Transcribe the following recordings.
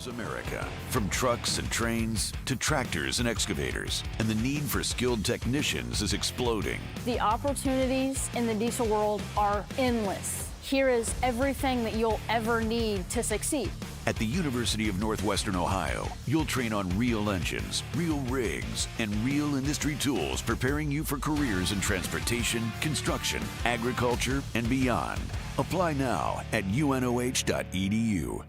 powers America. From trucks and trains to tractors and excavators, and the need for skilled technicians is exploding. The opportunities in the diesel world are endless. Here is everything that you'll ever need to succeed. At the University of Northwestern Ohio, you'll train on real engines, real rigs, and real industry tools, preparing you for careers in transportation, construction, agriculture, and beyond. Apply now at unoh.edu.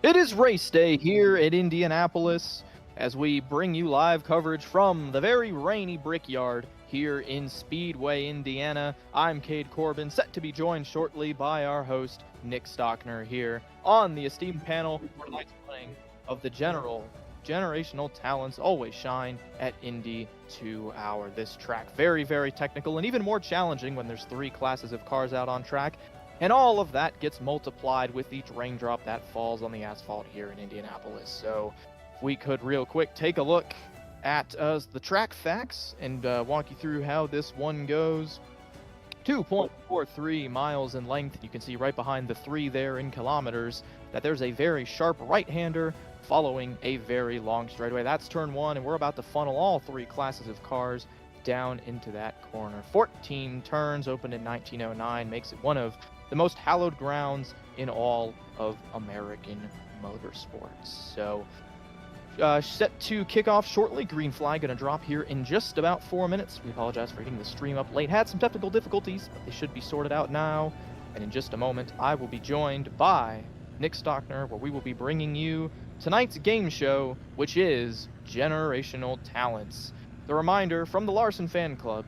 It is race day here at Indianapolis as we bring you live coverage from the very rainy Brickyard here in Speedway, Indiana. I'm Cade Corbin, set to be joined shortly by our host, Nick Stockner, here on the esteemed panel for tonight's running of the Generational Talents Always Shine at Indy 2hr. This track, very, very technical and even more challenging when there's 3 classes of cars out on track. And all of that gets multiplied with each raindrop that falls on the asphalt here in Indianapolis. So if we could real quick take a look at the track facts and walk you through how this one goes. 2.43 miles in length. You can see right behind the 3 there in kilometers that there's a very sharp right-hander following a very long straightaway. That's turn 1, and we're about to funnel all 3 classes of cars down into that corner. 14 turns, opened in 1909, makes it one of the most hallowed grounds in all of American motorsports. So set to kick off shortly. Green flag going to drop here in just about 4 minutes. We apologize for getting the stream up late. Had some technical difficulties, but they should be sorted out now. And in just a moment, I will be joined by Nick Stockner, where we will be bringing you tonight's game show, which is Generational Talents. The reminder from the Larson Fanclub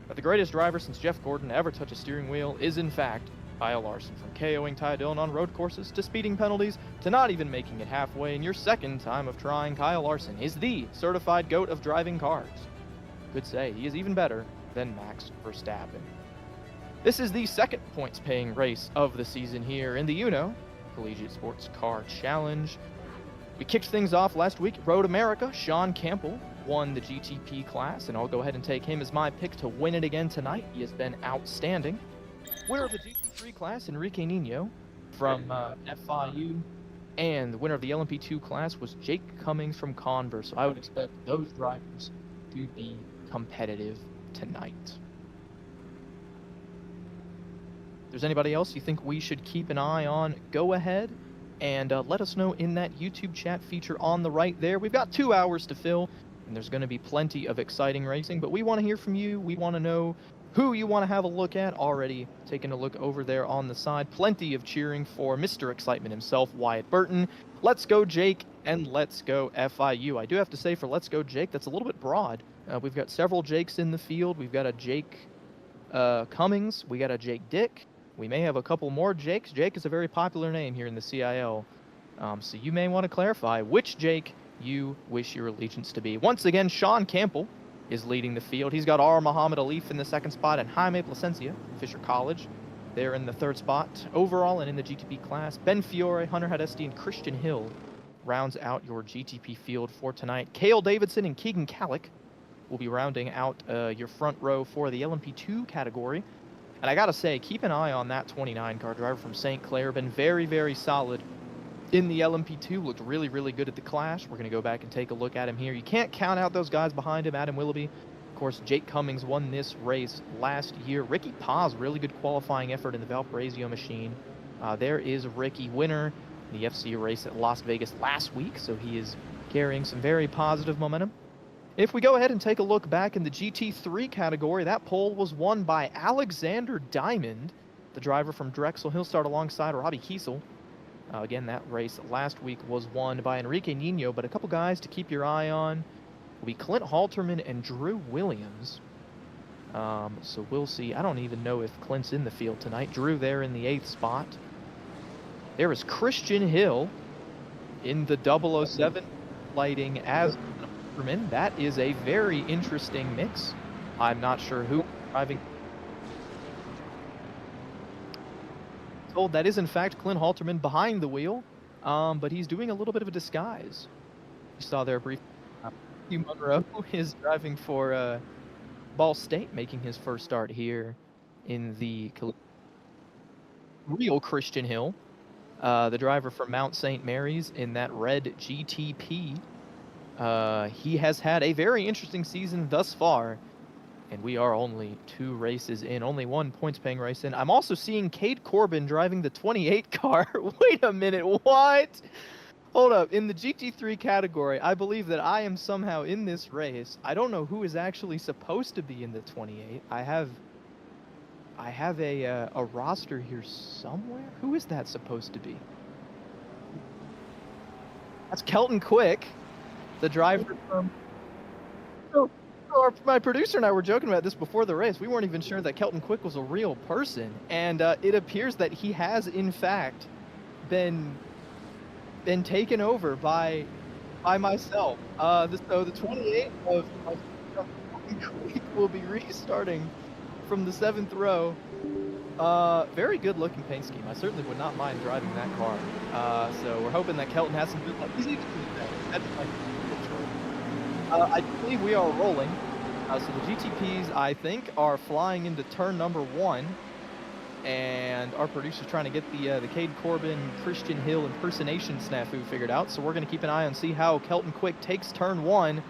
that the greatest driver since Jeff Gordon to ever touch a steering wheel is, in fact, Kyle Larson. From KOing Ty Dillon on road courses to speeding penalties to not even making it halfway in your second time of trying, Kyle Larson is the certified GOAT of driving cars. Could say he is even better than Max Verstappen. This is the second points-paying race of the season here in the UNOH Collegiate Sportscar Challenge. We kicked things off last week. Road America, Sean Campbell won the GTP class, and I'll go ahead and take him as my pick to win it again tonight. He has been outstanding. Winner of the GT3 class, Enrique Nino from FIU, and the winner of the LMP2 class was Jake Cummings from Converse. So I would expect those drivers to be competitive tonight. If there's anybody else you think we should keep an eye on, go ahead and let us know in that YouTube chat feature on the right there. We've got 2 hours to fill, and there's going to be plenty of exciting racing, but we want to hear from you. We want to know who you want to have a look at. Already taking a look over there on the side. Plenty of cheering for Mr. Excitement himself, Wyatt Burton. Let's go, Jake, and let's go, FIU. I do have to say, for Let's Go, Jake, that's a little bit broad. We've got several Jakes in the field. We've got a Jake Cummings. We got a Jake Dick. We may have a couple more Jakes. Jake is a very popular name here in the CIL. So you may want to clarify which Jake you wish your allegiance to be. Once again, Sean Campbell is leading the field. He's got R. Muhammad Alif in the 2nd spot and Jaime Plasencia, Fisher College, there in the 3rd spot. Overall and in the GTP class, Ben Fiore, Hunter Hadesti, and Christian Hill rounds out your GTP field for tonight. Cale Davidson and Keegan Kallick will be rounding out your front row for the LMP2 category. And I gotta say, keep an eye on that 29 car driver from St. Clair. Been very, very solid in the LMP2, looked really, really good at the Clash. We're going to go back and take a look at him here. You can't count out those guys behind him. Adam Willoughby, of course, Jake Cummings won this race last year. Ricky Paz, really good qualifying effort in the Valparaiso machine. There is Ricky, winner in the FC race at Las Vegas last week, so he is carrying some very positive momentum. If we go ahead and take a look back in the GT3 category, that pole was won by Alexander Diamond, the driver from Drexel. He'll start alongside Robbie Kiesel. Again, that race last week was won by Enrique Nino, but a couple guys to keep your eye on will be Clint Halterman and Drew Williams. So we'll see. I don't even know if Clint's in the field tonight. Drew there in the 8th spot. There is Christian Hill in the 007 lighting as Halterman. That is a very interesting mix. I'm not sure who driving. Told that is in fact Clint Halterman behind the wheel, but he's doing a little bit of a disguise. You saw there briefly. Hugh Monroe is driving for Ball State, making his first start here in the real Christian Hill, the driver from Mount St. Mary's in that red GTP. He has had a very interesting season thus far, and we are only 2 races in, only 1 points-paying race in. I'm also seeing Cade Corbin driving the 28 car. Wait a minute, what? Hold up, in the GT3 category, I believe that I am somehow in this race. I don't know who is actually supposed to be in the 28. I have a roster here somewhere. Who is that supposed to be? That's Kelton Quick, the driver from... my producer and I were joking about this before the race. We weren't even sure that Kelton Quick was a real person, and it appears that he has, in fact, been taken over by myself. So the 28 of Quick will be restarting from the 7th row. Very good looking paint scheme. I certainly would not mind driving that car. So we're hoping that Kelton has some good luck. He's even that's like I believe we are rolling. So the GTPs, I think, are flying into turn number 1. And our producer's trying to get the Cade Corbin Christian Hill impersonation snafu figured out. So we're going to keep an eye on see how Kelton Quick takes turn 1.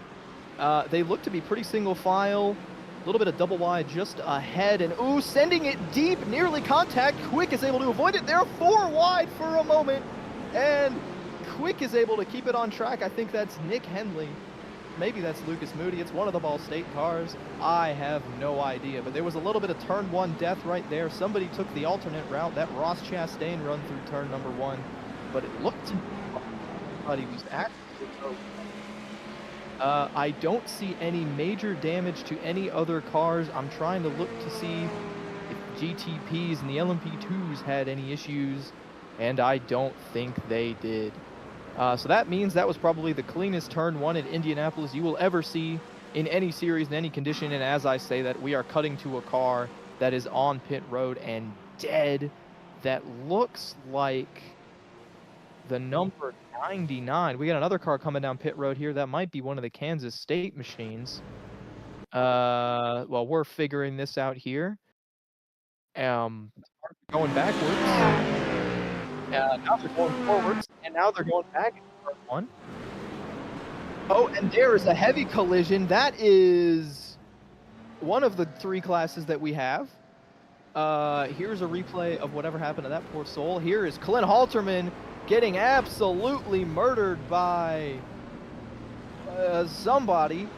They look to be pretty single file. A little bit of double wide just ahead. And ooh, sending it deep, nearly contact. Quick is able to avoid it. They're 4 wide for a moment. And Quick is able to keep it on track. I think that's Nick Henley. Maybe that's Lucas Moody. It's one of the Ball State cars. I have no idea. But there was a little bit of turn 1 death right there. Somebody took the alternate route. That Ross Chastain run through turn number 1. But it looked to me like he was actually okay. I don't see any major damage to any other cars. I'm trying to look to see if GTPs and the LMP2s had any issues. And I don't think they did. So that means that was probably the cleanest turn 1 in Indianapolis you will ever see in any series, in any condition. And as I say that, we are cutting to a car that is on pit road and dead. That looks like the number 99. We got another car coming down pit road here. That might be one of the Kansas State machines. Well, we're figuring this out here. Going backwards. Now they're going forwards, and now they're going back into turn 1. Oh, and there is a heavy collision. That is one of the 3 classes that we have. Here's a replay of whatever happened to that poor soul. Here is Clint Halterman getting absolutely murdered by somebody.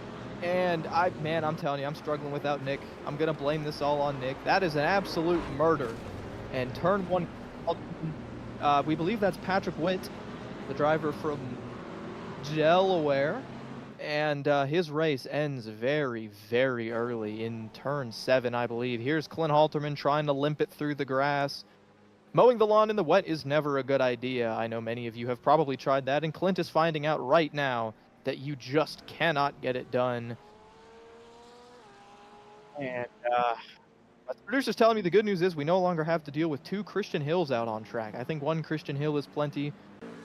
And I'm telling you, I'm struggling without Nick. I'm going to blame this all on Nick. That is an absolute murder. And turn 1... we believe that's Patrick Witt, the driver from Delaware, and his race ends very, very early in turn 7, I believe. Here's Clint Halterman trying to limp it through the grass. Mowing the lawn in the wet is never a good idea. I know many of you have probably tried that, and Clint is finding out right now that you just cannot get it done. And the producer's telling me the good news is we no longer have to deal with 2 Christian Hills out on track. I think 1 Christian Hill is plenty.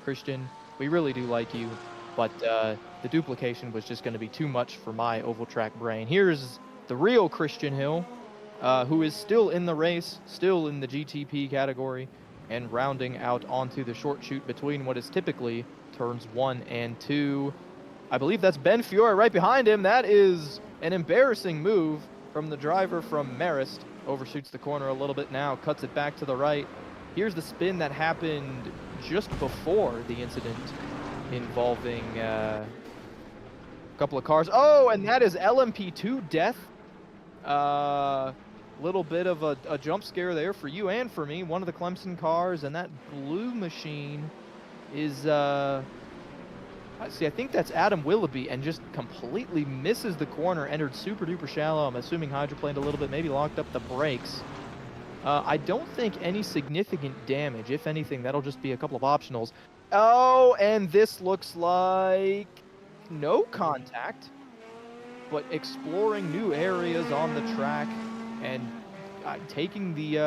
Christian, we really do like you, but the duplication was just going to be too much for my oval track brain. Here's the real Christian Hill, who is still in the race, still in the GTP category, and rounding out onto the short chute between what is typically turns 1 and 2. I believe that's Ben Fiore right behind him. That is an embarrassing move from the driver from Marist. Overshoots the corner a little bit now, cuts it back to the right. Here's the spin that happened just before the incident involving a couple of cars. Oh, and that is LMP2 death. Little bit of a jump scare there for you and for me. One of the Clemson cars, and that blue machine is I think that's Adam Willoughby, and just completely misses the corner, entered super duper shallow. I'm assuming hydroplaned a little bit, maybe locked up the brakes. I don't think any significant damage. If anything, that'll just be a couple of optionals. Oh, and this looks like no contact, but exploring new areas on the track and taking the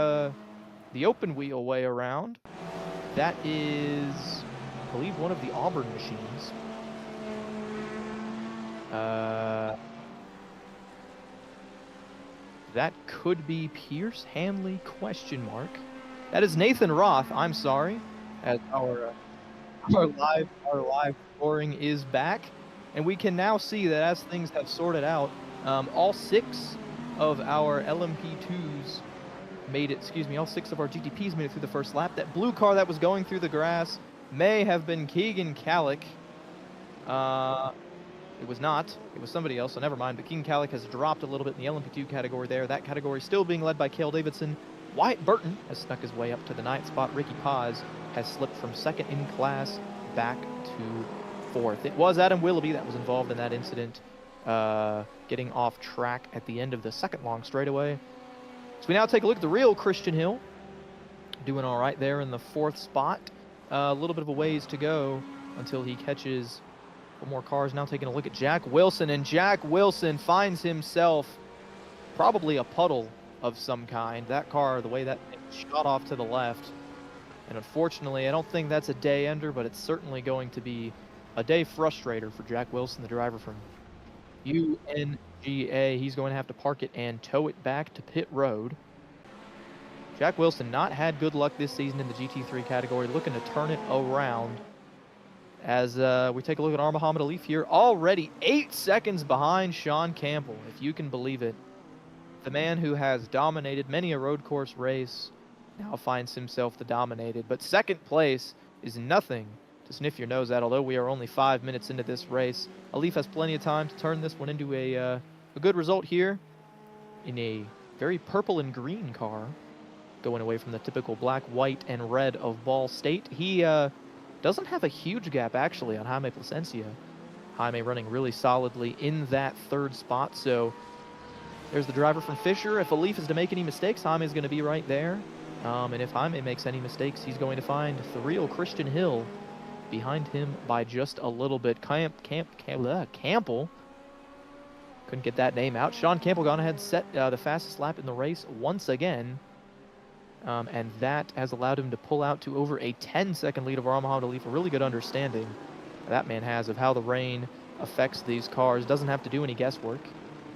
open wheel way around. That is, I believe, one of the Auburn machines. That could be Pierce Hanley, question mark. That is Nathan Roth. I'm sorry, as our live scoring is back, and we can now see that as things have sorted out, all 6 of our LMP2s made it. Excuse me, all 6 of our GTPs made it through the first lap. That blue car that was going through the grass may have been Keegan Kallick. It was not. It was somebody else, so never mind. But Keegan Kallick has dropped a little bit in the LMP2 category there. That category still being led by Cale Davidson. Wyatt Burton has snuck his way up to the 9th spot. Ricky Paz has slipped from 2nd in class back to 4th. It was Adam Willoughby that was involved in that incident, getting off track at the end of the 2nd long straightaway. So we now take a look at the real Christian Hill. Doing all right there in the 4th spot. A little bit of a ways to go until he catches more cars. Now taking a look at Jack Wilson, and Jack Wilson finds himself probably a puddle of some kind. That car, the way that thing shot off to the left. And unfortunately, I don't think that's a day ender, but it's certainly going to be a day frustrator for Jack Wilson, the driver from UNGA. He's going to have to park it and tow it back to pit road. Jack Wilson not had good luck this season in the GT3 category, looking to turn it around. As we take a look at Muhammad Alif here, already 8 seconds behind Sean Campbell, if you can believe it. The man who has dominated many a road course race now finds himself the dominated. But 2nd place is nothing to sniff your nose at, although we are only 5 minutes into this race. Alif has plenty of time to turn this one into a good result here in a very purple and green car, going away from the typical black, white, and red of Ball State. He doesn't have a huge gap, actually, on Jaime Plasencia. Jaime running really solidly in that 3rd spot, so there's the driver from Fisher. If Alif is to make any mistakes, Jaime is going to be right there. And if Jaime makes any mistakes, he's going to find the real Christian Hill behind him by just a little bit. Campbell. Couldn't get that name out. Sean Campbell gone ahead and set the fastest lap in the race once again. And that has allowed him to pull out to over a 10-second lead of Muhammad Alif. A really good understanding that man has of how the rain affects these cars. Doesn't have to do any guesswork.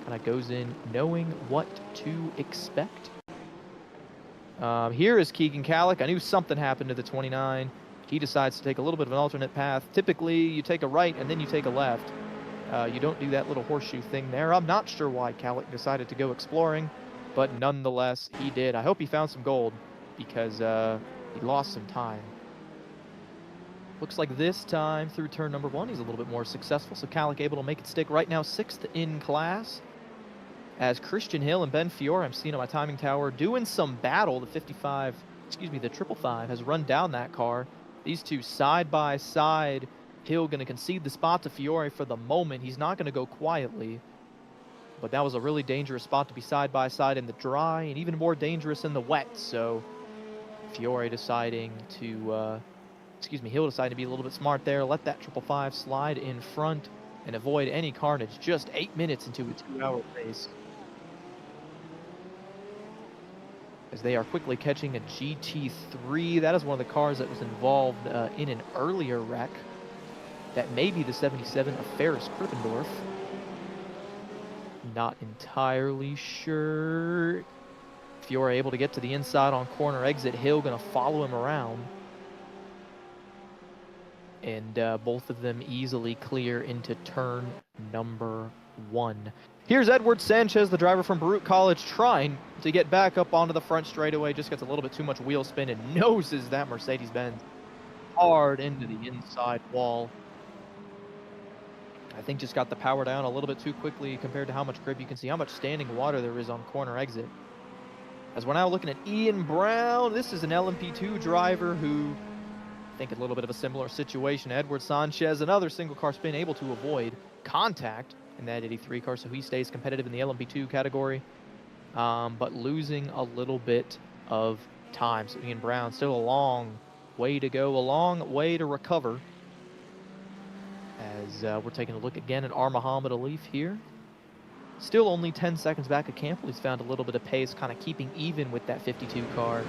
Kind of goes in knowing what to expect. Here is Keegan Kallick. I knew something happened to the 29. He decides to take a little bit of an alternate path. Typically, you take a right and then you take a left. You don't do that little horseshoe thing there. I'm not sure why Kallick decided to go exploring, but nonetheless, he did. I hope he found some gold because he lost some time. Looks like this time through turn number 1, he's a little bit more successful. So Kallick able to make it stick right now, 6th in class. As Christian Hill and Ben Fiore, I'm seeing on my timing tower, doing some battle. The 555 has run down that car. These two side by side. Hill going to concede the spot to Fiore for the moment. He's not going to go quietly. But that was a really dangerous spot to be side by side in the dry, and even more dangerous in the wet. So Fiore deciding to, Hill deciding to be a little bit smart there. Let that 555 slide in front and avoid any carnage. Just 8 minutes into a 2-hour race, as they are quickly catching a GT3. That is one of the cars that was involved in an earlier wreck. That may be the 77 of Ferris Krippendorf. Not entirely sure. Fiore able to get to the inside on corner exit. Hill going to follow him around. And both of them easily clear into turn number 1. Here's Edward Sanchez, the driver from Baruch College, trying to get back up onto the front straightaway. Just gets a little bit too much wheel spin and noses that Mercedes-Benz hard into the inside wall. I think just got the power down a little bit too quickly compared to how much grip. You can see how much standing water there is on corner exit. As we're now looking at Ian Brown, this is an LMP2 driver who, I think, a little bit of a similar situation. Edward Sanchez, another single car spin, able to avoid contact in that 83 car, so he stays competitive in the LMP2 category, but losing a little bit of time. So Ian Brown, still a long way to go, a long way to recover. As we're taking a look again at Muhammad Alif here. Still only 10 seconds back at Campbell. He's found a little bit of pace, kind of keeping even with that 52 car.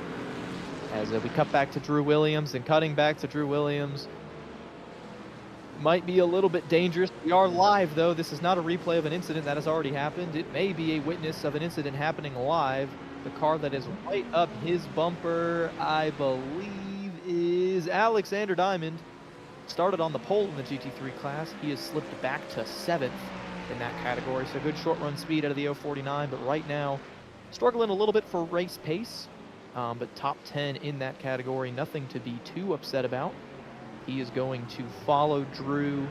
As we cut back to Drew Williams, and cutting back to Drew Williams might be a little bit dangerous. We are live, though. This is not a replay of an incident that has already happened. It may be a witness of an incident happening live. The car that is right up his bumper, I believe, is Alexander Diamond. Started on the pole in the GT3 class. He has slipped back to 7th in that category, so good short run speed out of the 049, but right now struggling a little bit for race pace, but top 10 in that category, nothing to be too upset about. He is going to follow Drew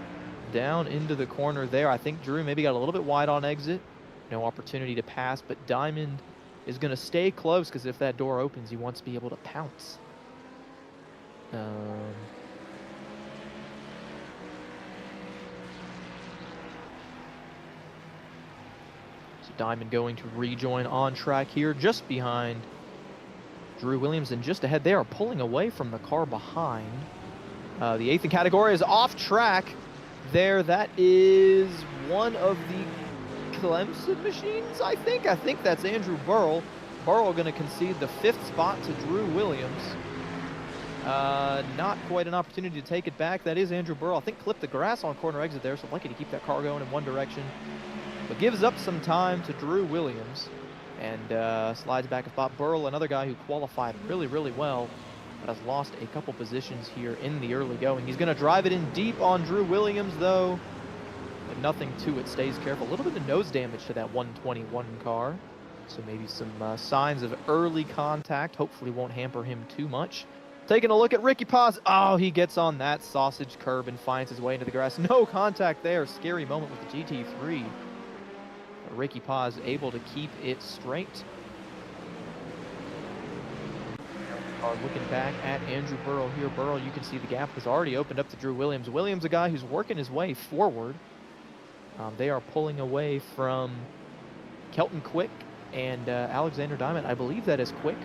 down into the corner there. I think Drew maybe got a little bit wide on exit, no opportunity to pass, but Diamond is going to stay close because if that door opens, he wants to be able to pounce. Diamond going to rejoin on track here just behind Drew Williams, and just ahead they are pulling away from the car behind. The 8th in category is off track there. That is one of the Clemson machines, I think. I think that's Andrew Burrell. Burrell going to concede the 5th spot to Drew Williams. Not quite an opportunity to take it back. That is Andrew Burrell. I think clipped the grass on corner exit there, so lucky to keep that car going in one direction. But gives up some time to Drew Williams and slides back a spot. Burrell, another guy who qualified really, really well, but has lost a couple positions here in the early going. He's going to drive it in deep on Drew Williams, though, but nothing to it. Stays careful. A little bit of nose damage to that 121 car, so maybe some signs of early contact. Hopefully won't hamper him too much. Taking a look at Ricky Paz. Oh, he gets on that sausage curb and finds his way into the grass. No contact there. Scary moment with the GT3. Ricky Paz able to keep it straight. Looking back at Andrew Burrell here. Burrell, you can see the gap has already opened up to Drew Williams. Williams, a guy who's working his way forward. They are pulling away from Kelton Quick and Alexander Diamond. I believe that is Quick.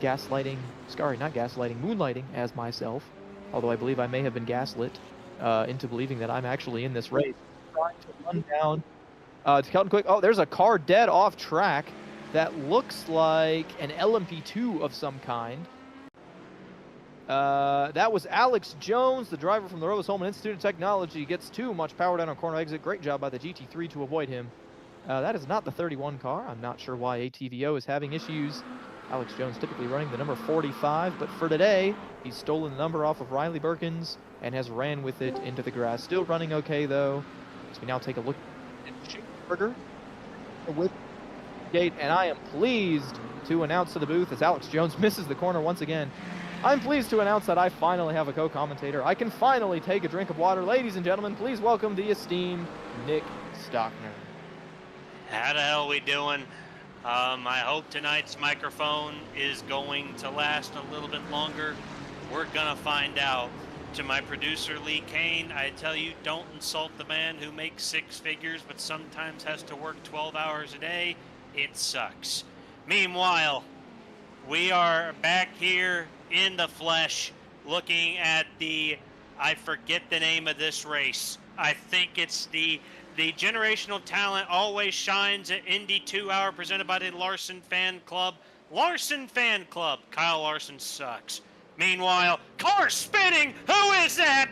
Gaslighting, sorry, not gaslighting, moonlighting as myself. Although I believe I may have been gaslit into believing that I'm actually in this race. Trying to run down to Kelton Quick. Oh, there's a car dead off track that looks like an LMP2 of some kind. That was Alex Jones, the driver from the Robles Holman Institute of Technology. Gets too much power down on corner exit. Great job by the GT3 to avoid him. That is not the 31 car. I'm not sure why ATVO is having issues. Alex Jones typically running the number 45, but for today, he's stolen the number off of Riley Birkins and has ran with it into the grass. Still running okay, though. So we now take a look at Burger with gate, and I am pleased to announce to the booth as Alex Jones misses the corner once again. I'm pleased to announce that I finally have a co-commentator. I can finally take a drink of water. Ladies and gentlemen, please welcome the esteemed Nick Stockner. How the hell we doing? I hope tonight's microphone is going to last a little bit longer. We're gonna find out. To my producer, Lee Kane, I tell you, don't insult the man who makes 6 figures but sometimes has to work 12 hours a day. It sucks. Meanwhile, we are back here in the flesh looking at I forget the name of this race. I think it's the generational talent always shines at Indy 2hr presented by the Larson Fan Club. Larson Fan Club. Kyle Larson sucks. Meanwhile, car spinning! Who is that?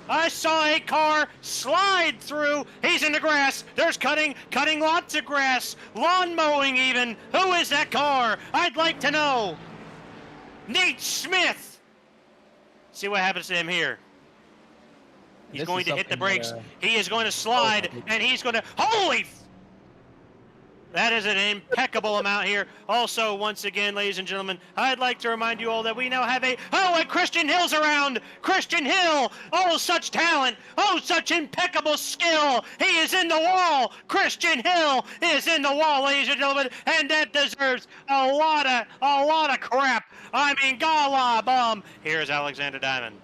I saw a car slide through. He's in the grass. There's cutting lots of grass. Lawn mowing even. Who is that car? I'd like to know. Nate Smith. See what happens to him here. He's going to hit the brakes. He is going to slide, and he's going to... Holy... That is an impeccable amount here. Also, once again, ladies and gentlemen, I'd like to remind you all that we now have and Christian Hill's around. Christian Hill, oh, such talent. Oh, such impeccable skill. He is in the wall. Christian Hill is in the wall, ladies and gentlemen, and that deserves a lot of crap. I mean, gala bum. Here's Alexander Diamond.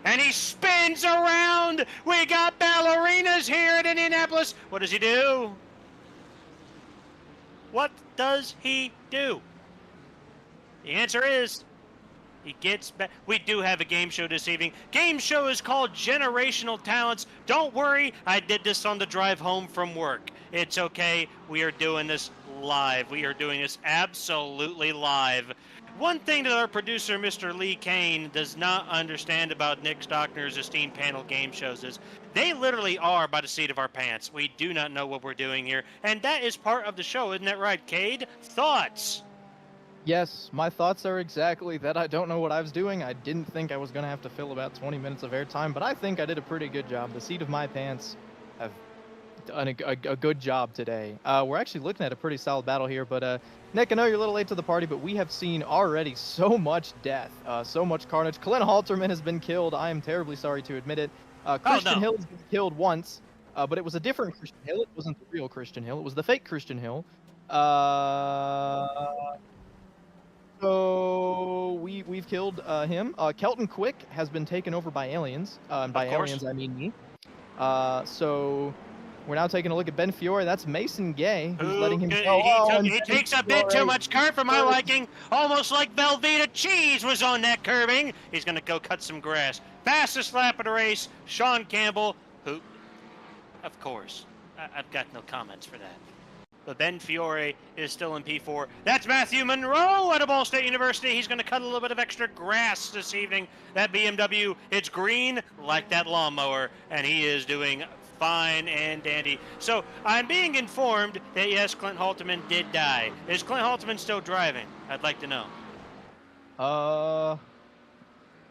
And he spins around. We got ballerinas here at Indianapolis. What does he do? What does he do? The answer is he gets back. We do have a game show this evening. Game show is called Generational Talents. Don't worry, I did this on the drive home from work. It's okay. We are doing this live. We are doing this absolutely live. One thing that our producer, Mr. Lee Kane, does not understand about Nick Stockner's esteemed panel game shows is they literally are by the seat of our pants. We do not know what we're doing here, and that is part of the show, isn't that right, Cade? Thoughts? Yes, my thoughts are exactly that. I don't know what I was doing. I didn't think I was going to have to fill about 20 minutes of airtime, but I think I did a pretty good job. The seat of my pants have done a good job today. We're actually looking at a pretty solid battle here, but Nick, I know you're a little late to the party, but we have seen already so much death, so much carnage. Clint Halterman has been killed. I am terribly sorry to admit it. Christian Hill has been killed once, but it was a different Christian Hill. It wasn't the real Christian Hill. It was the fake Christian Hill. So we've killed him. Kelton Quick has been taken over by aliens. And by aliens, I mean me. So we're now taking a look at Ben Fiore. That's Mason Gay, who's letting him go. He takes a bit too much curve for my liking. Almost like Velveeta cheese was on that curbing. He's going to go cut some grass. Fastest lap of the race, Sean Campbell, who, of course, I've got no comments for that. But Ben Fiore is still in P4. That's Matthew Monroe out of Ball State University. He's going to cut a little bit of extra grass this evening. That BMW, it's green like that lawnmower, and he is doing fine and dandy. So I'm being informed that, yes, Clint Halterman did die. Is Clint Halterman still driving? I'd like to know.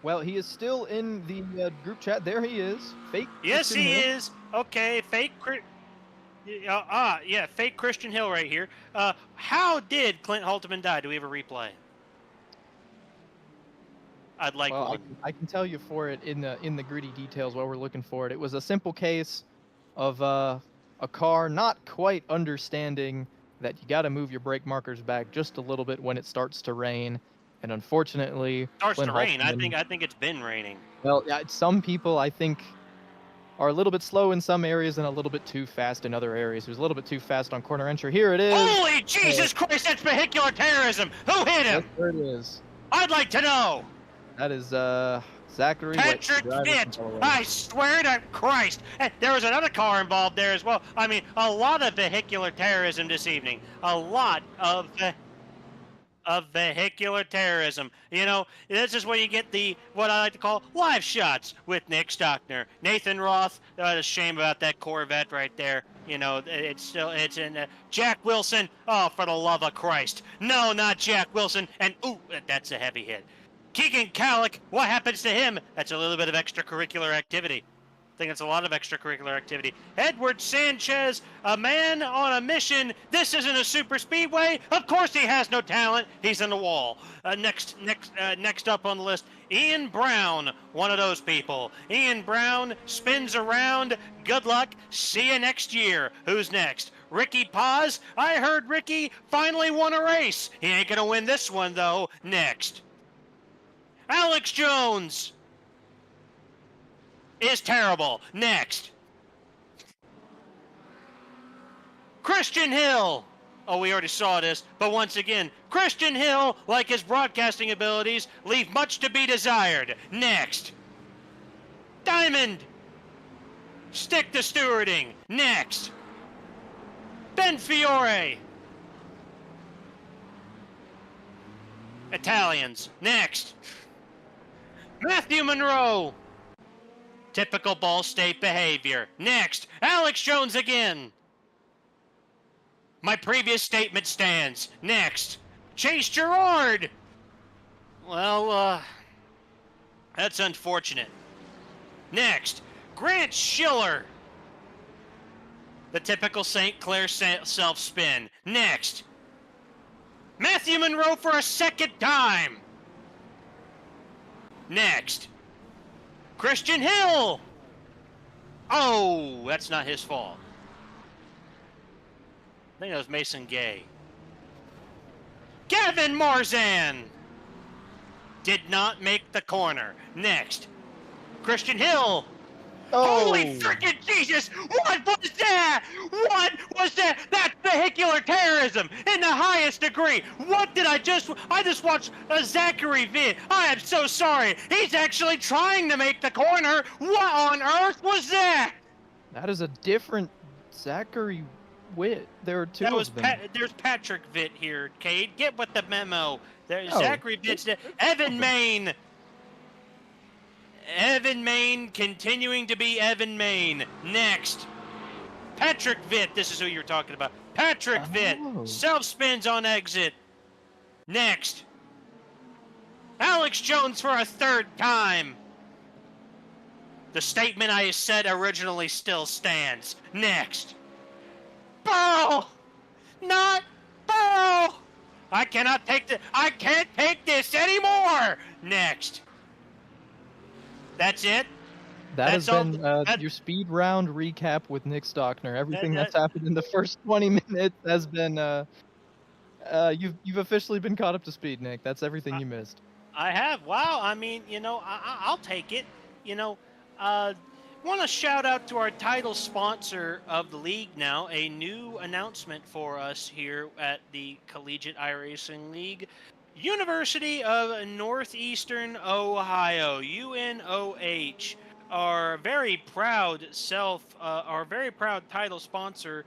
Well, he is still in the group chat. There he is. Fake. Yes, Christian he Hill. is. Okay, fake Christian Hill right here. How did Clint Halterman die? Do we have a replay? I'd like Well, one. I can tell you for it in the gritty details while we're looking for it. It was a simple case of a car not quite understanding that you got to move your brake markers back just a little bit when it starts to rain, and unfortunately, Starts Clint to rain. I Halterman- think it's been raining. Well, yeah, some people I think are a little bit slow in some areas and a little bit too fast in other areas. He was a little bit too fast on corner entry. Here it is. Holy Jesus Christ! That's vehicular terrorism. Who hit him? Yes, there it is. I'd like to know. That is Zachary. Patrick Pitt. I swear to Christ. And there was another car involved there as well. I mean, a lot of vehicular terrorism this evening. A lot of vehicular terrorism. You know, this is where you get what I like to call live shots with Nick Stockner. Nathan Roth, a shame about that Corvette right there. You know, it's in Jack Wilson. Oh, for the love of Christ. No, not Jack Wilson. And, ooh, that's a heavy hit. Keegan Kallick, what happens to him? That's a little bit of extracurricular activity. I think it's a lot of extracurricular activity. Edward Sanchez, a man on a mission. This isn't a super speedway. Of course he has no talent. He's in the wall. Next up on the list, Ian Brown, one of those people. Ian Brown spins around. Good luck. See you next year. Who's next? Ricky Paz. I heard Ricky finally won a race. He ain't gonna win this one though. Next. Alex Jones is terrible. Next. Christian Hill. Oh, we already saw this, but once again, Christian Hill, like his broadcasting abilities, leave much to be desired. Next. Diamond. Stick to stewarding. Next. Ben Fiore. Italians. Next. Matthew Monroe. Typical Ball State behavior. Next, Alex Jones again. My previous statement stands. Next, Chase Gerard. Well, that's unfortunate. Next, Grant Schiller. The typical St. Clair self-spin. Next, Matthew Monroe for a second time. Next, Christian Hill. Oh, that's not his fault. I think that was Mason Gay. Gavin Marzan did not make the corner. Next, Christian Hill. Oh. Holy freaking Jesus! What was that? What was that? That's vehicular terrorism in the highest degree. What did I just watched a Zachary vid. I am so sorry. He's actually trying to make the corner. What on earth was that? That is a different Zachary Witt. There are two That was of them. there's Patrick Witt here, Cade. Get with the memo. There's Oh. Zachary Witt's Evan Main. Evan Main continuing to be Evan Main. Next. Patrick Witt. This is who you're talking about. Patrick Witt. Self spins on exit. Next. Alex Jones for a third time. The statement I said originally still stands. Next. Burrow! Not Burrow! I can't take this anymore! Next. That's it? That has That's been your speed round recap with Nick Stockner. Everything that's happened in the first 20 minutes has been you've officially been caught up to speed, Nick. That's everything you missed. I have. Wow. I mean, I'll take it. Want to shout out to our title sponsor of the league now. A new announcement for us here at the Collegiate iRacing League. University of Northeastern Ohio, UNOH, our very proud title sponsor.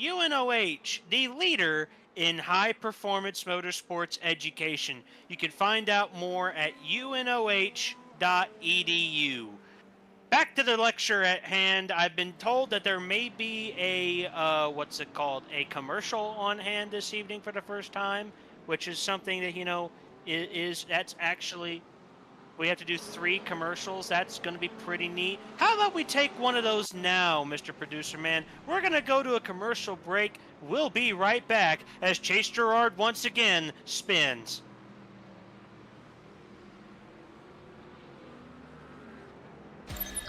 UNOH, the leader in high-performance motorsports education. You can find out more at unoh.edu. Back to the lecture at hand. I've been told that there may be a a commercial on hand this evening for the first time, which is something that that's actually, we have to do 3 commercials. That's going to be pretty neat. How about we take one of those now, Mr. Producer Man? We're going to go to a commercial break. We'll be right back as Chase Gerard once again spins.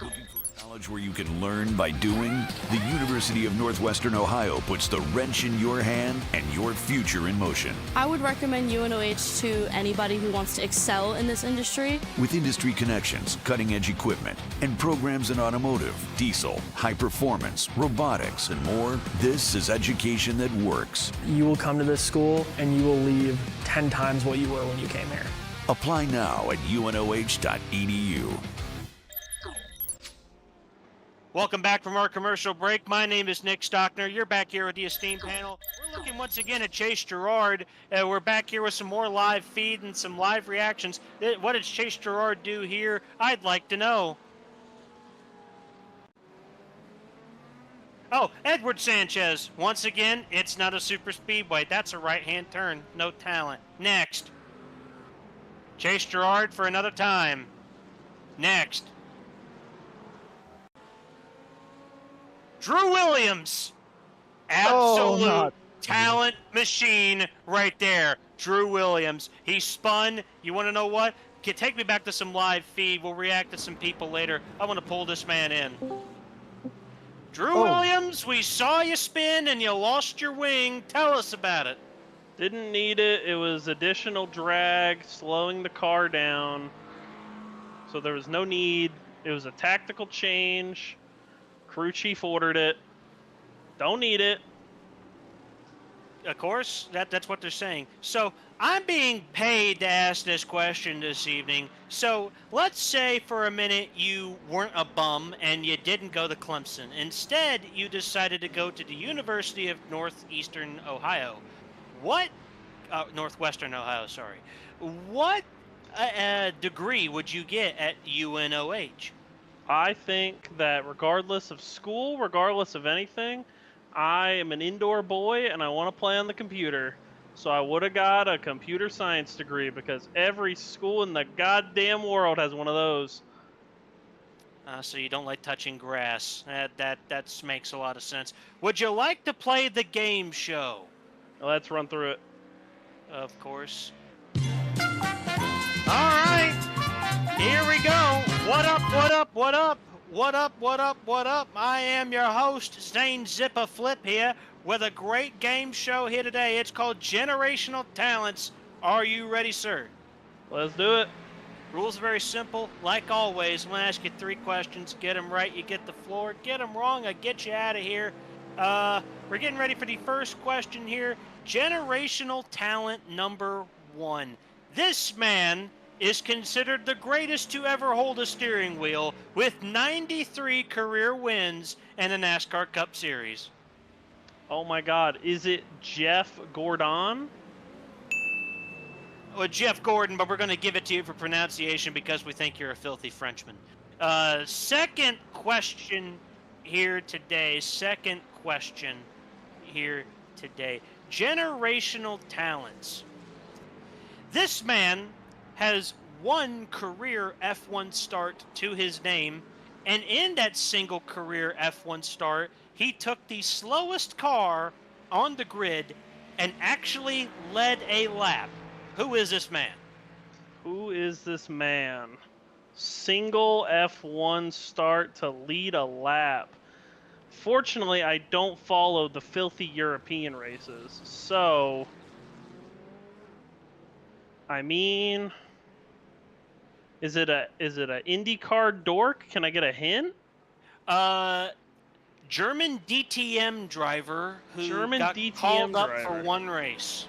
Looking for a college where you can learn by doing? The University of Northwestern Ohio puts the wrench in your hand and your future in motion. I would recommend UNOH to anybody who wants to excel in this industry. With industry connections, cutting-edge equipment, and programs in automotive, diesel, high performance, robotics, and more, this is education that works. You will come to this school and you will leave 10 times what you were when you came here. Apply now at unoh.edu. Welcome back from our commercial break. My name is Nick Stockner. You're back here with the esteemed panel. We're looking once again at Chase Gerard. We're back here with some more live feed and some live reactions. What does Chase Gerard do here? I'd like to know. Oh, Edward Sanchez. Once again, it's not a super speedway. That's a right-hand turn. No talent. Next. Chase Gerard for another time. Next. Drew Williams, absolute talent machine right there. Drew Williams, he spun. You want to know what? Take me back to some live feed. We'll react to some people later. I want to pull this man in. Drew Williams, we saw you spin and you lost your wing. Tell us about it. Didn't need it. It was additional drag, slowing the car down. So there was no need. It was a tactical change. Crew chief ordered it. Don't need it. Of course, that's what they're saying. So I'm being paid to ask this question this evening. So let's say for a minute you weren't a bum and you didn't go to Clemson. Instead, you decided to go to the University of Northeastern Ohio. Northwestern Ohio, sorry. What degree would you get at UNOH? I think that regardless of school, regardless of anything, I am an indoor boy and I want to play on the computer. So I would have got a computer science degree because every school in the goddamn world has one of those. So you don't like touching grass. That makes a lot of sense. Would you like to play the game show? Let's run through it. Of course. All right. Here we go. What up, what up, what up? What up, what up, what up? I am your host, Zane Zippa Flip here, with a great game show here today. It's called Generational Talents. Are you ready, sir? Let's do it. Rules are very simple. Like always, I'm going to ask you 3 questions. Get them right, you get the floor. Get them wrong, I get you out of here. We're getting ready for the first question here. Generational talent number 1. This man is considered the greatest to ever hold a steering wheel with 93 career wins and a NASCAR Cup Series. Oh my God, is it Jeff Gordon? Well, Jeff Gordon, but we're going to give it to you for pronunciation because we think you're a filthy Frenchman. Second question here today. Generational talents. This man has one career F1 start to his name, and in that single career F1 start, he took the slowest car on the grid and actually led a lap. Who is this man? Who is this man? Single F1 start to lead a lap. Fortunately, I don't follow the filthy European races, so I mean, is it a IndyCar dork? Can I get a hint? German DTM driver who German got DTM called up driver. for one race.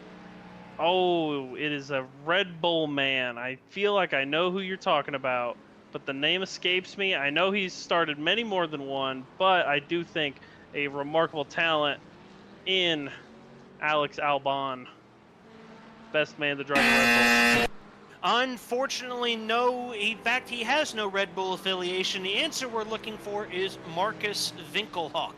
Oh, it is a Red Bull man. I feel like I know who you're talking about, but the name escapes me. I know he's started many more than one, but I do think a remarkable talent in Alex Albon. Best man to drive a Red Bull. Unfortunately, no. In fact, he has no Red Bull affiliation. The answer we're looking for is Marcus Winkelhock.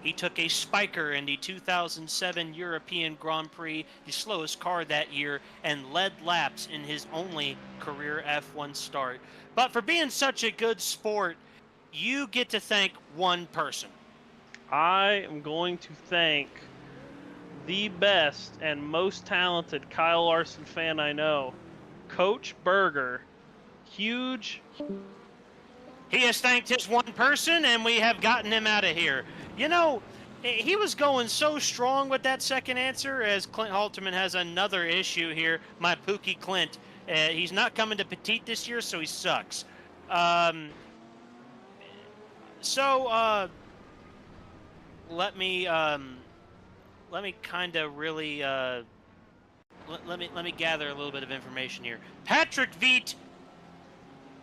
He took a spiker in the 2007 European Grand Prix, the slowest car that year, and led laps in his only career F1 start. But for being such a good sport, you get to thank one person. I am going to thank the best and most talented Kyle Larson fan I know, Coach Berger. Huge. He has thanked his one person, and we have gotten him out of here. You know, he was going so strong with that second answer, as Clint Halterman has another issue here. My Pookie Clint. He's not coming to Petite this year, so he sucks. Let me kind of really let me gather a little bit of information here. Patrick Veit,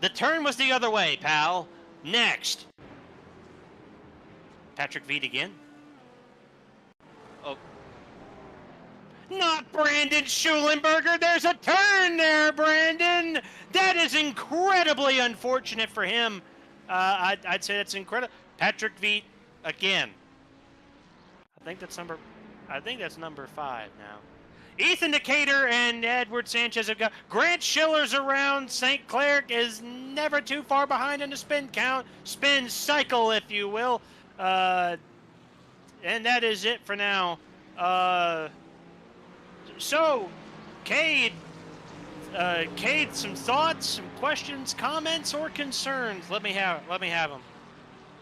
the turn was the other way, pal. Next. Patrick Veit again. Oh. Not Brandon Schulenberger. There's a turn there, Brandon. That is incredibly unfortunate for him. I'd say that's incredible. Patrick Veit again. I think that's number 5 now. Ethan Decatur and Edward Sanchez have got. Grant Schiller's around. St. Clair is never too far behind in the spin cycle, if you will. And that is it for now. So, Cade, some thoughts, some questions, comments, or concerns? Let me have them.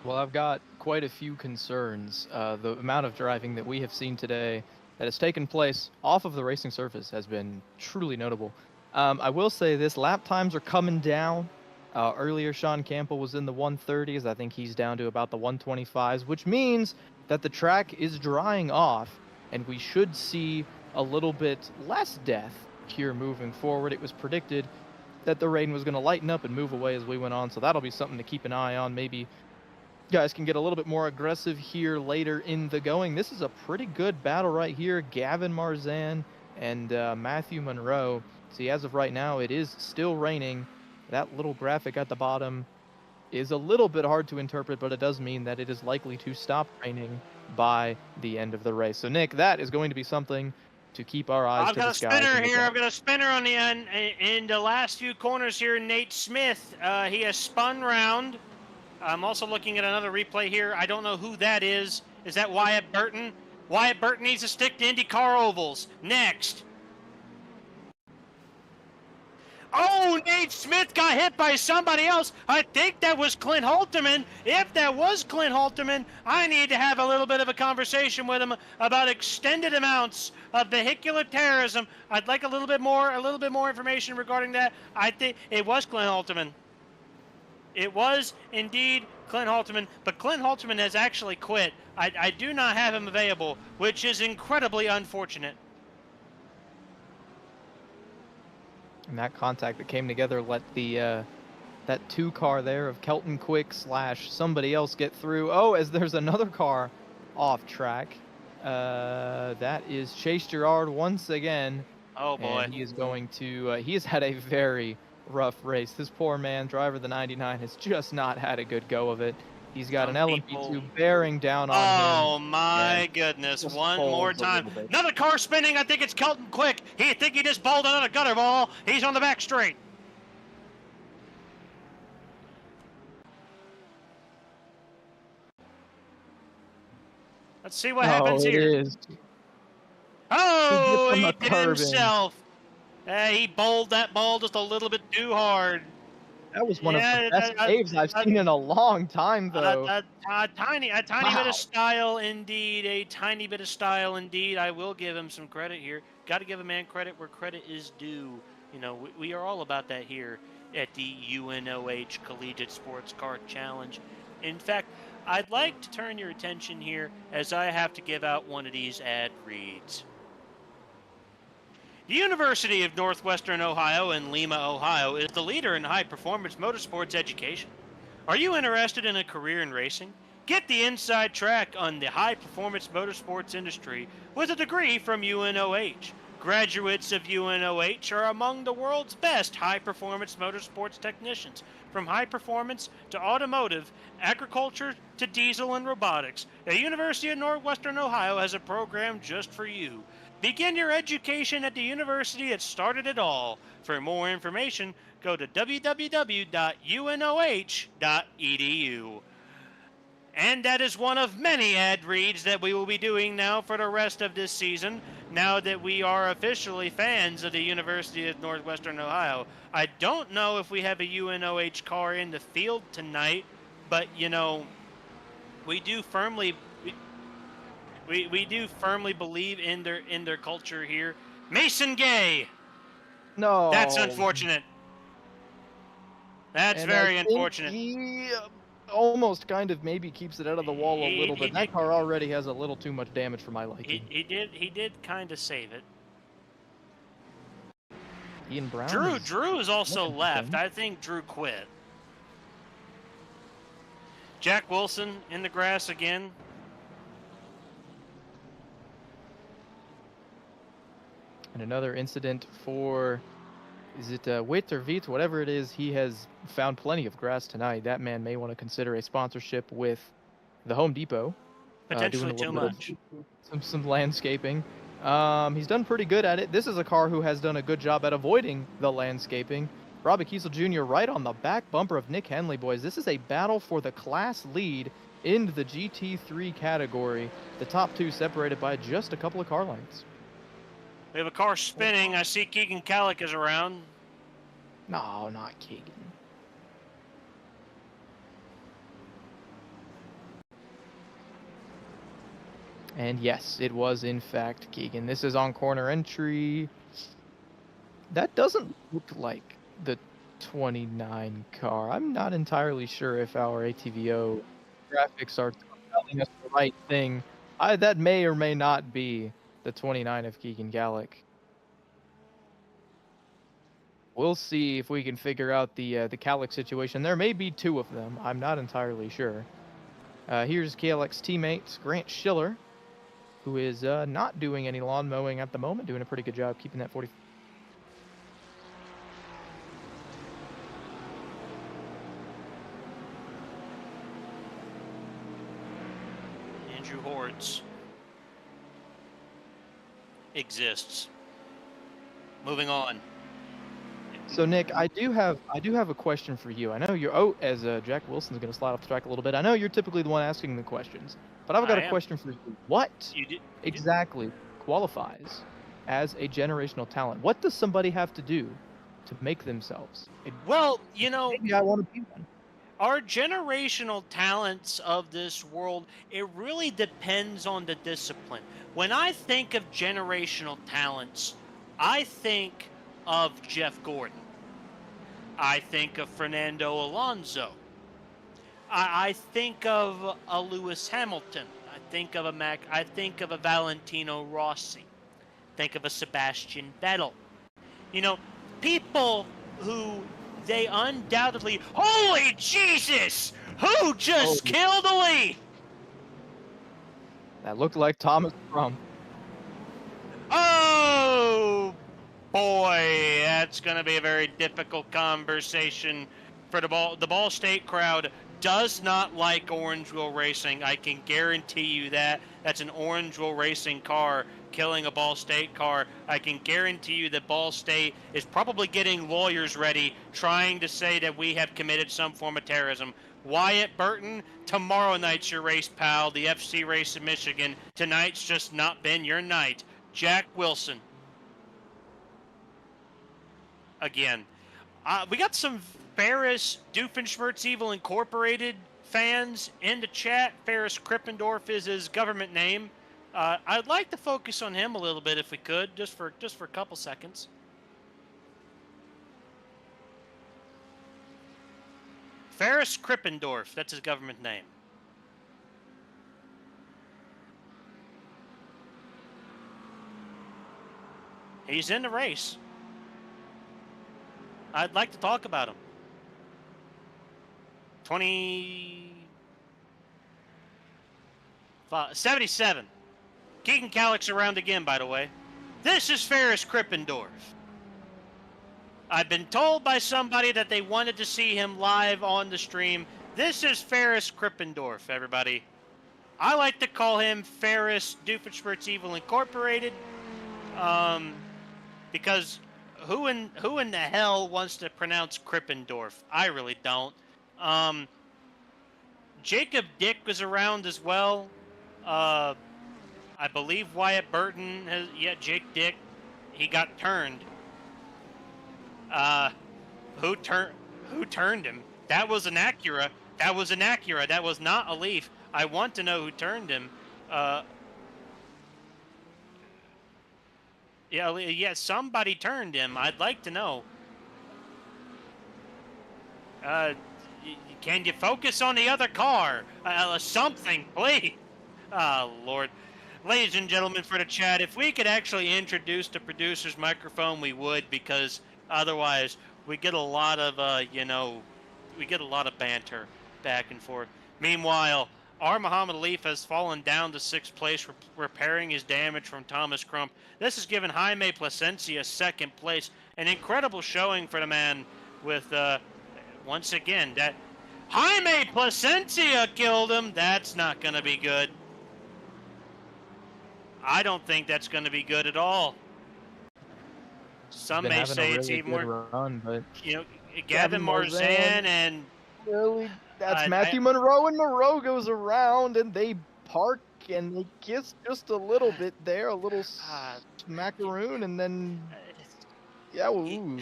Well, I've got quite a few concerns. The amount of driving that we have seen today that has taken place off of the racing surface has been truly notable. I will say this, lap times are coming down. Earlier, Sean Campbell was in the 130s. I think he's down to about the 125s, which means that the track is drying off, and we should see a little bit less death here moving forward. It was predicted that the rain was going to lighten up and move away as we went on, so that'll be something to keep an eye on. Maybe guys can get a little bit more aggressive here later in the going. This is a pretty good battle right here. Gavin Marzan and Matthew Monroe. See, as of right now, it is still raining. That little graphic at the bottom is a little bit hard to interpret, but it does mean that it is likely to stop raining by the end of the race. So, Nick, that is going to be something to keep our eyes to the skies. I've got a spinner on the end in the last few corners here. Nate Smith, he has spun round. I'm also looking at another replay here. I don't know who that is. Is that Wyatt Burton? Wyatt Burton needs to stick to IndyCar ovals. Next. Oh, Nate Smith got hit by somebody else. I think that was Clint Halterman. If that was Clint Halterman, I need to have a little bit of a conversation with him about extended amounts of vehicular terrorism. I'd like a little bit more information regarding that. I think it was Clint Halterman. It was indeed Clint Halterman, but Clint Halterman has actually quit. I do not have him available, which is incredibly unfortunate. And that contact that came together let the that 2 car there of Kelton Quick / somebody else get through. Oh, as there's another car off track. That is Chase Girard once again. Oh boy. And he is going to, he has had a very rough race. This poor man, driver of the 99, has just not had a good go of it. He's got Some an people- LMP2 bearing down on him. Oh my and goodness! just One more folds a time. little bit. Another car spinning. I think it's Kelton Quick. He think he just bowled another gutter ball. He's on the back straight. Let's see what happens it here. is. Oh, He he gets on the did curbing. himself. He bowled that ball just a little bit too hard. That was one Yeah, of the best saves I've seen in a long time, though. A tiny bit Wow. of style indeed. A tiny bit of style indeed. I will give him some credit here. Got to give a man credit where credit is due. You know, we are all about that here at the UNOH Collegiate Sportscar Challenge. In fact, I'd like to turn your attention here as I have to give out one of these ad reads. The University of Northwestern Ohio in Lima, Ohio is the leader in high-performance motorsports education. Are you interested in a career in racing? Get the inside track on the high-performance motorsports industry with a degree from UNOH. Graduates of UNOH are among the world's best high-performance motorsports technicians, from high performance to automotive, agriculture to diesel and robotics. The University of Northwestern Ohio has a program just for you. Begin your education at the university that started it all. For more information, go to www.unoh.edu. And that is one of many ad reads that we will be doing now for the rest of this season, now that we are officially fans of the University of Northwestern Ohio. I don't know if we have a UNOH car in the field tonight, but, you know, we do firmly believe in their culture here. Mason Gay. No. That's unfortunate. That's And very I think unfortunate. He almost kind of maybe keeps it out of the wall a little bit. That car already has a little too much damage for my liking. He did kind of save it. Ian Brown. Drew is also looking left. thin. I think Drew quit. Jack Wilson in the grass again. And another incident for, is it Witt or Viet, whatever it is, he has found plenty of grass tonight. That man may want to consider a sponsorship with the Home Depot. Potentially doing a too little much. bit of some landscaping. He's done pretty good at it. This is a car who has done a good job at avoiding the landscaping. Robbie Kiesel Jr. right on the back bumper of Nick Henley, boys. This is a battle for the class lead in the GT3 category. The top two separated by just a couple of car lengths. We have a car spinning. I see Keegan Kallick is around. No, not Keegan. And yes, it was in fact Keegan. This is on corner entry. That doesn't look like the 29 car. I'm not entirely sure if our ATVO graphics are telling us the right thing. That may or may not be the 29 of Keegan Gallick. We'll see if we can figure out the Kallick situation. There may be two of them. I'm not entirely sure. Here's Kallick's teammate, Grant Schiller, who is not doing any lawn mowing at the moment, doing a pretty good job keeping that 40. Andrew Hortz exists. Moving on. So Nick, I do have a question for you. I know you're as Jack Wilson's going to slide off the track a little bit. I know you're typically the one asking the questions, but I've got a question for you. What exactly qualifies as a generational talent? What does somebody have to do to make themselves? Well, you know, Maybe I want to be one. our generational talents of this world, it really depends on the discipline. When I think of generational talents, I think of Jeff Gordon. I think of Fernando Alonso. I think of a Lewis Hamilton. I think of a Valentino Rossi. Think of a Sebastian Vettel. You know, people who they undoubtedly, holy Jesus, who just killed Ali? That looked like Thomas Crump. Oh boy, that's going to be a very difficult conversation for the Ball. The Ball State crowd does not like Orangeville Racing. I can guarantee you that. That's an Orangeville Racing car killing a Ball State car. I can guarantee you that Ball State is probably getting lawyers ready, trying to say that we have committed some form of terrorism. Wyatt Burton, tomorrow night's your race, pal. The FC race in Michigan. Tonight's just not been your night. Jack Wilson. Again. We got some Ferris Doofenshmirtz Evil Incorporated fans in the chat. Ferris Krippendorf is his government name. I'd like to focus on him a little bit if we could, just for a couple seconds. Ferris Krippendorf, that's his government name. He's in the race. I'd like to talk about him. 77. Keegan Calix around again, by the way. This is Ferris Krippendorf. I've been told by somebody that they wanted to see him live on the stream. This is Ferris Krippendorf, everybody. I like to call him Ferris Doofenshmirtz Evil Incorporated, because who in the hell wants to pronounce Krippendorf? I really don't. Jacob Dick was around as well. I believe Wyatt Burton has, Jake Dick, he got turned. Who turned him? That was an Acura. That was not a Leaf. I want to know who turned him. Yeah, somebody turned him. I'd like to know. Can you focus on the other car? Something, please. Oh, Lord. Ladies and gentlemen, for the chat, if we could actually introduce the producer's microphone, we would, because otherwise we get a lot of, we get a lot of banter back and forth. Meanwhile, our Muhammad Leaf has fallen down to 6th place, repairing his damage from Thomas Crump. This has given Jaime Plasencia 2nd place. An incredible showing for the man with, once again, that Jaime Plasencia killed him. That's not going to be good. I don't think that's going to be good at all. Some may say it's even more. Run, but Gavin Marzan and really, that's Matthew Monroe, and Monroe goes around and they park and they kiss just a little bit there, a little macaroon, and then ooh.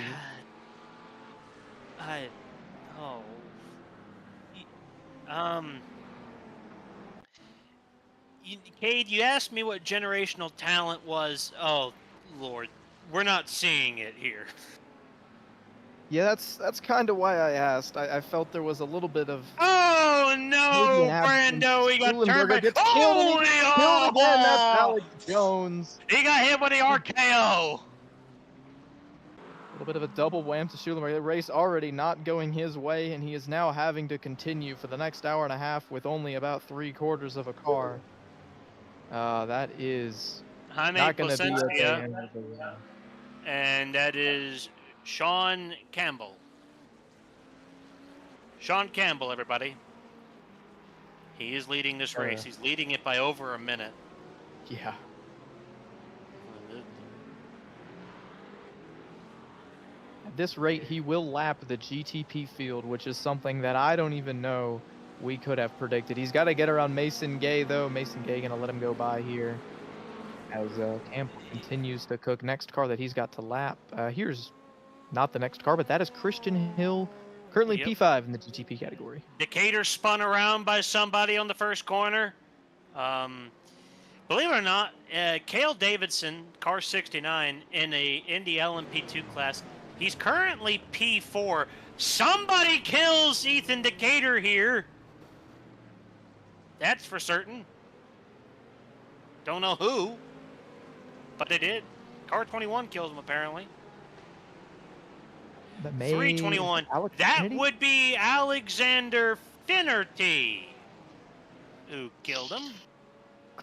Cade, you asked me what generational talent was. Oh, Lord. We're not seeing it here. Yeah, that's kind of why I asked. I felt there was a little bit of... Oh, no, Brando, he got turned by... Killed again, that's Alex Jones. He got hit with the RKO. A little bit of a double wham to Schulenberg. The race already not going his way, and he is now having to continue for the next hour and a half with only about 3/4 of a car. That is not going to be a day. And that is Sean Campbell. Sean Campbell, everybody. He is leading this race. He's leading it by over a minute. Yeah. At this rate, he will lap the GTP field, which is something that I don't even know we could have predicted. He's got to get around Mason Gay, though. Mason Gay going to let him go by here as Campbell continues to cook. Next car that he's got to lap. Here's not the next car, but that is Christian Hill, currently P5 in the GTP category. Decatur spun around by somebody on the first corner. Believe it or not, Cale Davidson, car 69, in a Indy LMP2 class. He's currently P4. Somebody kills Ethan Decatur here. That's for certain. Don't know who, but they did. Car 21 kills him, apparently. 321. That Kennedy? would be Alexander Finnerty who killed him.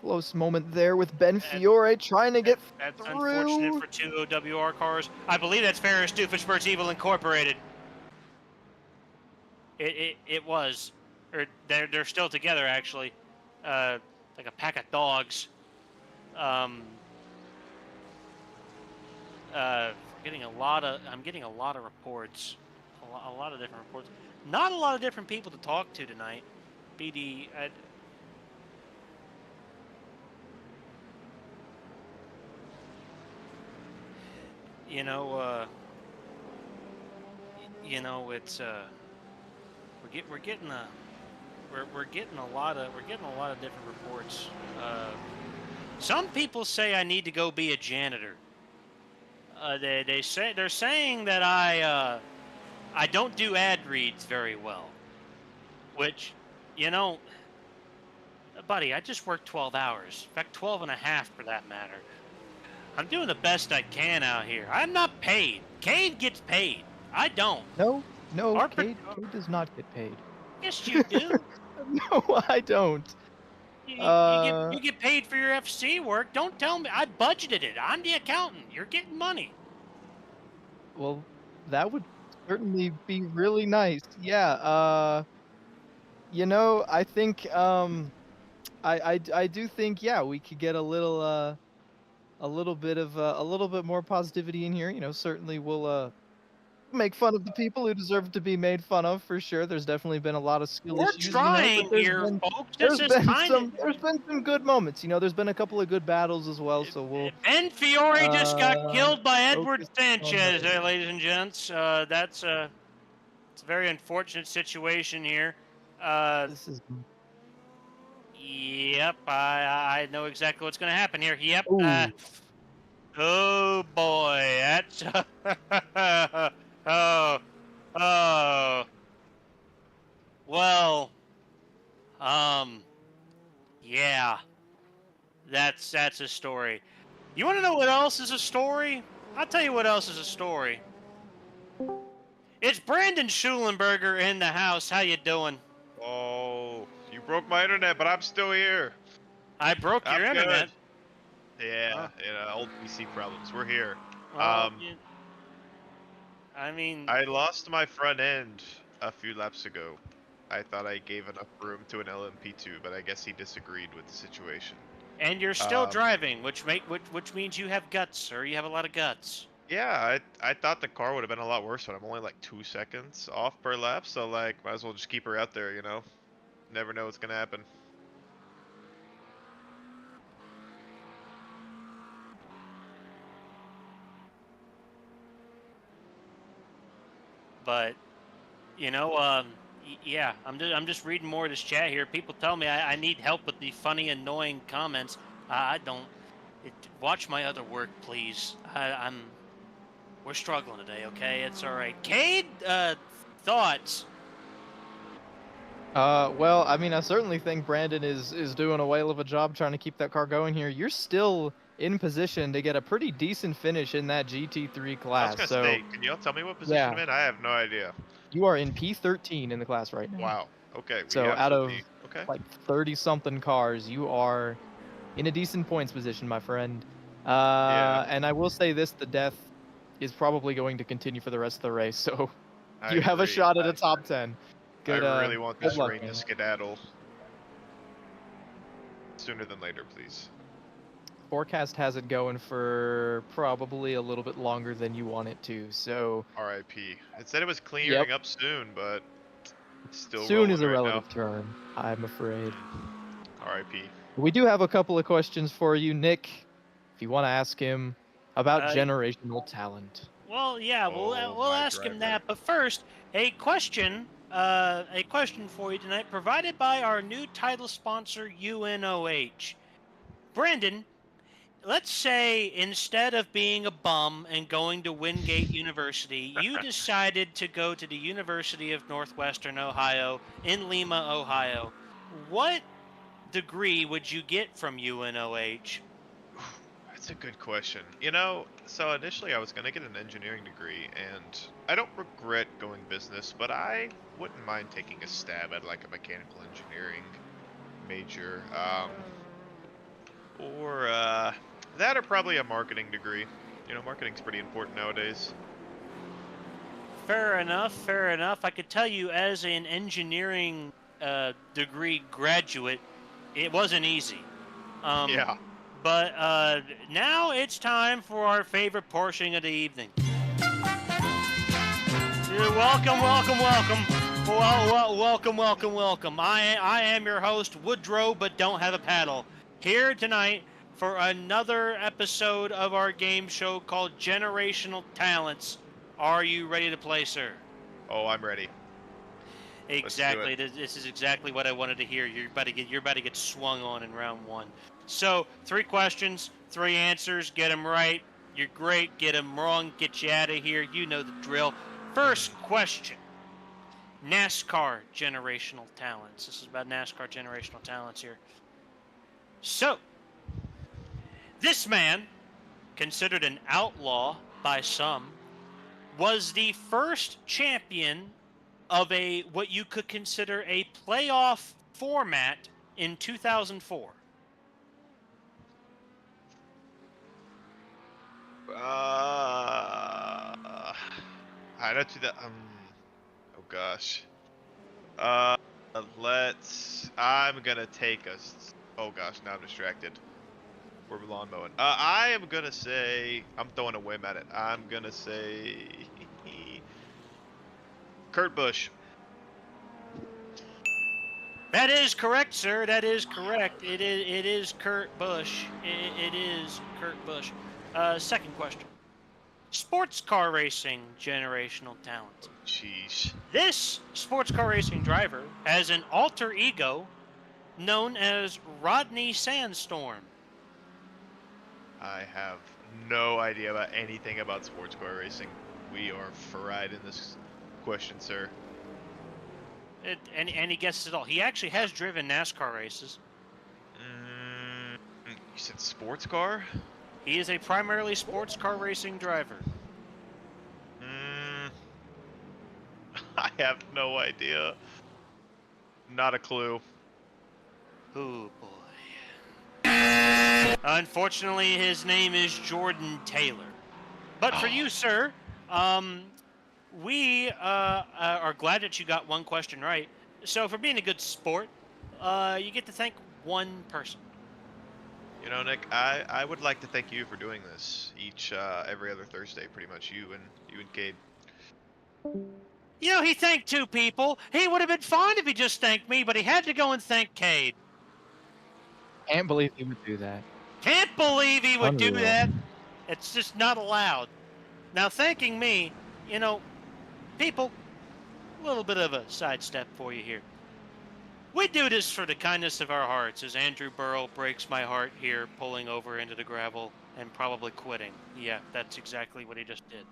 Close moment there with Ben Fiore trying to get That's through. unfortunate for 2 OWR cars. I believe that's Ferris Doofenshmirtz Evil Incorporated. It was, or they're still together actually, like a pack of dogs. I'm getting a lot of reports, a lot of different reports. Not a lot of different people to talk to tonight. BD, you know, it's we're getting a lot of different reports. Some people say I need to go be a janitor. They're saying that I don't do ad reads very well, which, buddy, I just worked 12 hours. In fact, 12 and a half for that matter. I'm doing the best I can out here. I'm not paid. Cade gets paid. I don't. No, Our Cade does not get paid. Yes, you do. No, I don't. You get paid for your FC work. Don't tell me. I budgeted it. I'm the accountant. You're getting money. Well, that would certainly be really nice. Yeah. I think I do think, yeah, we could get a little bit more positivity in here. Certainly we'll make fun of the people who deserve to be made fun of, for sure. There's definitely been a lot of skill We're issues. trying here, folks. There's been some good moments. There's been a couple of good battles as well. So we'll. Ben Fiore just got killed by Edward Sanchez, that. ladies and gents. It's a very unfortunate situation here. This is. Yep, I know exactly what's going to happen here. Yep. Ooh. Oh boy, that's oh. Well, yeah. That's a story. You want to know what else is a story? I'll tell you what else is a story. It's Brandon Schulenberger in the house. How you doing? Oh, you broke my internet, but I'm still here. I broke your internet. Yeah, old PC problems. We're here. Well, I mean, I lost my front end a few laps ago. I thought I gave enough room to an LMP2, but I guess he disagreed with the situation. And you're still driving, which means you have guts, sir. You have a lot of guts. Yeah, I thought the car would have been a lot worse, but I'm only like 2 seconds off per lap, so might as well just keep her out there, Never know what's gonna happen. But, yeah, I'm just reading more of this chat here. People tell me I need help with the funny, annoying comments. I don't. Watch my other work, please. We're struggling today, okay? It's all right. Cade, thoughts? Well, I mean, I certainly think Brandon is doing a whale of a job trying to keep that car going here. You're still in position to get a pretty decent finish in that GT3 class. I was gonna say, can y'all tell me what position I'm in? I have no idea. You are in P13 in the class right now. Wow. Okay. So out of like 30-something cars, you are in a decent points position, my friend. Yeah. And I will say this: the death is probably going to continue for the rest of the race. So I you have a agree. shot at a top 10. Good, I really want this luck, rain to man. skedaddle sooner than later, please. Forecast has it going for probably a little bit longer than you want it to, so... R.I.P. It said it was clearing up soon, but it's still soon is a right relative now. term, I'm afraid. R.I.P. We do have a couple of questions for you, Nick, if you want to ask him about generational talent. Well, yeah, we'll ask him that. But first, a question for you tonight, provided by our new title sponsor, UNOH. Brandon, let's say instead of being a bum and going to Wingate University, you decided to go to the University of Northwestern Ohio in Lima, Ohio. What degree would you get from UNOH? That's a good question. So initially I was going to get an engineering degree, and I don't regret going business, but I wouldn't mind taking a stab at like a mechanical engineering major. Or that, or probably a marketing degree. You know, marketing's pretty important nowadays. Fair enough, fair enough. I could tell you as an engineering degree graduate, it wasn't easy. Yeah. But now it's time for our favorite portion of the evening. Welcome, welcome, welcome. Welcome, welcome, welcome. I am your host, Woodrow, but don't have a paddle. Here tonight for another episode of our game show called Generational Talents. Are you ready to play, sir? Oh, I'm ready. Exactly. This is exactly what I wanted to hear. You're about to get swung on in round one. So, 3 questions, 3 answers. Get them right. You're great. Get them wrong. Get you out of here. You know the drill. First question. NASCAR generational talents. This is about NASCAR generational talents here. So, this man, considered an outlaw by some, was the first champion of what you could consider a playoff format in 2004. I don't do that. Oh gosh. I'm gonna take us. Oh gosh, now I'm distracted. We're lawn mowing. I am gonna say. I'm throwing a whim at it. I'm gonna say. Kurt Busch. That is correct, sir. That is correct. It is Kurt Busch. It is Kurt Busch. Second question. Sports car racing generational talent. Jeez. This sports car racing driver has an alter ego known as Rodney Sandstorm. I have no idea about anything about sports car racing. We are fried in this question, sir. Any guesses at all? He actually has driven NASCAR races. You said sports car? He is a primarily sports car racing driver. I have no idea. Not a clue. Oh boy. Unfortunately, his name is Jordan Taylor. But for you, sir, we are glad that you got one question right. So for being a good sport, you get to thank one person. You know, Nick, I would like to thank you for doing this every other Thursday, pretty much. You and Cade. You know, he thanked 2 people. He would have been fine if he just thanked me, but he had to go and thank Cade. Can't believe he would do that. Can't believe he would do Unreal. that. It's just not allowed. Now, thanking me, you know, people, a little bit of a sidestep for you here. We do this for the kindness of our hearts, as Andrew Burrow breaks my heart here, pulling over into the gravel and probably quitting. Yeah, that's exactly what he just did.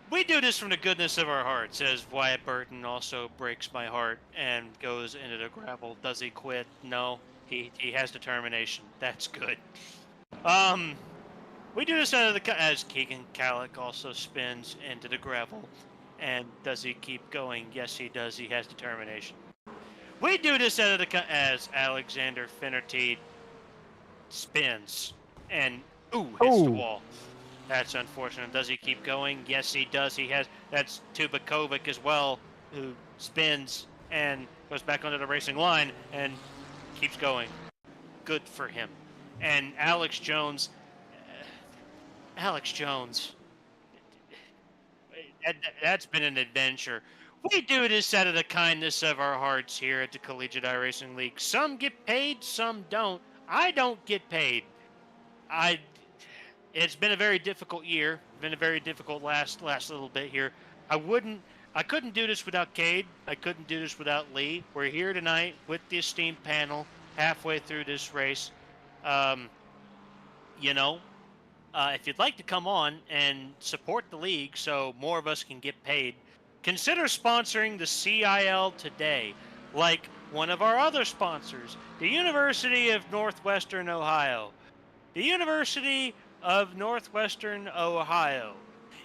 We do this from the goodness of our hearts, as Wyatt Burton also breaks my heart and goes into the gravel. Does he quit? No. He has determination. That's good. We do this as Keegan Kallick also spins into the gravel. And does he keep going? Yes, he does. He has determination. We do this as Alexander Finnerty spins and hits the wall. That's unfortunate. Does he keep going? Yes, he does. That's Tubakovic as well, who spins and goes back onto the racing line and keeps going. Good for him. And Alex Jones, that's been an adventure. We do this out of the kindness of our hearts here at the Collegiate iRacing League. Some get paid, some don't. I don't get paid. It's been a very difficult year. Been a very difficult last little bit here. I couldn't do this without Cade. I couldn't do this without Lee. We're here tonight with the esteemed panel, halfway through this race. You know, if you'd like to come on and support the league so more of us can get paid, consider sponsoring the CIL today, like one of our other sponsors, the University of Northwestern Ohio. The University of Northwestern Ohio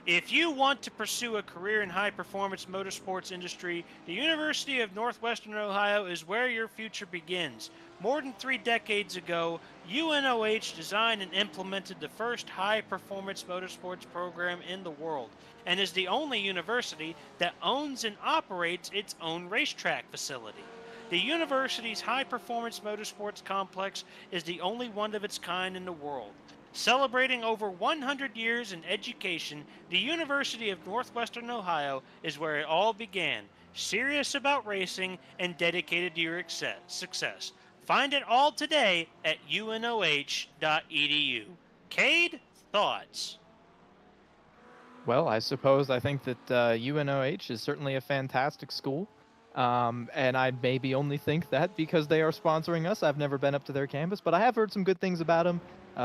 If you want to pursue a career in high-performance motorsports industry, the University of Northwestern Ohio is where your future begins. More than 3 decades ago, UNOH designed and implemented the first high-performance motorsports program in the world, and is the only university that owns and operates its own racetrack facility. The university's high-performance motorsports complex is the only one of its kind in the world. Celebrating over 100 years in education, the University of Northwestern Ohio is where it all began, serious about racing and dedicated to your success. Find it all today at unoh.edu. Cade, thoughts? Well, I think that UNOH is certainly a fantastic school. And I maybe only think that because they are sponsoring us. I've never been up to their campus, but I have heard some good things about them.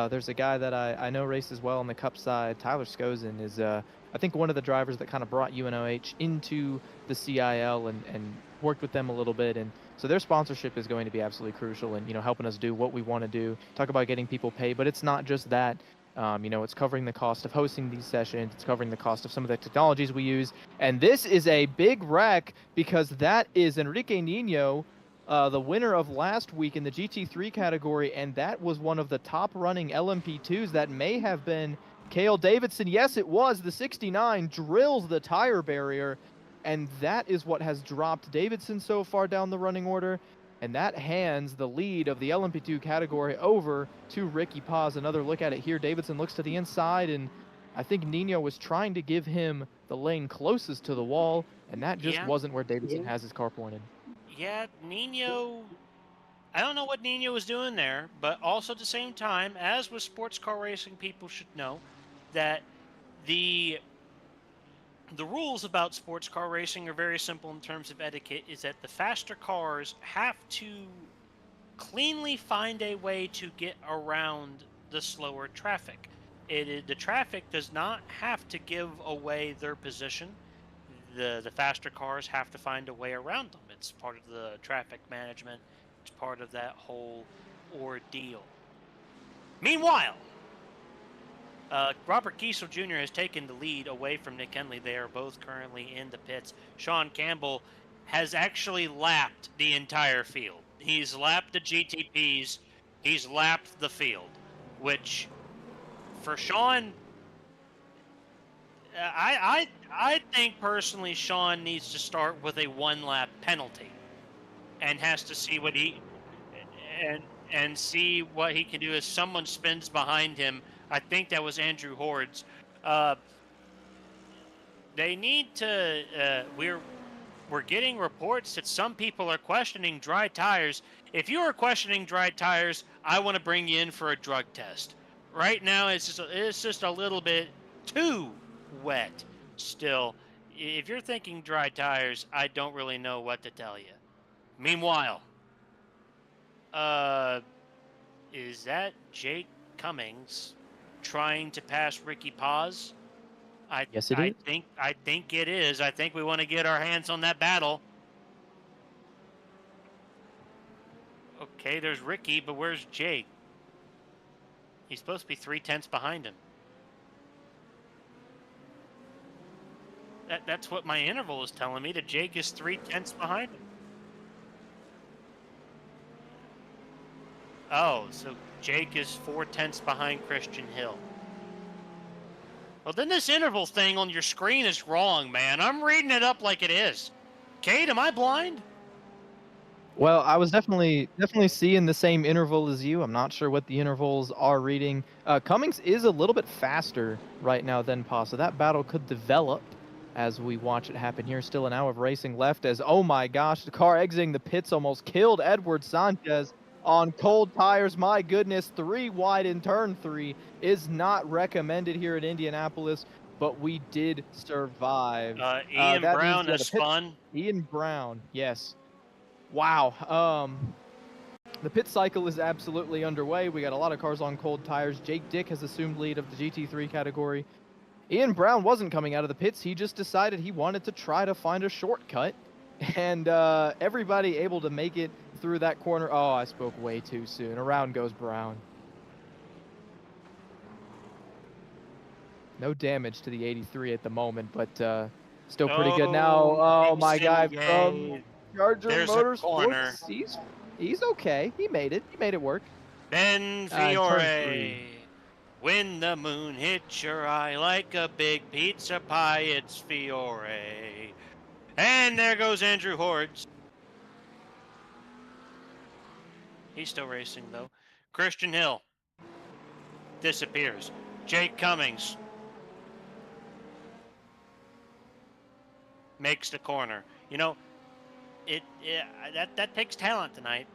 There's a guy that I know races well on the Cup side. Tyler Skozin is, I think, one of the drivers that kind of brought UNOH into the CIL and worked with them a little bit. And so their sponsorship is going to be absolutely crucial in, helping us do what we want to do. Talk about getting people paid, but it's not just that. It's covering the cost of hosting these sessions. It's covering the cost of some of the technologies we use. And this is a big wreck because that is Enrique Nino, the winner of last week in the GT3 category. And that was one of the top running LMP2s. That may have been Cale Davidson. Yes, it was. The 69 drills the tire barrier. And that is what has dropped Davidson so far down the running order. And that hands the lead of the LMP2 category over to Ricky Paz. Another look at it here. Davidson looks to the inside, and I think Nino was trying to give him the lane closest to the wall, and that just wasn't where Davidson has his car pointed. Yeah, Nino, I don't know what Nino was doing there, but also at the same time, as with sports car racing, people should know that the rules about sports car racing are very simple in terms of etiquette, is that the faster cars have to cleanly find a way to get around the slower traffic. The traffic does not have to give away their position. The faster cars have to find a way around them. It's part of the traffic management. It's part of that whole ordeal. Meanwhile, Robert Kiesel Jr. has taken the lead away from Nick Henley. They are both currently in the pits. Sean Campbell has actually lapped the entire field. He's lapped the GTPs. He's lapped the field, which for Sean, I think personally Sean needs to start with a 1-lap penalty and has to see what he and see what he can do as someone spins behind him. I think that was Andrew Hordes. They need to. We're getting reports that some people are questioning dry tires. If you are questioning dry tires, I want to bring you in for a drug test. Right now, it's just a little bit too wet. Still, if you're thinking dry tires, I don't really know what to tell you. Meanwhile, is that Jake Cummings trying to pass Ricky Paz? Yes, it is. I think it is. I think we want to get our hands on that battle. Okay, there's Ricky, but where's Jake? He's supposed to be 3/10 behind him. That's what my interval is telling me, that Jake is 3/10 behind him. Oh, so Jake is 4/10 behind Christian Hill. Well, then this interval thing on your screen is wrong, man. I'm reading it up like it is. Cade, am I blind? Well, I was definitely seeing the same interval as you. I'm not sure what the intervals are reading. Cummings is a little bit faster right now than Paz, so that battle could develop as we watch it happen here. Still an hour of racing left as, oh my gosh, the car exiting the pits almost killed Edward Sanchez on cold tires. My goodness, 3 wide in turn 3 is not recommended here at Indianapolis, but we did survive. Ian Brown has spun. Ian Brown, yes. Wow. The pit cycle is absolutely underway. We got a lot of cars on cold tires. Jake Dick has assumed lead of the GT3 category. Ian Brown wasn't coming out of the pits. He just decided he wanted to try to find a shortcut. And everybody able to make it through that corner. Oh, I spoke way too soon. Around goes Brown. No damage to the 83 at the moment, but still pretty good now. Oh, my guy from Charger There's a corner. Motorsports. He's okay. He made it. He made it work. Ben in turn Fiore. three. When the moon hits your eye like a big pizza pie, it's Fiore. And there goes Andrew Hordes. He's still racing, though. Christian Hill disappears. Jake Cummings makes the corner. You know, that takes talent tonight.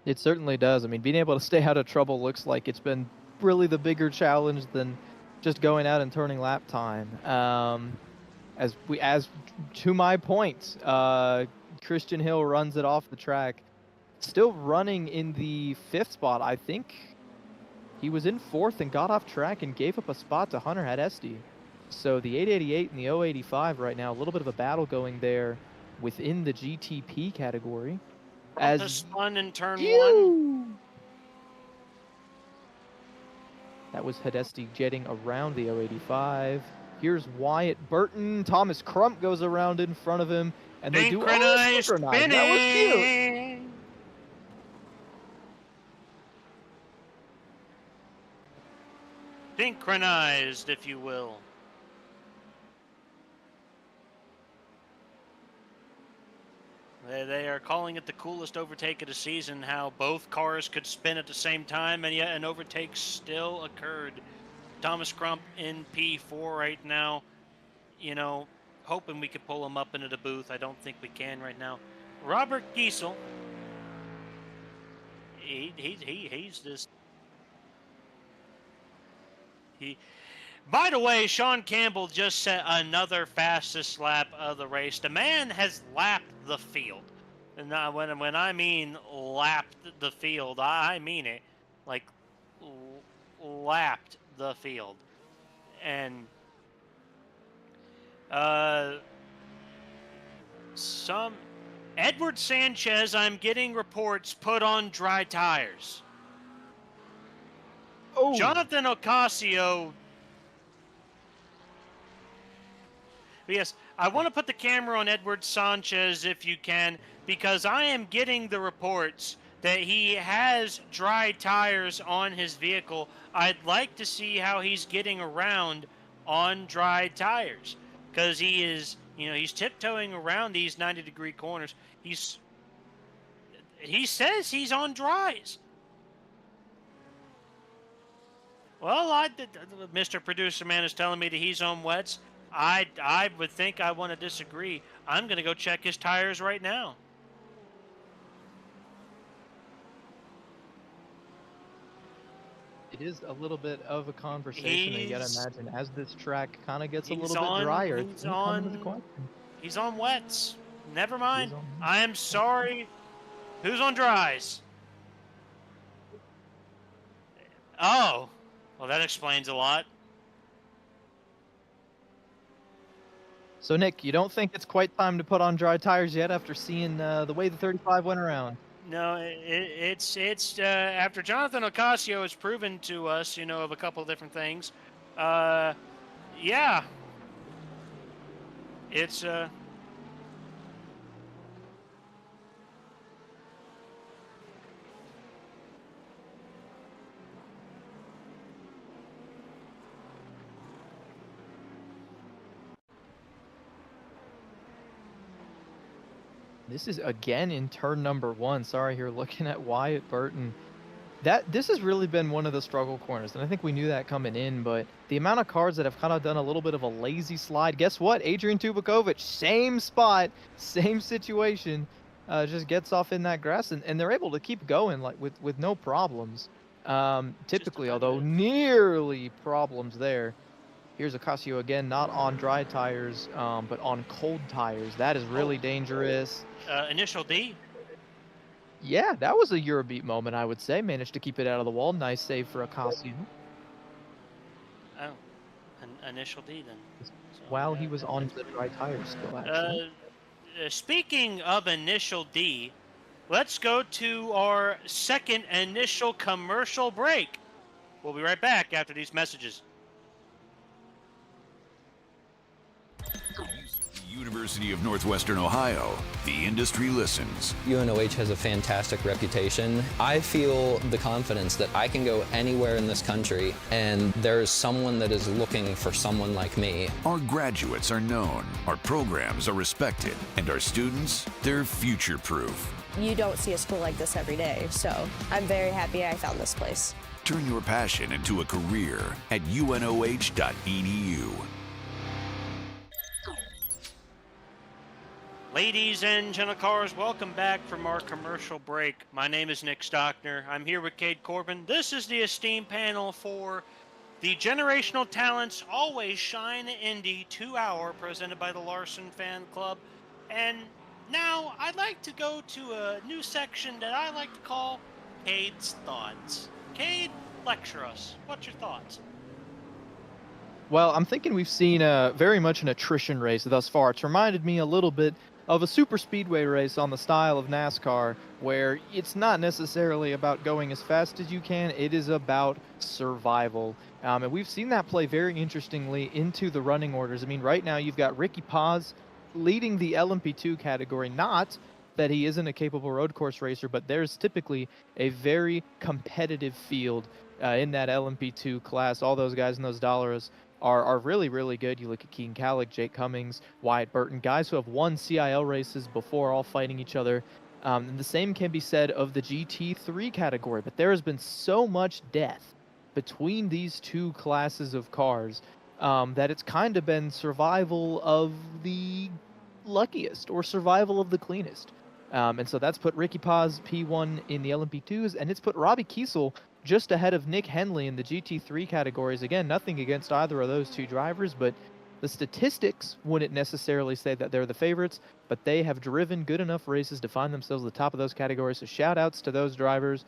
It certainly does. I mean, being able to stay out of trouble looks like it's been really the bigger challenge than just going out and turning lap time. As to my point, Christian Hill runs it off the track, still running in the 5th spot. I think he was in 4th and got off track and gave up a spot to Hunter Hadesti. So the 888 and the 085 right now, a little bit of a battle going there within the GTP category. As the spun in turn 1. That was Hadesti jetting around the 085. Here's Wyatt Burton. Thomas Crump goes around in front of him, and they do synchronized. That was cute. Synchronized, if you will. They are calling it the coolest overtake of the season, how both cars could spin at the same time, and yet an overtake still occurred. Thomas Crump in P4 right now. You know, hoping we could pull him up into the booth. I don't think we can right now. Robert Giesel. He's this. By the way, Sean Campbell just set another fastest lap of the race. The man has lapped the field. And when I mean lapped the field, I mean it. Like, lapped the field. And Edward Sanchez, I'm getting reports, put on dry tires. Oh. Jonathan Ocasio. Yes, I want to put the camera on Edward Sanchez if you can, because I am getting the reports that he has dry tires on his vehicle. I'd like to see how he's getting around on dry tires, because he is, he's tiptoeing around these 90-degree corners. He says he's on dries. Well, Mr. Producer Man is telling me that he's on wets. I would think I want to disagree. I'm going to go check his tires right now. It is a little bit of a conversation, and you gotta imagine, as this track kind of gets a little bit drier. He's on wets. Never mind. I am sorry. Who's on dries? Oh. Well, that explains a lot. So, Nick, you don't think it's quite time to put on dry tires yet after seeing the way the 35 went around? No, it's after Jonathan Ocasio has proven to us, of a couple of different things. Yeah. It's This is again in turn number 1. Sorry, here looking at Wyatt Burton. This has really been one of the struggle corners, and I think we knew that coming in, but the amount of cars that have kind of done a little bit of a lazy slide. Guess what? Adrian Tubakovic, same spot, same situation, just gets off in that grass, and they're able to keep going like with no problems. Typically, although nearly problems there. Here's Ocasio again, not on dry tires, but on cold tires. That is really dangerous. Initial D? Yeah, that was a Eurobeat moment, I would say. Managed to keep it out of the wall. Nice save for Ocasio. Oh, initial D then. So, while he was on the dry tires still, actually. Speaking of initial D, let's go to our second initial commercial break. We'll be right back after these messages. University of Northwestern Ohio, the industry listens. UNOH has a fantastic reputation. I feel the confidence that I can go anywhere in this country and there's someone that is looking for someone like me. Our graduates are known, our programs are respected, and our students, they're future-proof. You don't see a school like this every day, so I'm very happy I found this place. Turn your passion into a career at unoh.edu. Ladies and gentlemen, welcome back from our commercial break. My name is Nick Stockner. I'm here with Cade Corbin. This is the esteemed panel for the Generational Talents Always Shine Indy 2hr presented by the Larson Fan Club. And now I'd like to go to a new section that I like to call Cade's Thoughts. Cade, lecture us. What's your thoughts? Well, I'm thinking we've seen very much an attrition race thus far. It's reminded me a little bit of a super speedway race on the style of NASCAR, where it's not necessarily about going as fast as you can, it is about survival. And we've seen that play very interestingly into the running orders. I mean, right now you've got Ricky Paz leading the LMP2 category. Not that he isn't a capable road course racer, but there's typically a very competitive field in that LMP2 class. All those guys in those dollars are really, really good. You look at Keegan Callick, Jake Cummings, Wyatt Burton, guys who have won CIL races before, all fighting each other. And the same can be said of the GT3 category, but there has been so much death between these two classes of cars that it's kind of been survival of the luckiest or survival of the cleanest. And so that's put Ricky Paz P1 in the LMP2s, and it's put Robbie Kiesel just ahead of Nick Henley in the GT3 categories. Again, nothing against either of those two drivers, but the statistics wouldn't necessarily say that they're the favorites, but they have driven good enough races to find themselves at the top of those categories. So shout outs to those drivers.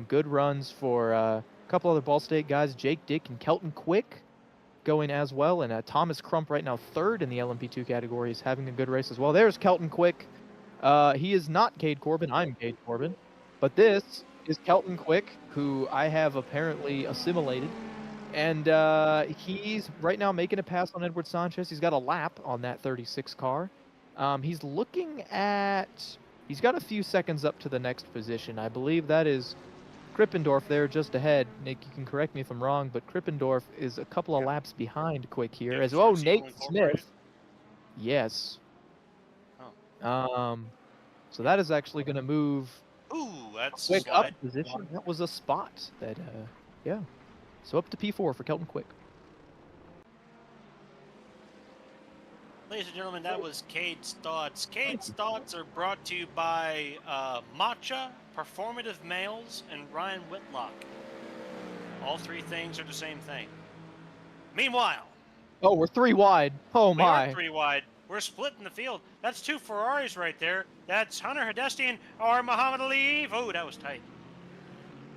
Good runs for a couple other Ball State guys, Jake Dick and Kelton Quick going as well. And Thomas Crump right now third in the LMP2 category is having a good race as well. There's Kelton Quick. He is not Cade Corbin. I'm Cade Corbin. But this is Kelton Quick, who I have apparently assimilated. And he's right now making a pass on Edward Sanchez. He's got a lap on that 36 car. He's looking at... He's got a few seconds up to the next position. I believe that is Krippendorf there just ahead. Nick, you can correct me if I'm wrong, but Krippendorf is a couple of laps behind Quick here. As well, Nate Smith. Yes. So that is actually going to move That's Quick up position. That was a spot that, yeah. So up to P4 for Kelton Quick. Ladies and gentlemen, that was Cade's Thoughts. Cade's Thoughts are brought to you by Matcha, Performative Males, and Ryan Whitlock. All three things are the same thing. Meanwhile... Oh, we're three wide. Oh, my. We are three wide. We're splitting the field. That's two Ferraris right there. That's Hunter Hedestian or Muhammad Ali. Oh, that was tight.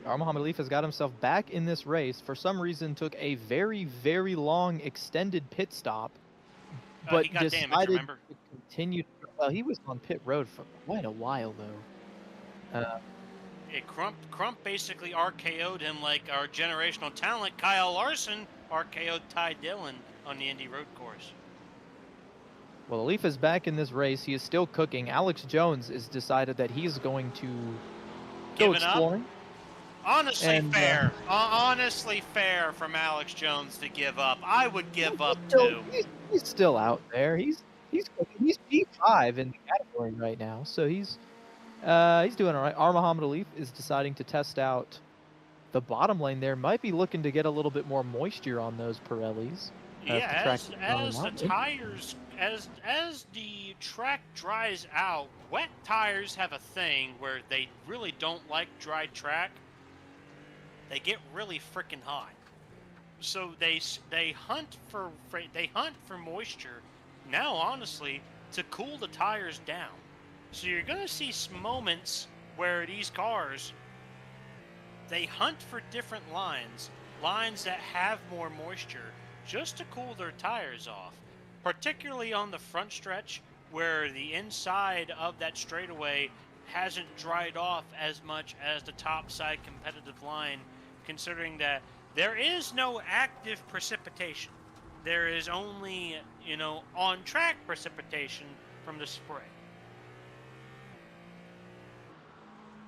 Muhammad Ali has got himself back in this race. For some reason, took a very, very long extended pit stop, but he got decided damaged, remember? to continue. Well, he was on pit road for quite a while, though. Crump basically RKO'd him like our generational talent, Kyle Larson, RKO'd Ty Dillon on the Indy road course. Well, Alif is back in this race. He is still cooking. Alex Jones has decided that he's going to go exploring. Up? Honestly fair. Honestly fair from Alex Jones to give up. I would give up too. He's still out there. He's P5 in the category right now, so he's doing all right. Muhammad Ali is deciding to test out the bottom lane there. Might be looking to get a little bit more moisture on those Pirellis. Yeah, as the tires, as the track dries out, wet tires have a thing where they really don't like dry track. They get really freaking hot, so they hunt for moisture now, honestly, to cool the tires down. So you're gonna see moments where these cars, they hunt for different lines that have more moisture, just to cool their tires off, particularly on the front stretch where the inside of that straightaway hasn't dried off as much as the top side competitive line, considering that there is no active precipitation. There is only, on-track precipitation from the spray.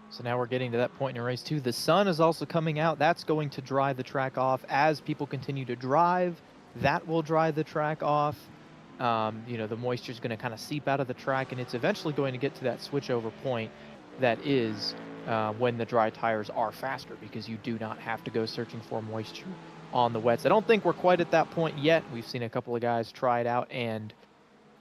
So now we're getting to that point in race 2. The sun is also coming out. That's going to dry the track off. As people continue to drive, that will dry the track off. The moisture is going to kind of seep out of the track, and it's eventually going to get to that switchover point that is when the dry tires are faster, because you do not have to go searching for moisture on the wets. I don't think we're quite at that point yet. We've seen a couple of guys try it out, and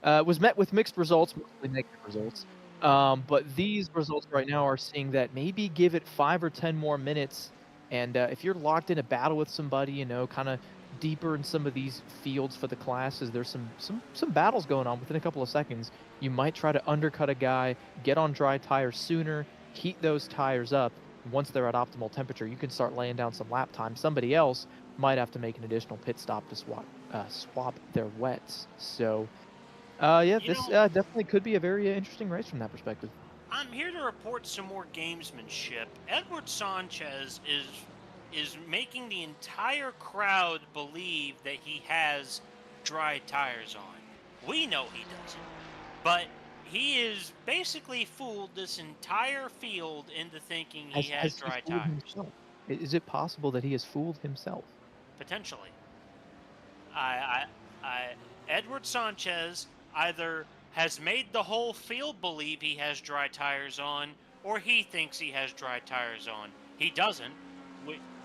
was met with mixed results, mostly negative results. But these results right now are seeing that maybe give it 5 or 10 more minutes, and if you're locked in a battle with somebody, kind of deeper in some of these fields for the classes, there's some battles going on within a couple of seconds. You might try to undercut a guy, get on dry tires sooner, heat those tires up. Once they're at optimal temperature, you can start laying down some lap time. Somebody else might have to make an additional pit stop to swap their wets. So this definitely could be a very interesting race from that perspective. I'm here to report some more gamesmanship. Edward Sanchez is making the entire crowd believe that he has dry tires on. We know he doesn't, but he is basically fooled this entire field into thinking he has dry tires. Himself? Is it possible that he has fooled himself? Potentially. Edward Sanchez either has made the whole field believe he has dry tires on, or he thinks he has dry tires on. He doesn't.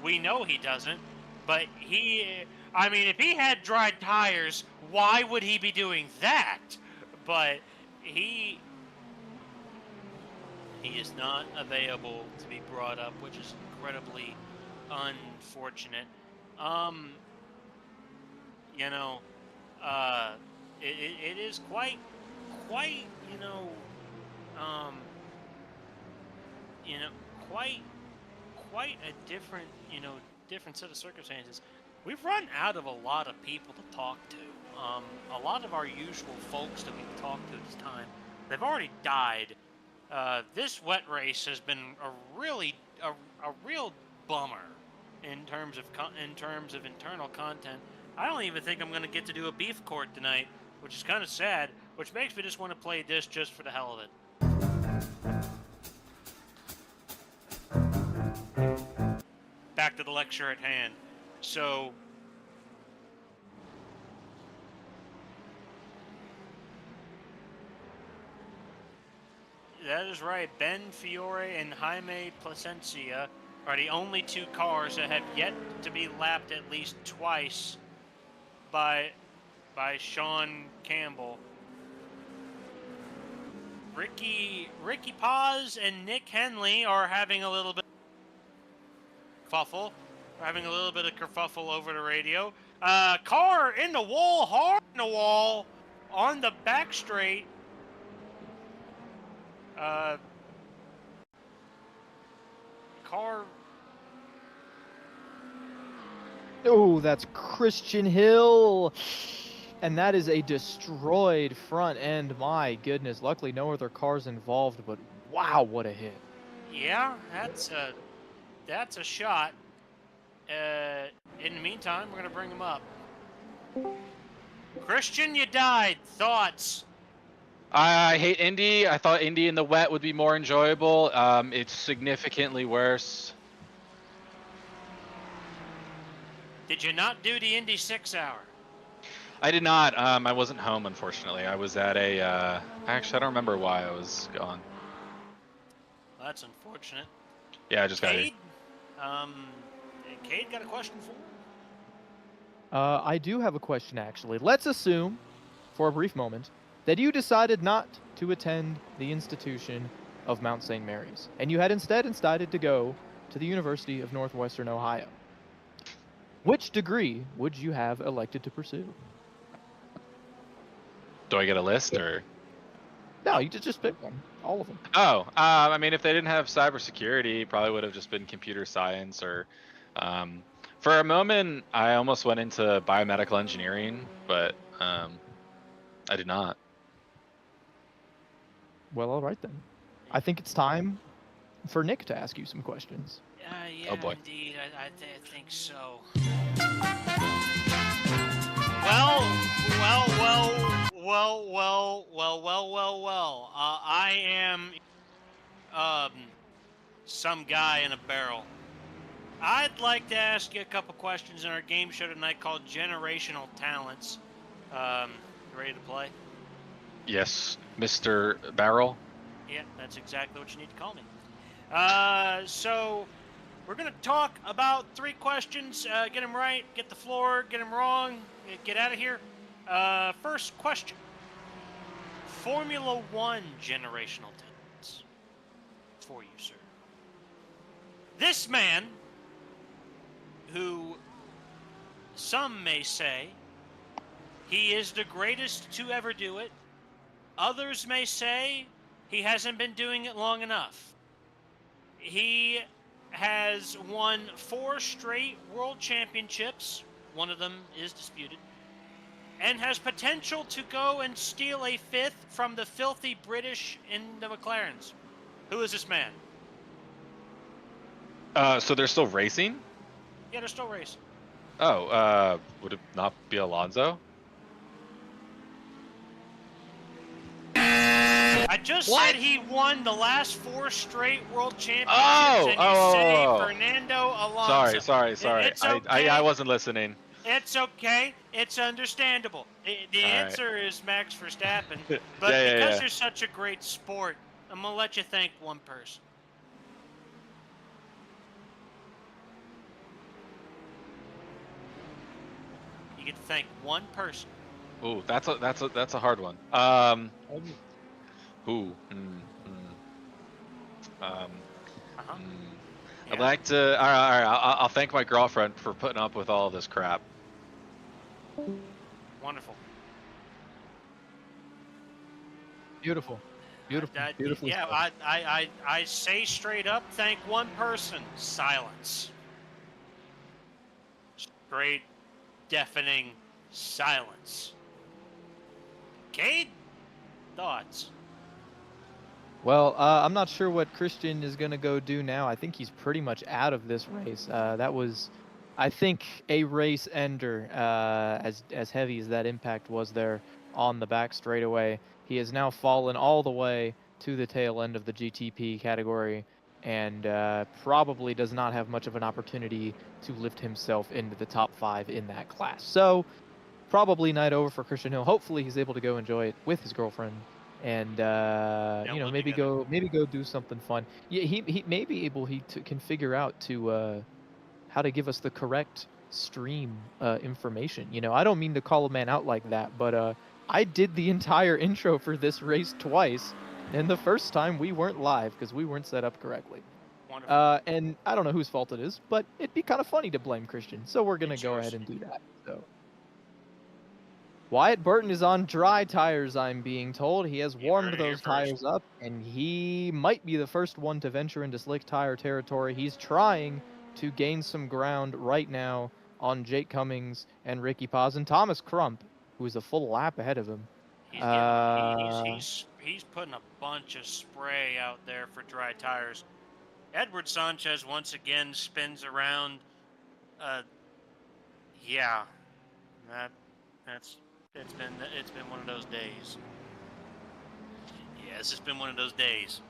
We know he doesn't, but if he had dry tires, why would he be doing that? But he is not available to be brought up, which is incredibly unfortunate. It is quite quite a different set of circumstances. We've run out of a lot of people to talk to. A lot of our usual folks that we've talked to this time, they've already died. This wet race has been a real bummer in terms of internal content. I don't even think I'm going to get to do a beef court tonight, which is kind of sad, which makes me just want to play this just for the hell of it. Back to the lecture at hand. So, that is right. Ben Fiore and Jaime Plasencia are the only two cars that have yet to be lapped at least twice by Sean Campbell. Ricky Paz and Nick Henley are having a little bit of kerfuffle over the radio. Car in the wall, hard in the wall, on the back straight. Car. Oh, that's Christian Hill. And that is a destroyed front end. My goodness. Luckily, no other cars involved, but wow, what a hit. Yeah, that's a shot. In the meantime, we're going to bring him up. Christian, you died. Thoughts? I hate Indy. I thought Indy in the wet would be more enjoyable. It's significantly worse. Did you not do the Indy 2hr? I did not. I wasn't home, unfortunately. I was at a... actually, I don't remember why I was gone. Well, that's unfortunate. Yeah, I just got here. Cade got a question for him? I do have a question, actually. Let's assume, for a brief moment, that you decided not to attend the institution of Mount St. Mary's, and you had instead decided to go to the University of Northwestern Ohio. Which degree would you have elected to pursue? Do I get a list, or? No, you just pick one. All of them. Oh, I mean, if they didn't have cybersecurity, probably would have just been computer science, or for a moment, I almost went into biomedical engineering, but I did not. Well, all right then. I think it's time for Nick to ask you some questions. Yeah, Oh boy. indeed. I think so. Well. I am some guy in a barrel. I'd like to ask you a couple questions in our game show tonight called Generational Talents. You ready to play? Yes, Mr. Barrel. Yeah, that's exactly what you need to call me. So we're going to talk about 3 questions. Get them right, get the floor, get them wrong, get out of here. First question. Formula One generational talents for you, sir. This man, who some may say he is the greatest to ever do it, others may say he hasn't been doing it long enough. He has won 4 straight world championships. One of them is disputed. And has potential to go and steal a 5th from the filthy British in the McLarens. Who is this man? So they're still racing? Yeah, they're still racing. Oh, would it not be Alonso? I just said he won the last 4 straight world championships, and you say Fernando Alonso. Sorry. It's okay. I wasn't listening. It's okay. It's understandable. The answer is Max Verstappen. But because you're such a great sport, I'm going to let you thank one person. You get to thank one person. Ooh, that's a hard one. I'd like to. All right. I'll thank my girlfriend for putting up with all this crap. Wonderful. Beautiful. Yeah, I say straight up, thank one person. Silence. Straight, deafening silence. Cade, thoughts? Well, I'm not sure what Christian is going to go do now. I think he's pretty much out of this race. That was, I think, a race ender, as heavy as that impact was there on the back straightaway. He has now fallen all the way to the tail end of the GTP category and probably does not have much of an opportunity to lift himself into the top 5 in that class. So probably night over for Christian Hill. Hopefully he's able to go enjoy it with his girlfriend and maybe go do something fun. Yeah, he may be able can figure out to how to give us the correct stream information. I don't mean to call a man out like that, but I did the entire intro for this race twice, and the first time we weren't live because we weren't set up correctly. Wonderful. And I don't know whose fault it is, but it'd be kind of funny to blame Christian, so we're gonna go ahead and do that. So Wyatt Burton is on dry tires, I'm being told. He has warmed those tires up, and he might be the first one to venture into slick tire territory. He's trying to gain some ground right now on Jake Cummings and Ricky Paz and Thomas Crump, who is a full lap ahead of him. He's putting a bunch of spray out there for dry tires. Edward Sanchez once again spins around. It's been one of those days. Yes, it's been one of those days.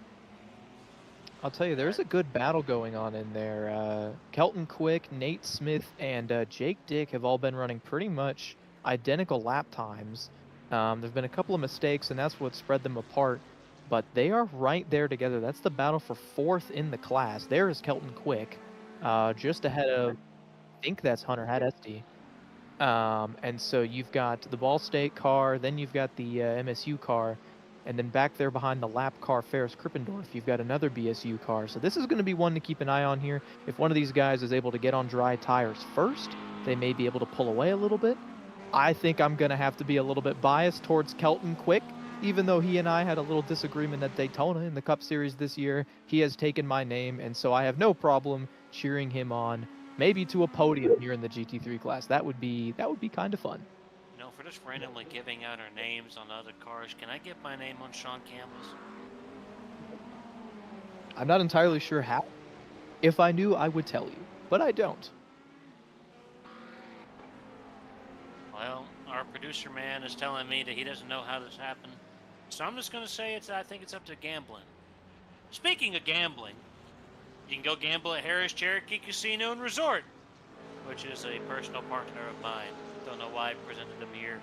I'll tell you, there's a good battle going on in there. Kelton Quick, Nate Smith, and Jake Dick have all been running pretty much identical lap times. There've been a couple of mistakes, and that's what spread them apart. But they are right there together. That's the battle for 4th in the class. There is Kelton Quick, just ahead of, I think that's Hunter Hadesty. And so you've got the Ball State car, then you've got the MSU car, and then back there behind the lap car, Ferris Krippendorf, you've got another BSU car. So this is going to be one to keep an eye on here. If one of these guys is able to get on dry tires first, they may be able to pull away a little bit. I think I'm going to have to be a little bit biased towards Kelton Quick, even though he and I had a little disagreement at Daytona in the Cup Series this year. He has taken my name, and so I have no problem cheering him on, maybe to a podium here in the GT3 class. That would be kind of fun. For just randomly giving out our names on other cars, can I get my name on Sean Campbell's? I'm not entirely sure how. If I knew, I would tell you, but I don't. Well, our producer man is telling me that he doesn't know how this happened. So I'm just going to say I think it's up to gambling. Speaking of gambling, you can go gamble at Harris Cherokee Casino and Resort, which is a personal partner of mine. Don't know why I presented them here.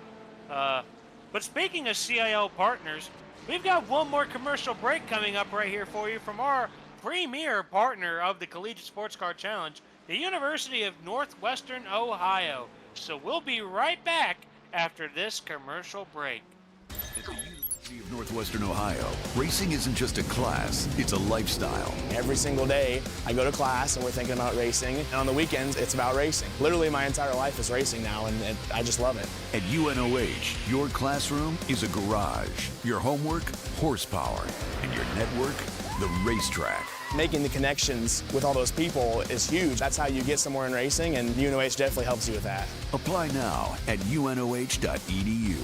But speaking of CIO partners, we've got one more commercial break coming up right here for you from our premier partner of the Collegiate Sports Car Challenge, the University of Northwestern Ohio. So we'll be right back after this commercial break. At the University of Northwestern Ohio, racing isn't just a class, it's a lifestyle. Every single day, I go to class and we're thinking about racing. And on the weekends, it's about racing. Literally, my entire life is racing now, and I just love it. At UNOH, your classroom is a garage. Your homework, horsepower. And your network, the racetrack. Making the connections with all those people is huge. That's how you get somewhere in racing, and UNOH definitely helps you with that. Apply now at unoh.edu.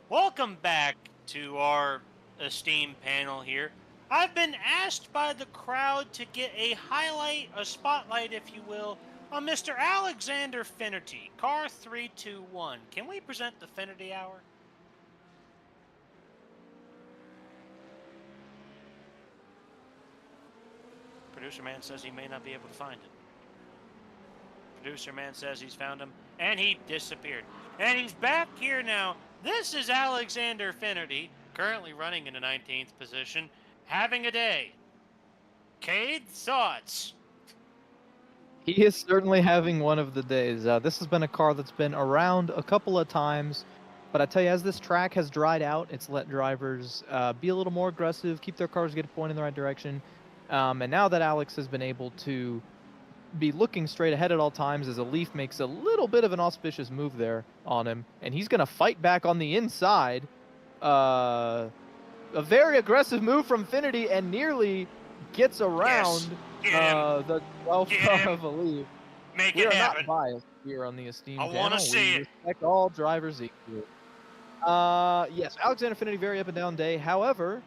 Welcome back to our esteemed panel here. I've been asked by the crowd to get a highlight, a spotlight, if you will, on Mr. Alexander Finnerty, car 321. Can we present the Finnerty Hour? Producer man says he may not be able to find it. Producer man says he's found him, and he disappeared. And he's back here now. This is Alexander Finnerty, currently running in the 19th position, having a day. Cade, thoughts? He is certainly having one of the days. This has been a car that's been around a couple of times, but I tell you, as this track has dried out, it's let drivers be a little more aggressive, keep their cars get a point in the right direction. And now that Alex has been able to be looking straight ahead at all times, as a Leaf makes a little bit of an auspicious move there on him, and he's going to fight back on the inside. A very aggressive move from Finnerty, and nearly gets around the 12th car of a Leaf. Make We it are happen. not biased here on the esteemed I panel. want to see We it. respect all drivers equally. Yes, Alexander Finnerty, very up and down day. However,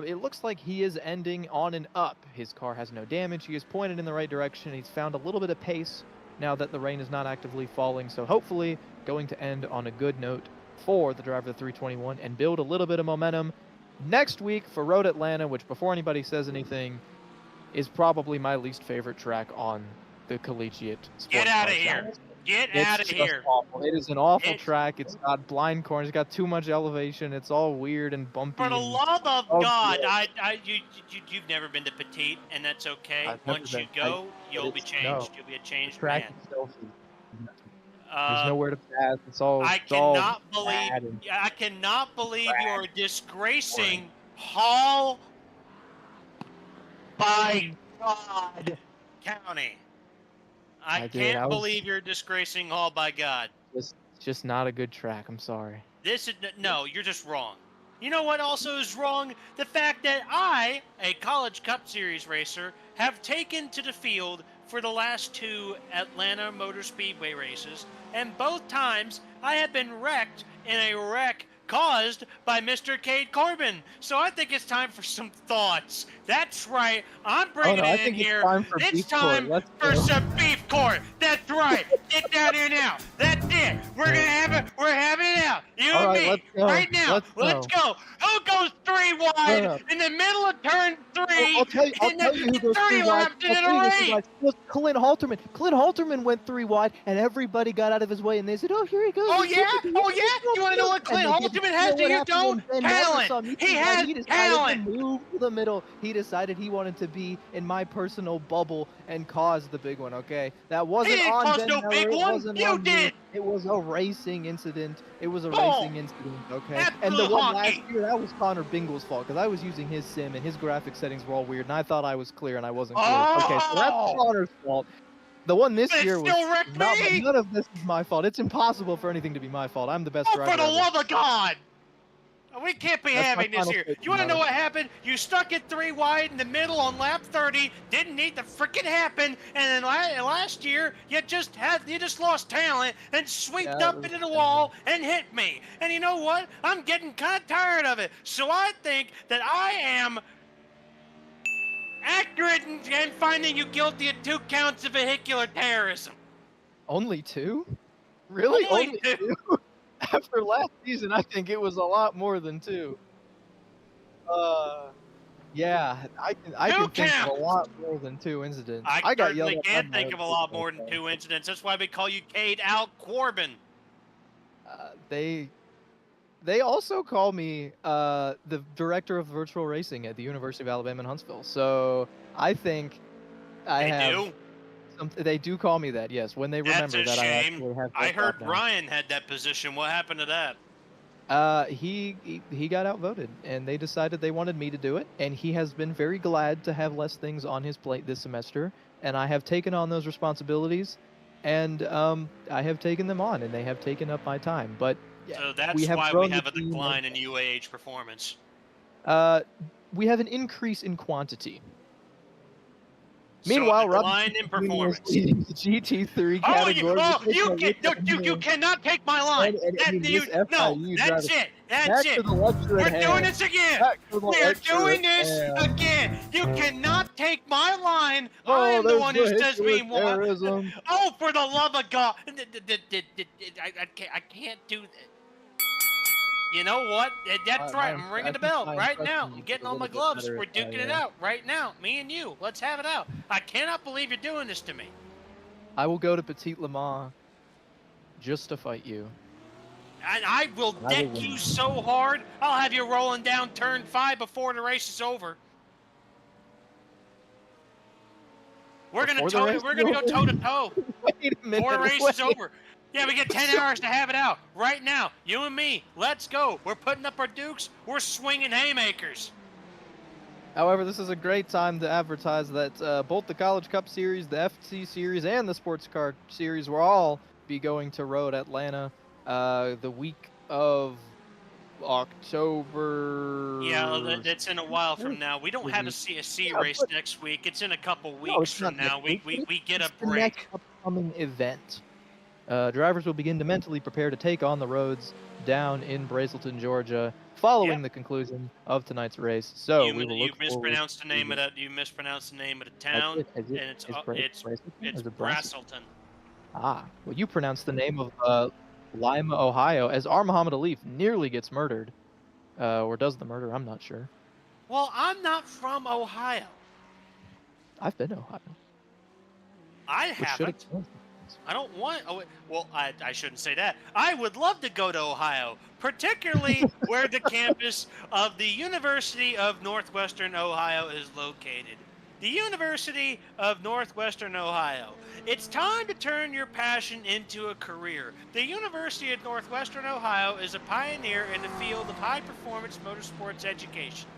it looks like he is ending on an up. His car has no damage. He is pointed in the right direction. He's found a little bit of pace now that the rain is not actively falling. So hopefully going to end on a good note for the driver of the 321 and build a little bit of momentum next week for Road Atlanta, which, before anybody says anything, is probably my least favorite track on the collegiate sports Get out of car here. challenge. Get It's out of just here. awful. It is an awful It's- track. It's got blind corners. It's got too much elevation. It's all weird and bumpy. For the and- love of Oh, God, yeah. you've never been to Petite, and that's okay. I've never Once you been. go, But you'll be it's- changed. no. You'll be a The changed track man. itself there's nowhere to pass. It's all. I it's all cannot bad believe. and- I cannot believe you bad. are disgracing Hall by God County. I I did. can't I was- believe you're disgracing Hall by God. It's just not a good track. I'm sorry. This is no, you're just wrong. You know what also is wrong? The fact that I, a College Cup Series racer, have taken to the field for the last 2 Atlanta Motor Speedway races, and both times I have been wrecked in a wreck caused by Mr. Cade Corbin. So I think it's time for some thoughts. That's right. I'm bringing I it in think it's here. time for It's beef court. time Let's for go. some beef court. That's right. Get down here now. That's it. We're gonna have it. We're having it out. You All and right, me. let's go. Right now. Let's go. Who goes 3 wide No. in the middle of turn 3? I'll tell you in the who goes 30 3 wide. laps I'll into tell you the who goes race. wide. It was Clint Halterman. Clint Halterman went 3 wide, and everybody got out of his way, and they said, "Oh, here he goes." Oh He's yeah? looking, Oh he's yeah? looking, You want to know what and Clint they didn't. Halterman has know that what you happened don't? when Ben Walker saw Talent. me He too wide? has He decided talent. to move to the middle. He decided he wanted to be in my personal bubble and cause the big one. Okay, that wasn't didn't on cause Ben no Miller. big It one. wasn't You on me. did. It was a racing incident. It was a Oh. racing incident. Okay, Absolute and the one honky. last year, that was Connor Bingle's fault because I was using his sim and his graphic settings were all weird, and I thought I was clear and I wasn't clear. Okay, so that's Oh. Connor's fault. The one this But it year was still wrecked me. none of this is my fault. It's impossible for anything to be my fault. I'm the best Oh, driver for the ever. love of God! We can't be That's my having this final here. statement You want to on know it. what happened? You stuck it 3 wide in the middle on lap 30. Didn't need to freaking happen. And then last year, you just lost talent and sweeped Yeah, up it was into the wall and hit me. And you know what? I'm getting kind of tired of it. So I think that I am Accurate in finding you guilty of 2 counts of vehicular terrorism. Only 2? Really? Only 2? After last season, I think it was a lot more than 2. Yeah, I can think of a lot more than 2 incidents. I got yelled certainly at can by think of a lot more than 2 incidents. That's why we call you Cade Al Corbin. They also call me the director of virtual racing at the University of Alabama in Huntsville. So I think they do call me that. Yes, when they remember That's a that shame. I actually have. I heard Ryan had that position. What happened to that? He got outvoted, and they decided they wanted me to do it. And he has been very glad to have less things on his plate this semester. And I have taken on those responsibilities, and I have taken them on, and they have taken up my time. But So that's we have why grown we have the a team. decline in UAH performance. We have an increase in quantity. So Meanwhile, a decline in performance. leading the GT3 Oh, category. you cannot take my line. That's it. That's it. We're doing this again. We're doing this again. You cannot take my line. I am the one who says we want. Oh, for the love of God! I can't do that. You know what? That's right. I'm ringing the bell right now. I'm getting on my gloves. We're duking it out right now. Me and you. Let's have it out. I cannot believe you're doing this to me. I will go to Petit Le Mans just to fight you. And I will deck you so hard, I'll have you rolling down turn 5 before the race is over. We're gonna go toe to toe. Wait a minute. Before the race is over. Yeah, we get 10 hours to have it out. Right now, you and me, let's go. We're putting up our dukes. We're swinging haymakers. However, this is a great time to advertise that both the College Cup Series, the FC Series, and the Sports Car Series will all be going to Road Atlanta the week of October. Yeah, it's in a while from now. We don't have a C race next week. It's in a couple weeks from now. We get a break. The next upcoming event. Drivers will begin to mentally prepare to take on the roads down in Brazelton, Georgia, following the conclusion of tonight's race. So you mispronounced the name of that. You mispronounced the name of the town, and it's Brazelton. Ah, well, you pronounced the name of Lima, Ohio, as R. Muhammad Alif nearly gets murdered, or does the murder? I'm not sure. Well, I'm not from Ohio. I've been to Ohio. I haven't. I don't want. Oh, well, I shouldn't say that. I would love to go to Ohio, particularly where the campus of the University of Northwestern Ohio is located. The University of Northwestern Ohio. It's time to turn your passion into a career. The University of Northwestern Ohio is a pioneer in the field of high-performance motorsports education.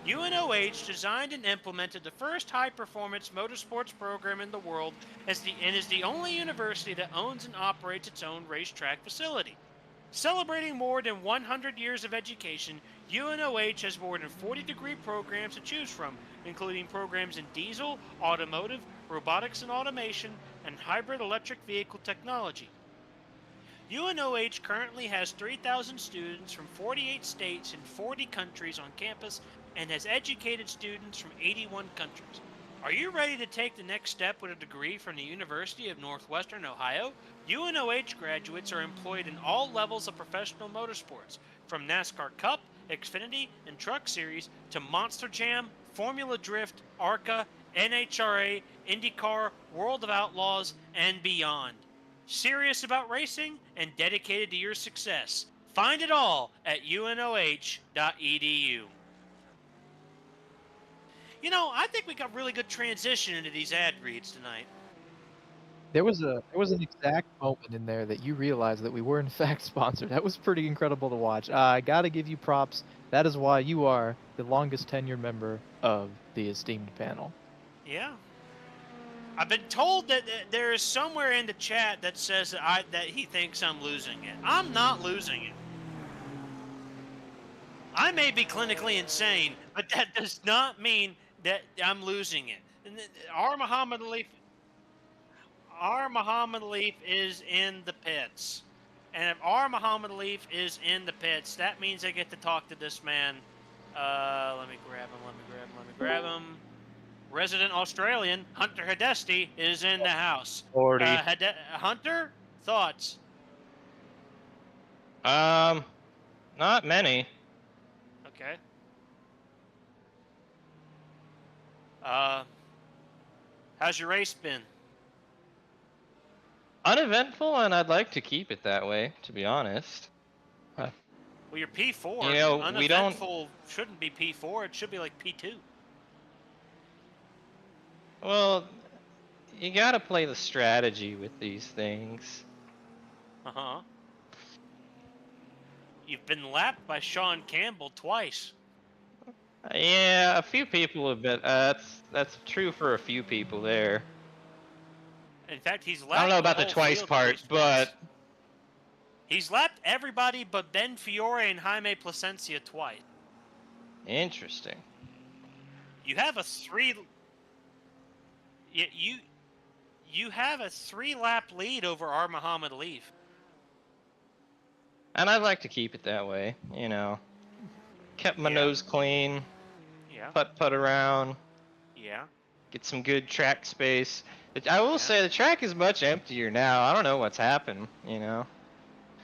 UNOH designed and implemented the first high-performance motorsports program in the world and is the only university that owns and operates its own racetrack facility. Celebrating more than 100 years of education, UNOH has more than 40 degree programs to choose from, including programs in diesel, automotive, robotics and automation, and hybrid electric vehicle technology. UNOH currently has 3,000 students from 48 states and 40 countries on campus and has educated students from 81 countries. Are you ready to take the next step with a degree from the University of Northwestern Ohio? UNOH graduates are employed in all levels of professional motorsports, from NASCAR Cup, Xfinity, and Truck Series to Monster Jam, Formula Drift, ARCA, NHRA, IndyCar, World of Outlaws, and beyond. Serious about racing and dedicated to your success. Find it all at unoh.edu. You know, I think we got really good transition into these ad reads tonight. There was an exact moment in there that you realized that we were in fact sponsored. That was pretty incredible to watch. I gotta give you props. That is why you are the longest tenured member of the esteemed panel. Yeah. I've been told that there is somewhere in the chat that says that he thinks I'm losing it. I'm not losing it. I may be clinically insane, but that does not mean that I'm losing it. R. Muhammad Alif is in the pits. And if R. Muhammad Alif is in the pits, that means I get to talk to this man. Let me grab him. resident Australian, Hunter Hidesti, is in the house. 40. Hunter, thoughts? Not many. Okay. How's your race been? Uneventful, and I'd like to keep it that way, to be honest. Well, you're P4. You know, we don't- Uneventful shouldn't be P4. It should be like P2. Well, you gotta play the strategy with these things. Uh-huh. You've been lapped by Sean Campbell twice. Yeah, a few people have been. That's true for a few people there. In fact, he's lapped I don't know about the whole twice field part, twice. but He's lapped everybody but Ben Fiore and Jaime Plasencia twice. interesting. You have a you have a 3-lap lead over our Muhammad Alif. And I'd like to keep it that way, you know. Kept my nose clean. Yeah. Putt around. Yeah. Get some good track space. I will say the track is much emptier now. I don't know what's happened, you know.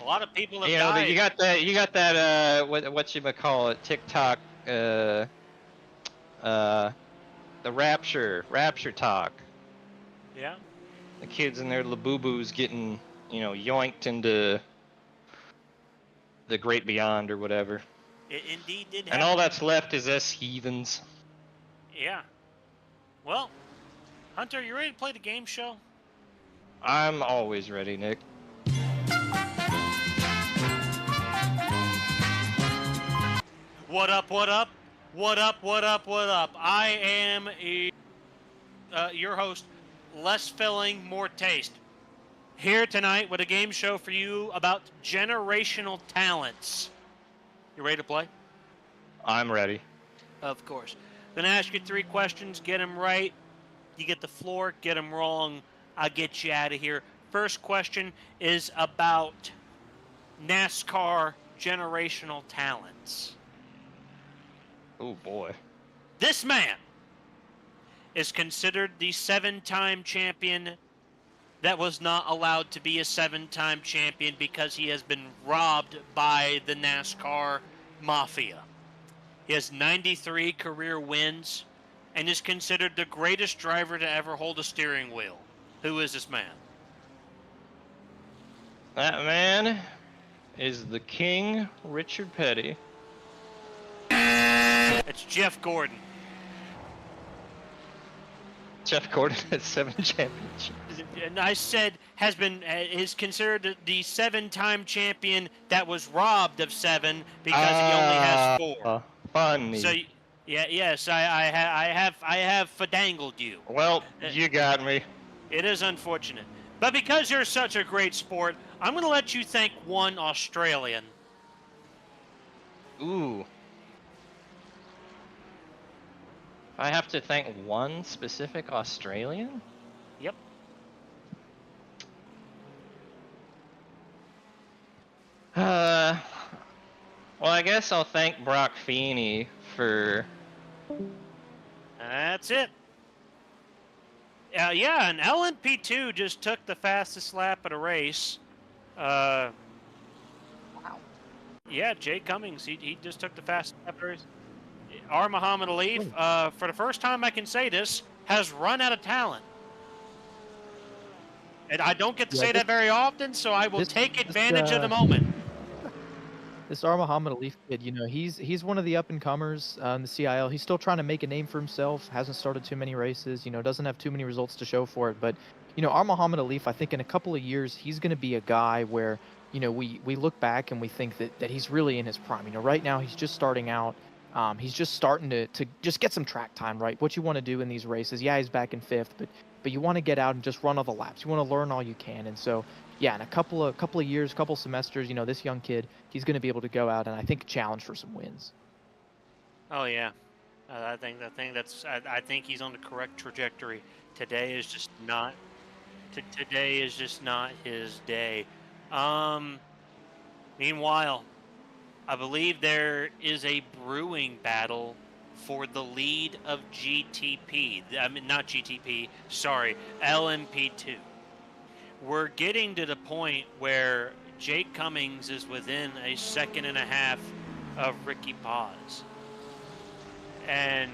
A lot of people have You know, died. you got that what you might call it, TikTok the rapture talk. Yeah. The kids and their laboo-boos getting, you know, yoinked into the great beyond or whatever. It indeed did happen. And all that's left is us heathens. Yeah. Well, Hunter, you ready to play the game show? I'm always ready, Nick. What up, what up? What up, what up, what up? I am your host, Less Filling, More Taste. Here tonight with a game show for you about generational talents. You ready to play? I'm ready. Of course. Gonna ask you 3 questions, get them right. You get the floor, get them wrong, I'll get you out of here. First question is about NASCAR generational talents. Oh boy. This man is considered the 7-time champion that was not allowed to be a 7-time champion because he has been robbed by the NASCAR mafia. He has 93 career wins and is considered the greatest driver to ever hold a steering wheel. Who is this man? That man is the King Richard Petty. It's Jeff Gordon. Jeff Gordon has 7 championships. And I said is considered the 7-time champion that was robbed of 7 because he only has 4. Funny. So yes, I have fadangled you. Well, you got me. It is unfortunate, but because you're such a great sport, I'm going to let you thank one Australian. Ooh. I have to thank one specific Australian? Yep. Well, I guess I'll thank Brock Feeney for... That's it. Yeah, and LNP2 just took the fastest lap at a race. Wow. Yeah, Jay Cummings, he just took the fastest lap at a race. Our Muhammad Alif, for the first time I can say this, has run out of talent. And I don't get to say that very often, so I will take advantage of the moment. This Muhammad Alif kid, you know, he's one of the up-and-comers in the CIL. He's still trying to make a name for himself, hasn't started too many races, you know, doesn't have too many results to show for it. But, you know, our Muhammad Alif, I think in a couple of years, he's going to be a guy where, you know, we look back and we think that he's really in his prime. You know, right now he's just starting out. He's just starting to just get some track time, right? What you want to do in these races. Yeah, he's back in 5th, but you want to get out and just run all the laps. You want to learn all you can. And so, yeah, in a couple of years, couple semesters, you know, this young kid, he's going to be able to go out and I think challenge for some wins. Oh yeah, I think he's on the correct trajectory. Today is just not his day. Meanwhile, I believe there is a brewing battle for the lead of GTP. I mean, not GTP, sorry, LMP2. We're getting to the point where Jake Cummings is within a second and a half of Ricky Paz. And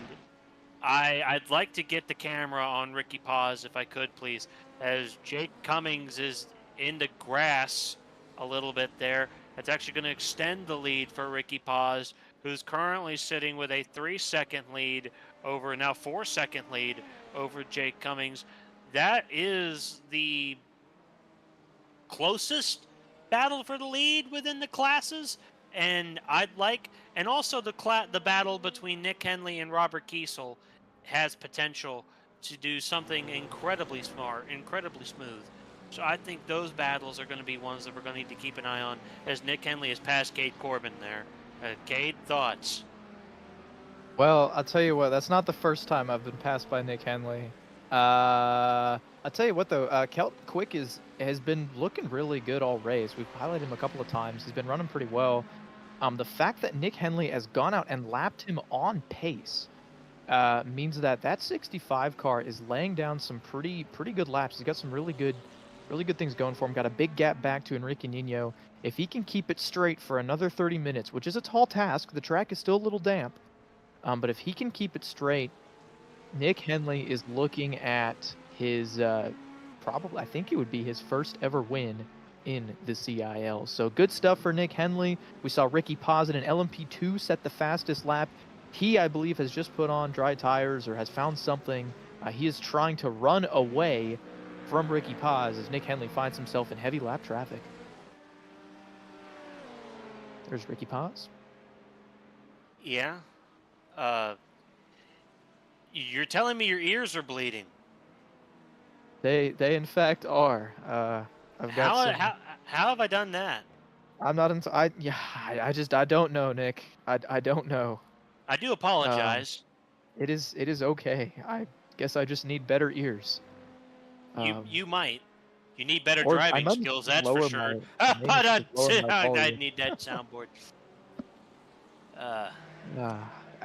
I'd like to get the camera on Ricky Paz if I could, please, as Jake Cummings is in the grass a little bit there. It's actually going to extend the lead for Ricky Paz, who's currently sitting with a 3-second lead over, now 4-second lead over Jake Cummings. That is the closest battle for the lead within the classes, and and also the battle between Nick Henley and Robert Kiesel has potential to do something incredibly smart, incredibly smooth. So I think those battles are going to be ones that we're going to need to keep an eye on, as Nick Henley has passed Cade Corbin there. Cade, thoughts? Well, I'll tell you what, that's not the first time I've been passed by Nick Henley. I'll tell you what, though, Kelt Quick has been looking really good all race. We've highlighted him a couple of times. He's been running pretty well. The fact that Nick Henley has gone out and lapped him on pace means that 65 car is laying down some pretty good laps. He's got some really good things going for him. Got a big gap back to Enrique Nino. If he can keep it straight for another 30 minutes, which is a tall task, the track is still a little damp, but if he can keep it straight, Nick Henley is looking at his probably, I think it would be his first ever win in the CIL. So good stuff for Nick Henley. We saw Ricky Paz in an LMP2 set the fastest lap. He, I believe, has just put on dry tires or has found something. He is trying to run away from Ricky Paz as Nick Henley finds himself in heavy lap traffic. There's Ricky Paz. Yeah. You're telling me your ears are bleeding. They in fact are. I've got how have I done that? I'm not into. I don't know, Nick. I don't know. I do apologize. It is okay. I guess I just need better ears. You might. You need better driving skills, that's for sure. I need that soundboard.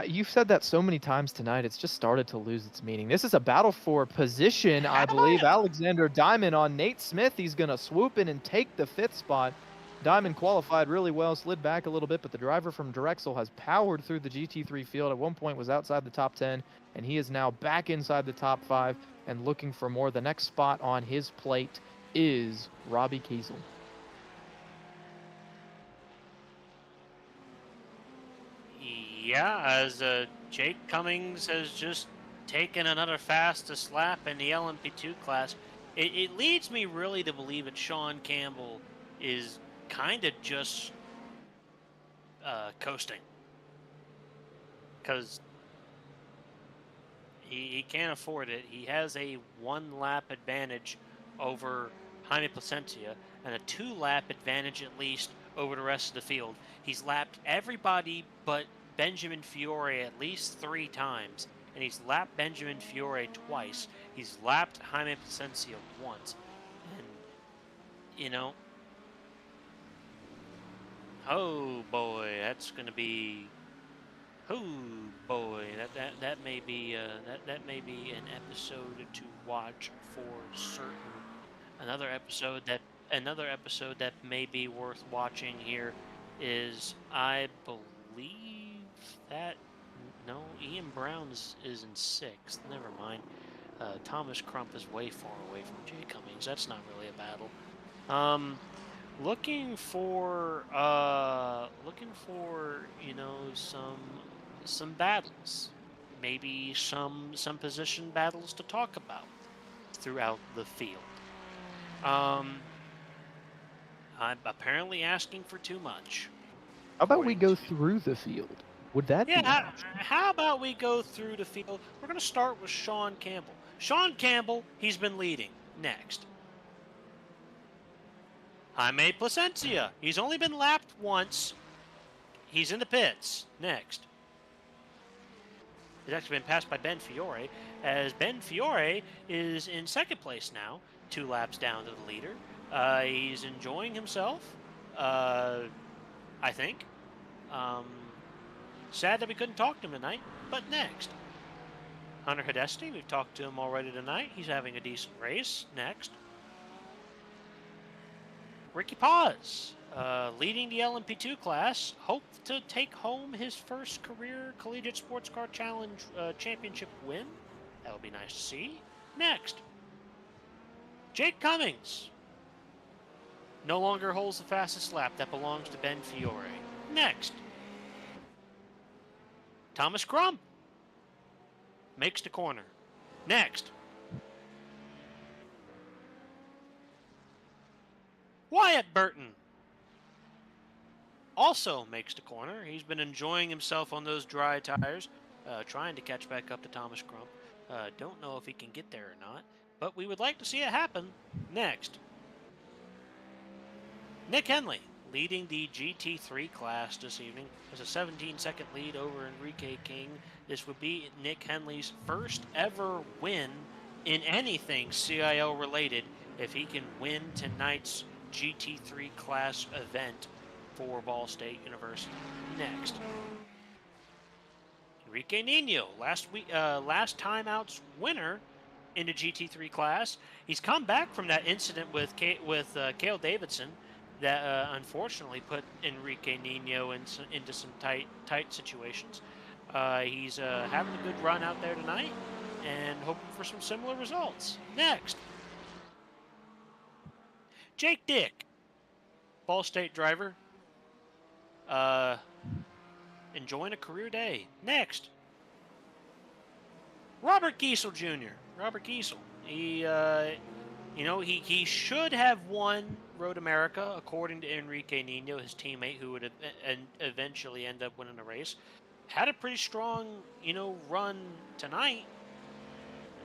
You've said that so many times tonight, it's just started to lose its meaning. This is a battle for position, I believe. Alexander Diamond on Nate Smith. He's going to swoop in and take the 5th spot. Diamond qualified really well, slid back a little bit, but the driver from Drexel has powered through the GT3 field. At one point was outside the top 10, and he is now back inside the top 5 and looking for more. The next spot on his plate is Robbie Kiesel. Yeah, as Jake Cummings has just taken another fastest lap in the LMP2 class, it leads me really to believe that Sean Campbell is kind of just coasting. Because he can't afford it. He has a 1-lap advantage over Jaime Placencia and a 2-lap advantage at least over the rest of the field. He's lapped everybody but Benjamin Fiore at least 3 times, and he's lapped Benjamin Fiore twice. He's lapped Jaime Placencia once. And, you know, oh boy, that's going to be, oh boy, that may be that may be an episode to watch for certain. Another episode that may be worth watching here is, I believe that, no, Ian Brown is in 6th. Never mind. Thomas Crump is way far away from Jay Cummings. That's not really a battle. Looking for you know, some battles, maybe some position battles to talk about throughout the field. I'm apparently asking for too much. How about we go through the field? Would that be an option? How about we go through the field? We're going to start with Sean Campbell. Sean Campbell, he's been leading. Next. Jaime Placencia. He's only been lapped once. He's in the pits. Next. He's actually been passed by Ben Fiore, as Ben Fiore is in 2nd place now, 2 laps down to the leader. He's enjoying himself, I think. Sad that we couldn't talk to him tonight. But next, Hunter Hidesti, we've talked to him already tonight. He's having a decent race. Next, Ricky Paz, leading the LMP2 class, hoped to take home his first career Collegiate Sportscar Challenge championship win. That'll be nice to see. Next, Jake Cummings no longer holds the fastest lap. That belongs to Ben Fiore. Next, Thomas Crump makes the corner. Next, Wyatt Burton also makes the corner. He's been enjoying himself on those dry tires, trying to catch back up to Thomas Crump. Don't know if he can get there or not, but we would like to see it happen. Next, Nick Henley, leading the GT3 class this evening. There's a 17-second lead over Enrique King. This would be Nick Henley's first ever win in anything CIL related if he can win tonight's GT3 class event for Ball State University. Next, Enrique Nino, last time out's winner in the GT3 class. He's come back from that incident with Cale Davidson that unfortunately put Enrique Nino into some tight situations. He's having a good run out there tonight and hoping for some similar results. Next, Jake Dick, Ball State driver, enjoying a career day. Next, Robert Giesel Jr. Robert Giesel. He should have won Road America, according to Enrique Nino, his teammate, who would eventually end up winning the race. Had a pretty strong, run tonight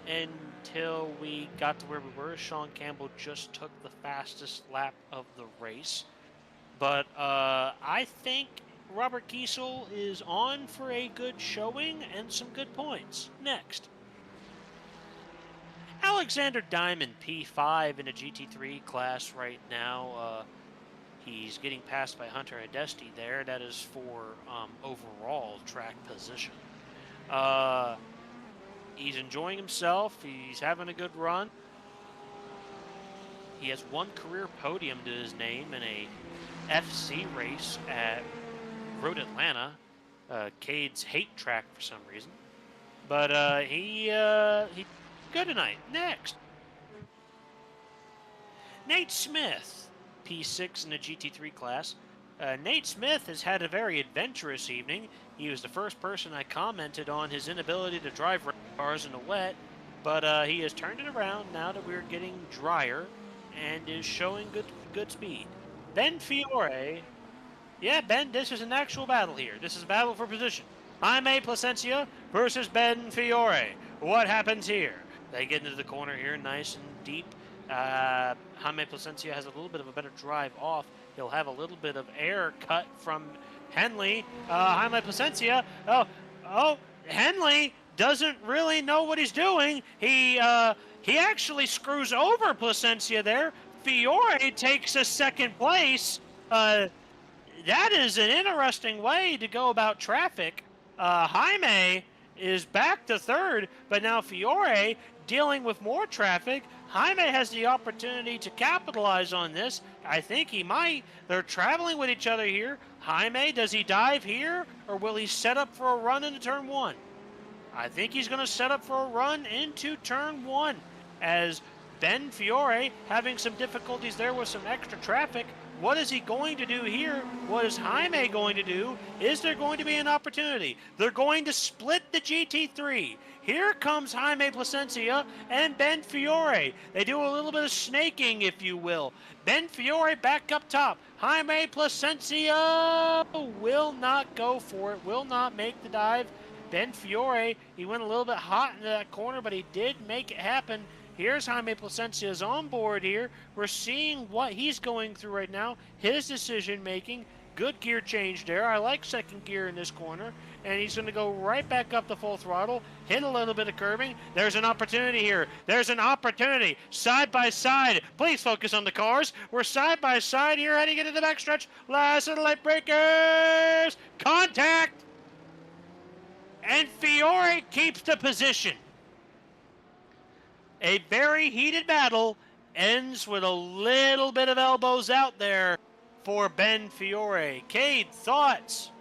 until we got to where we were. Sean Campbell just took the fastest lap of the race. But I think Robert Giesel is on for a good showing and some good points. Next, Alexander Diamond, P5 in a GT3 class right now. He's getting passed by Hunter Hidesti there. That is for overall track position. He's enjoying himself. He's having a good run. He has one career podium to his name in a FC race at Road Atlanta, Cade's hate track for some reason. But he good tonight. Next, Nate Smith, P6 in the GT3 class. Nate Smith has had a very adventurous evening. He was the first person I commented on his inability to drive cars in the wet, but he has turned it around now that we're getting drier and is showing good speed. Ben Fiore. Yeah, Ben, this is an actual battle here. This is a battle for position. Jaime Plasencia versus Ben Fiore. What happens here? They get into the corner here, nice and deep. Jaime Plasencia has a little bit of a better drive off. He'll have a little bit of air cut from Henley. Jaime Plasencia. Oh, Henley doesn't really know what he's doing. He actually screws over Plasencia there. Fiore takes a second place. That is an interesting way to go about traffic. Jaime is back to third, but now Fiore dealing with more traffic. Jaime has the opportunity to capitalize on this. I think he might. They're traveling with each other here. Jaime, does he dive here, or will he set up for a run into turn one? I think he's going to set up for a run into turn one, as Ben Fiore having some difficulties there with some extra traffic. What is he going to do here? What is Jaime going to do? Is there going to be an opportunity? They're going to split the GT3. Here comes Jaime Plasencia and Ben Fiore. They do a little bit of snaking, if you will. Ben Fiore back up top. Jaime Plasencia will not go for it, will not make the dive. Ben Fiore, he went a little bit hot into that corner, but he did make it happen. Here's Jaime Plasencia's on board here. We're seeing what he's going through right now. His decision making. Good gear change there. I like second gear in this corner. And he's going to go right back up to full throttle. Hit a little bit of curbing. There's an opportunity here. There's an opportunity. Side by side. Please focus on the cars. We're side by side here heading into the backstretch. Last of the light breakers. Contact. And Fiore keeps the position. A very heated battle ends with a little bit of elbows out there for Ben Fiore. Cade, thoughts?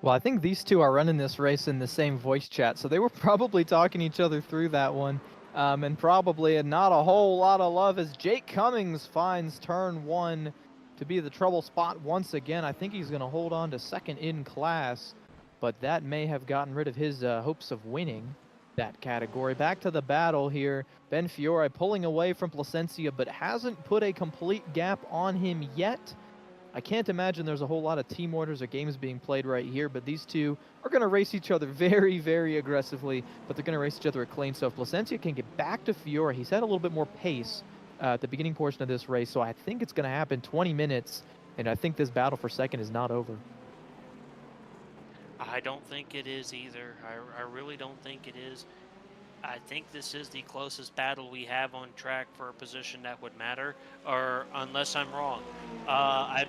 Well, I think these two are running this race in the same voice chat, so they were probably talking each other through that one. And probably not a whole lot of love as Jake Cummings finds turn 1 to be the trouble spot once again. I think he's going to hold on to second in class, but that may have gotten rid of his hopes of winning that category. Back to the battle here. Ben Fiore pulling away from Placencia, but hasn't put a complete gap on him yet. I can't imagine there's a whole lot of team orders or games being played right here, but these two are going to race each other very, very aggressively, but they're going to race each other clean. So if Placencia can get back to Fiore, he's had a little bit more pace at the beginning portion of this race, so I think it's going to happen 20 minutes, and I think this battle for second is not over. I don't think it is either. I really don't think it is. I think this is the closest battle we have on track for a position that would matter, or unless I'm wrong. I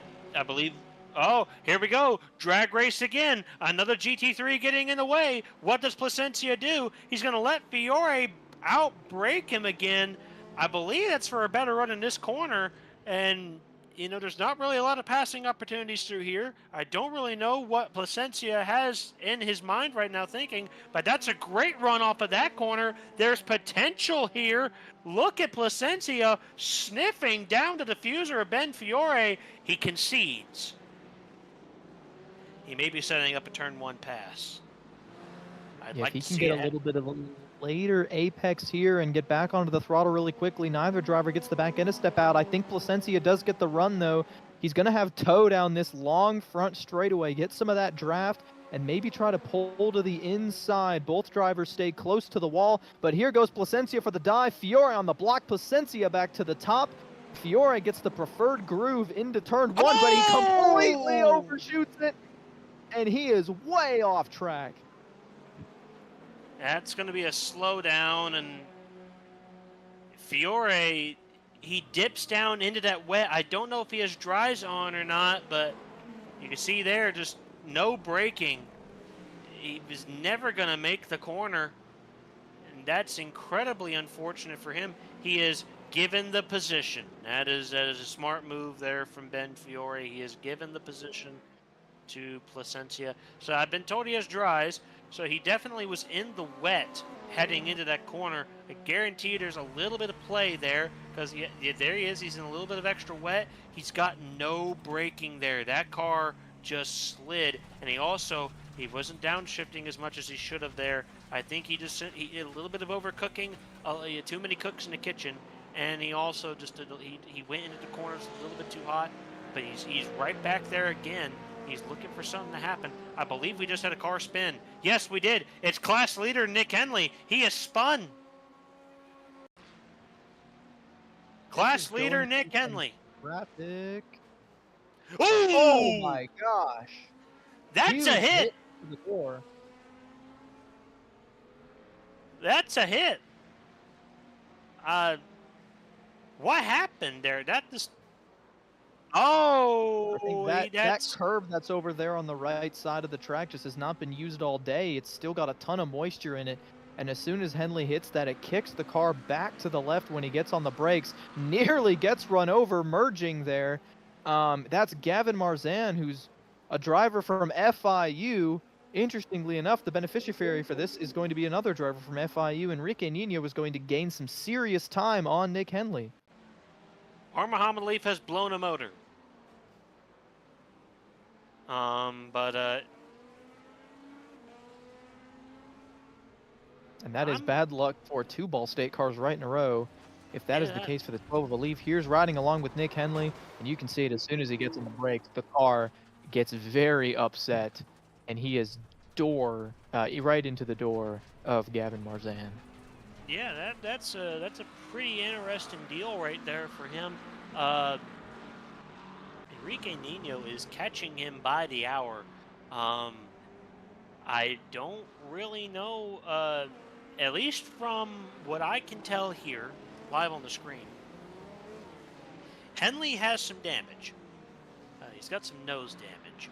believe, oh, here we go. Drag race again. Another GT3 getting in the way. What does Placencia do? He's going to let Fiore outbrake him again. I believe that's for a better run in this corner, and you know, there's not really a lot of passing opportunities through here. I don't really know what Placencia has in his mind right now thinking, but that's a great run off of that corner. There's potential here. Look at Placencia sniffing down the diffuser of Ben Fiore. He concedes. He may be setting up a turn 1 pass. I'd like if he to can see get a little bit of a later apex here and get back onto the throttle really quickly, neither driver gets the back end to step out. I think Placencia does get the run, though. He's going to have toe down this long front straightaway, get some of that draft, and maybe try to pull to the inside. Both drivers stay close to the wall, but here goes Placencia for the dive. Fiore on the block, Placencia back to the top. Fiore gets the preferred groove into turn 1, but he completely overshoots it, and he is way off track. That's going to be a slowdown, and Fiore, he dips down into that wet. I don't know if he has dries on or not, but you can see there just no braking. He was never going to make the corner, and that's incredibly unfortunate for him. He is given the position. That is a smart move there from Ben Fiore. He is given the position to Placencia. So I've been told he has dries, so he definitely was in the wet heading into that corner. I guarantee there's a little bit of play there, because there he is. He's in a little bit of extra wet. He's got no braking there. That car just slid, and he wasn't downshifting as much as he should have there. I think he a little bit of overcooking, too many cooks in the kitchen, and he also he went into the corners a little bit too hot, but he's right back there again. He's looking for something to happen. I believe we just had a car spin. Yes, we did. It's class leader Nick Henley. He has spun. Class leader Nick Henley. Traffic. Ooh! Oh my gosh. That's a hit. To the door. That's a hit. What happened there? That just... Oh, I think that curb that's over there on the right side of the track just has not been used all day. It's still got a ton of moisture in it. And as soon as Henley hits that, it kicks the car back to the left when he gets on the brakes. Nearly gets run over, merging there. That's Gavin Marzan, who's a driver from FIU. Interestingly enough, the beneficiary for this is going to be another driver from FIU. Enrique Nino was going to gain some serious time on Nick Henley. Our Muhammad Leaf has blown a motor. And that is bad luck for 2 Ball State cars right in a row. If that is the case for the 12 of a Leaf, here's riding along with Nick Henley, and you can see it as soon as he gets on the brakes, the car gets very upset, and he is right into the door of Gavin Marzan. Yeah, that's a pretty interesting deal right there for him. Enrique Nino is catching him by the hour. I don't really know, at least from what I can tell here, live on the screen. Henley has some damage. He's got some nose damage.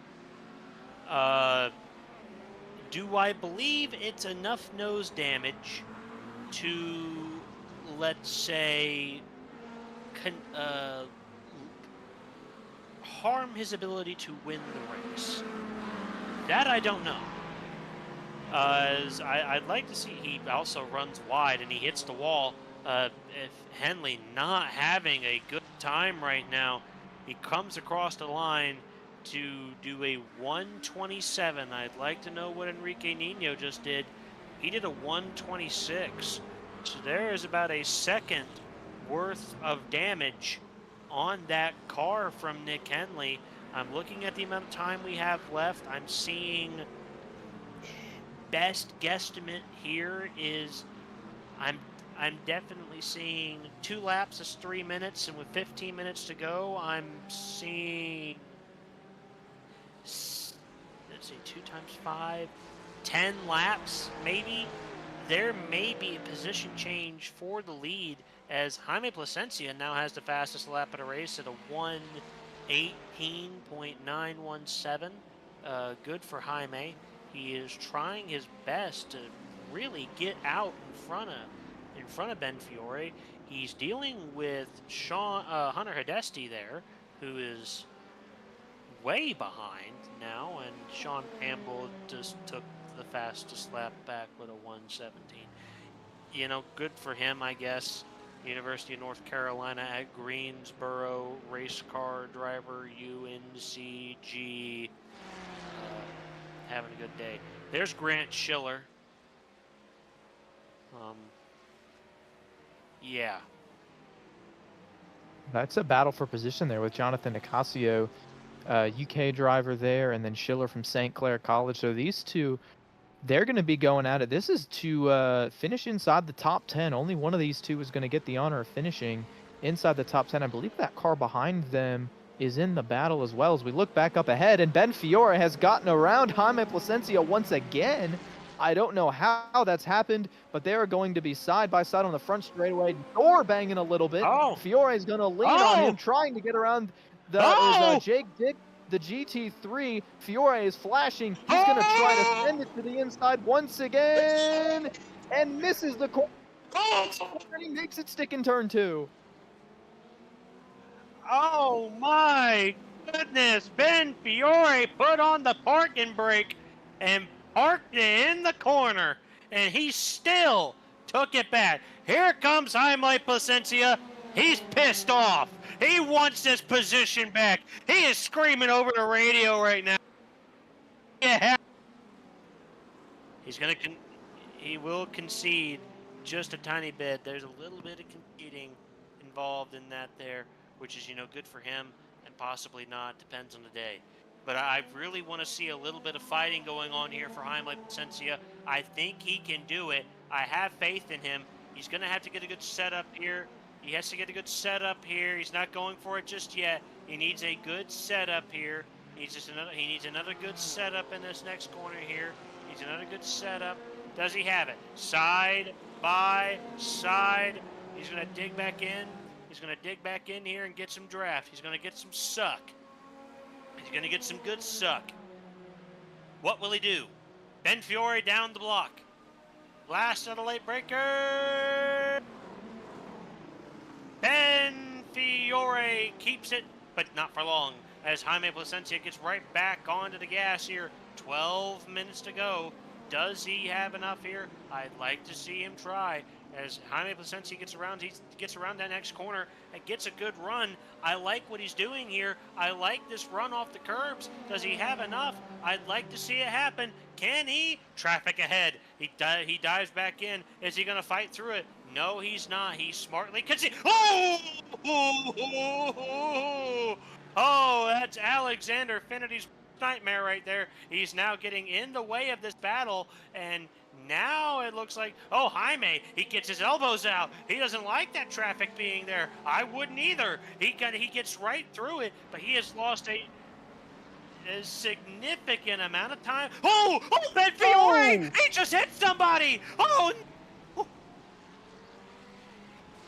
Do I believe it's enough nose damage to, let's say, harm his ability to win the race? That I don't know. I'd like to see, he also runs wide and he hits the wall. If Henley not having a good time right now, he comes across the line to do a 127. I'd like to know what Enrique Nino just did. He did a 126. So there is about a second worth of damage on that car from Nick Henley. I'm looking at the amount of time we have left. I'm seeing best guesstimate here is I'm definitely seeing 2 laps is 3 minutes, and with 15 minutes to go, I'm seeing, let's see, 2 times 5, 10 laps maybe. There may be a position change for the lead as Jaime Plasencia now has the fastest lap of the race at a 1:18.917. Good for Jaime. He is trying his best to really get out in front of Ben Fiore. He's dealing with Hunter Hidesti there, who is way behind now, and Sean Campbell just took the fastest lap back with a 1:17. You know, good for him, I guess. University of North Carolina at Greensboro, race car driver, UNCG, having a good day. There's Grant Schiller. Yeah. That's a battle for position there with Jonathan Nicasio, UK driver there, and then Schiller from St. Clair College. So these two, they're going to be going at it. This is to finish inside the top 10. Only one of these two is going to get the honor of finishing inside the top 10. I believe that car behind them is in the battle as well. As we look back up ahead, and Ben Fiore has gotten around Jaime Plasencia once again. I don't know how that's happened, but they are going to be side by side on the front straightaway, door banging a little bit. Fiore is going to lean on him, trying to get around the Jake Dick, the GT3. Fiore is flashing. He's going to try to send it to the inside once again, and misses the corner. And he makes it stick in turn 2. Oh my goodness! Ben Fiore put on the parking brake and parked it in the corner, and he still took it back. Here comes Jaime Plasencia. He's pissed off. He wants this position back. He is screaming over the radio right now. Yeah. He will concede just a tiny bit. There's a little bit of conceding involved in that there, which is, good for him and possibly not. Depends on the day. But I really want to see a little bit of fighting going on here for Jaime Plasencia. I think he can do it. I have faith in him. He's going to have to get a good setup here. He has to get a good setup here. He's not going for it just yet. He needs a good setup here. He needs another good setup in this next corner here. He needs another good setup. Does he have it? Side by side. He's going to dig back in. He's going to dig back in here and get some draft. He's going to get some suck. He's going to get some good suck. What will he do? Ben Fiore down the block. Last of the late breaker. Ben Fiore keeps it, but not for long, as Jaime Plasencia gets right back onto the gas here. 12 minutes to go. Does he have enough here? I'd like to see him try. As Jaime Plasencia gets around, he gets around that next corner and gets a good run. I like what he's doing here. I like this run off the curbs. Does he have enough? I'd like to see it happen. Can he? Traffic ahead. He dives back in. Is he going to fight through it? No, he's not. He smartly concedes. Oh, that's Alexander Finity's nightmare right there. He's now getting in the way of this battle, and now it looks like, Jaime, he gets his elbows out. He doesn't like that traffic being there. I wouldn't either. He gets right through it, but he has lost a significant amount of time. Ben Fiore! He just hit somebody!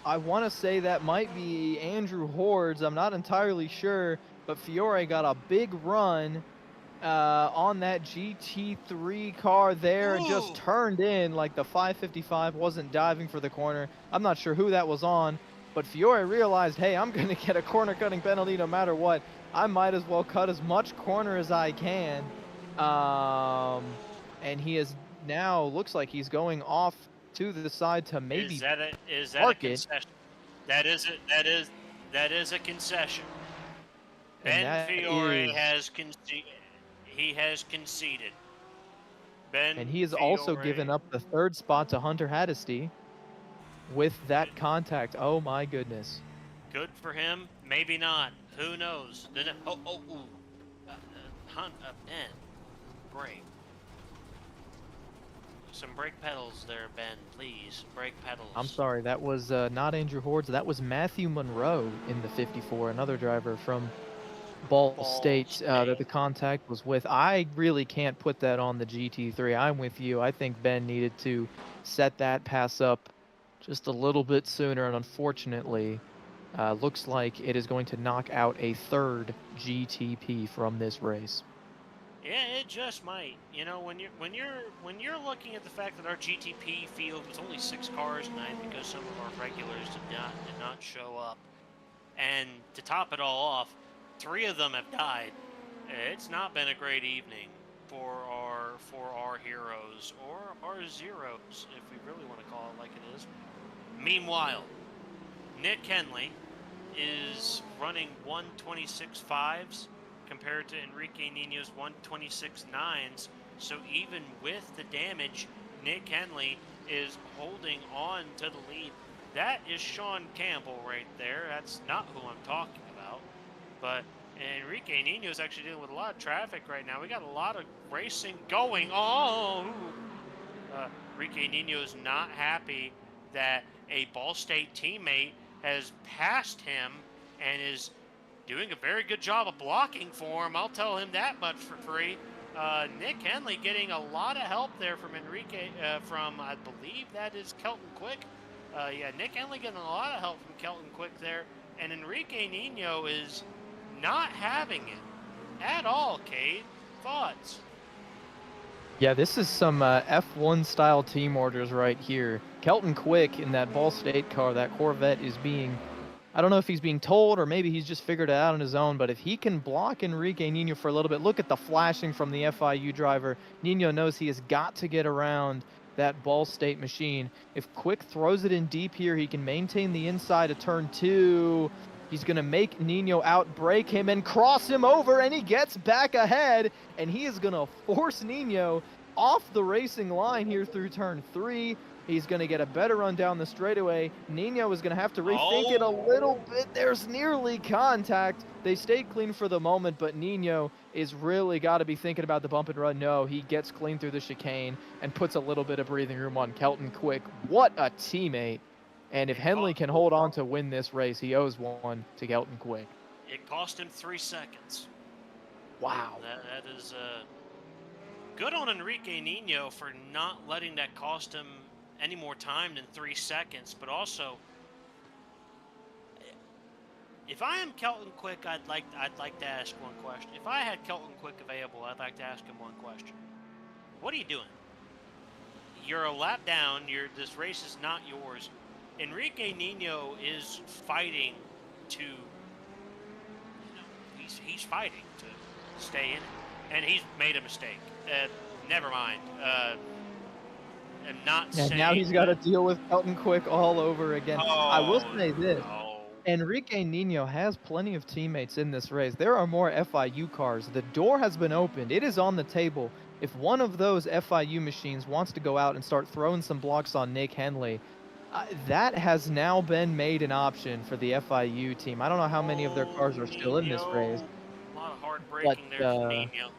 I want to say that might be Andrew Hordes. I'm not entirely sure, but Fiore got a big run on that GT3 car there and just turned in like the 555, wasn't diving for the corner. I'm not sure who that was on, but Fiore realized, hey, I'm going to get a corner cutting penalty no matter what. I might as well cut as much corner as I can. And he is now, looks like he's going off to the side to maybe is that a park concession? That is a concession. Ben Fiore has conceded. He has conceded. And he has also given up the third spot to Hunter Haddisty with that contact. Oh my goodness. Good for him. Maybe not. Who knows? Ben, brake. Some brake pedals there, Ben. Please, brake pedals. I'm sorry, that was not Andrew Hordes. That was Matthew Monroe in the 54, another driver from Ball State that the contact was with. I really can't put that on the GT3. I'm with you. I think Ben needed to set that pass up just a little bit sooner, and unfortunately, looks like it is going to knock out a third GTP from this race. Yeah, it just might. You know, when you're looking at the fact that our GTP field was only 6 cars tonight because some of our regulars did not show up, and to top it all off, 3 of them have died. It's not been a great evening for our heroes or our zeros, if we really want to call it like it is. Meanwhile, Nick Henley is running 126.5s compared to Enrique Nino's 126.9s. So even with the damage, Nick Henley is holding on to the lead. That is Sean Campbell right there. That's not who I'm talking about. But Enrique Nino is actually dealing with a lot of traffic right now. We got a lot of racing going on. Enrique Nino is not happy that a Ball State teammate has passed him and is doing a very good job of blocking for him. I'll tell him that much for free. Nick Henley getting a lot of help there from Enrique, from I believe that is Kelton Quick. Yeah, Nick Henley getting a lot of help from Kelton Quick there. And Enrique Nino is not having it at all, Cade. Thoughts? Yeah, this is some F1 style team orders right here. Kelton Quick in that Ball State car, that Corvette, is being, I don't know if he's being told or maybe he's just figured it out on his own, but if he can block Enrique Nino for a little bit, look at the flashing from the FIU driver. Nino knows he has got to get around that Ball State machine. If Quick throws it in deep here, he can maintain the inside of turn 2. He's going to make Nino outbrake him and cross him over, and he gets back ahead, and he is going to force Nino off the racing line here through turn 3. He's going to get a better run down the straightaway. Nino is going to have to rethink it a little bit. There's nearly contact. They stayed clean for the moment, but Nino is really got to be thinking about the bump and run. No, he gets clean through the chicane and puts a little bit of breathing room on Kelton Quick. What a teammate. And if Henley can hold on to win this race, he owes one to Kelton Quick. It cost him 3 seconds. Wow. That is good on Enrique Nino for not letting that cost him any more time than 3 seconds. But also, if I am Kelton Quick, I'd like to ask one question. If I had Kelton Quick available, I'd like to ask him one question. What are you doing? You're a lap down. This race is not yours. Enrique Nino is fighting to, he's fighting to stay in it, and he's made a mistake. Never mind. I'm not saying. And now he's got to deal with Kelton Quick all over again. I will say this. No. Enrique Nino has plenty of teammates in this race. There are more FIU cars. The door has been opened. It is on the table. If one of those FIU machines wants to go out and start throwing some blocks on Nick Henley, that has now been made an option for the FIU team. I don't know how many of their cars are still in this race. A lot of hard braking there for Nino.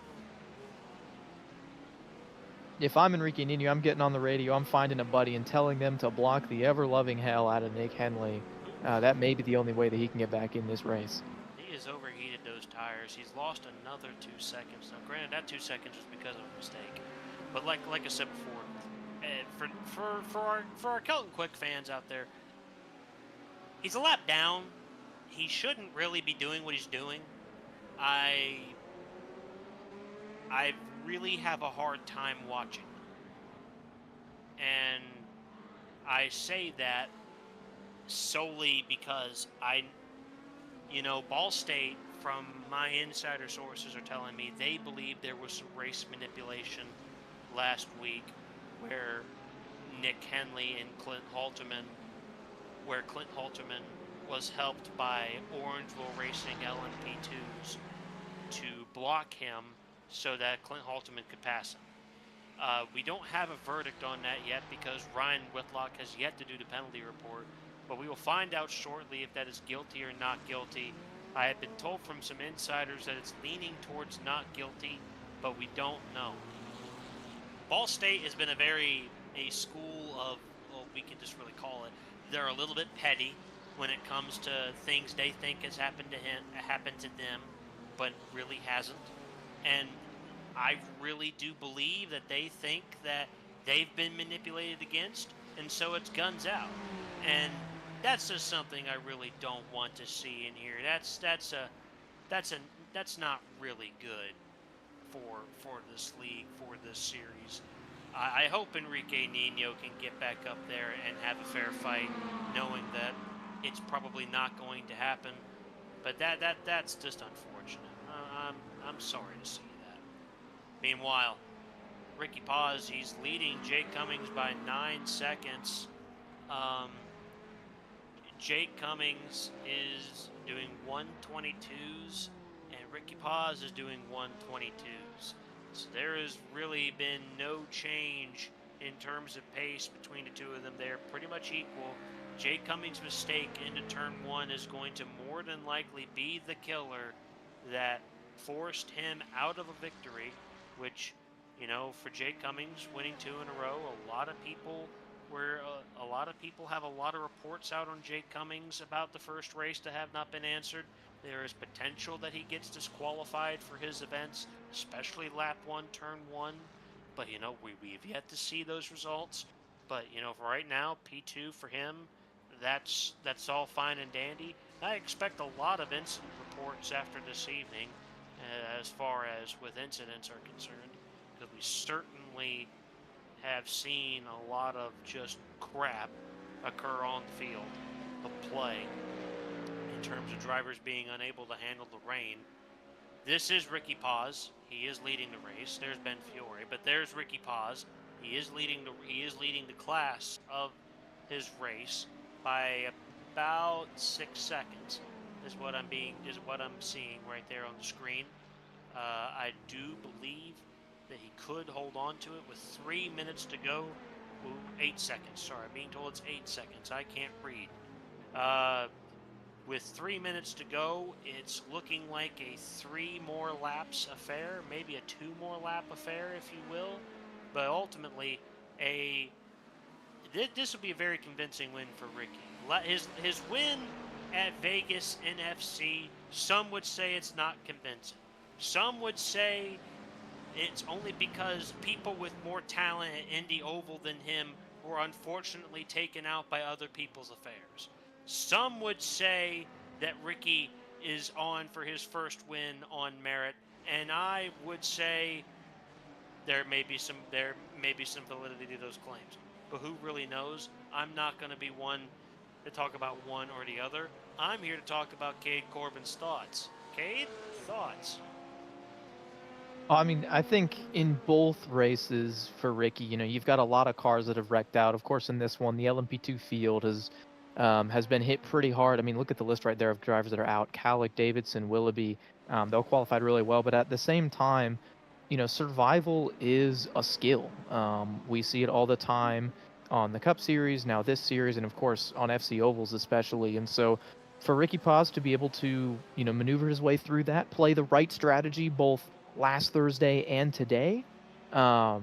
If I'm Enrique Nino, I'm getting on the radio, I'm finding a buddy and telling them to block the ever-loving hell out of Nick Henley. That may be the only way that he can get back in this race. He has overheated those tires. He's lost another 2 seconds. Now, granted, that 2 seconds was because of a mistake. But like I said before, for our Kelton Quick fans out there, he's a lap down. He shouldn't really be doing what he's doing. I really have a hard time watching them. And I say that solely because Ball State, from my insider sources, are telling me they believe there was some race manipulation last week where Nick Henley and Clint Halterman was helped by Orangeville Racing LMP2s to block him so that Clint Halterman could pass him. We don't have a verdict on that yet because Ryan Whitlock has yet to do the penalty report, but we will find out shortly if that is guilty or not guilty. I have been told from some insiders that it's leaning towards not guilty, but we don't know. Ball State has been a school of, well, we can just really call it, they're a little bit petty when it comes to things they think has happened to them, but really hasn't. And I really do believe that they think that they've been manipulated against, and so it's guns out. And that's just something I really don't want to see in here. That's not really good for this league, for this series. I hope Enrique Nino can get back up there and have a fair fight, knowing that it's probably not going to happen. But that's just unfortunate. I'm sorry to see that. Meanwhile, Ricky Paz, he's leading Jake Cummings by 9 seconds. Jake Cummings is doing 122s, and Ricky Paz is doing 122s. So there has really been no change in terms of pace between the two of them. They're pretty much equal. Jake Cummings' mistake into turn 1 is going to more than likely be the killer that forced him out of a victory, which, for Jake Cummings winning 2 in a row, a lot of people have a lot of reports out on Jake Cummings about the first race that have not been answered. There is potential that he gets disqualified for his events, especially lap 1, turn 1. But, we've yet to see those results. But, for right now, P2 for him, that's all fine and dandy. I expect a lot of incident reports after this evening, as far as with incidents are concerned, because we certainly have seen a lot of just crap occur on the field of play in terms of drivers being unable to handle the rain. This is Ricky Paz. He is leading the race. There's Ben Fiore, but there's Ricky Paz. He is leading the class of his race by about 6 seconds. Is what I'm seeing right there on the screen. I do believe that he could hold on to it with 3 minutes to go. 8 seconds. Sorry, I'm being told it's 8 seconds. I can't read. With 3 minutes to go, it's looking like a 3 more laps affair, maybe a 2 more lap affair, if you will. But ultimately, this will be a very convincing win for Ricky. His win at Vegas NFC, some would say it's not convincing. Some would say it's only because people with more talent at Indy Oval than him were unfortunately taken out by other people's affairs. Some would say that Ricky is on for his first win on merit, and I would say there may be some validity to those claims. But who really knows? I'm not going to be one to talk about one or the other. I'm here to talk about Cade Corbin's thoughts. Cade, thoughts? I mean, I think in both races for Ricky, you've got a lot of cars that have wrecked out. Of course, in this one, the LMP2 field has been hit pretty hard. I mean, look at the list right there of drivers that are out. Calick, Davidson, Willoughby, they'll qualified really well. But at the same time, survival is a skill. We see it all the time on the Cup Series, now this series, and of course on FC Ovals especially. And so for Ricky Paz to be able to, maneuver his way through that, play the right strategy both last Thursday and today, a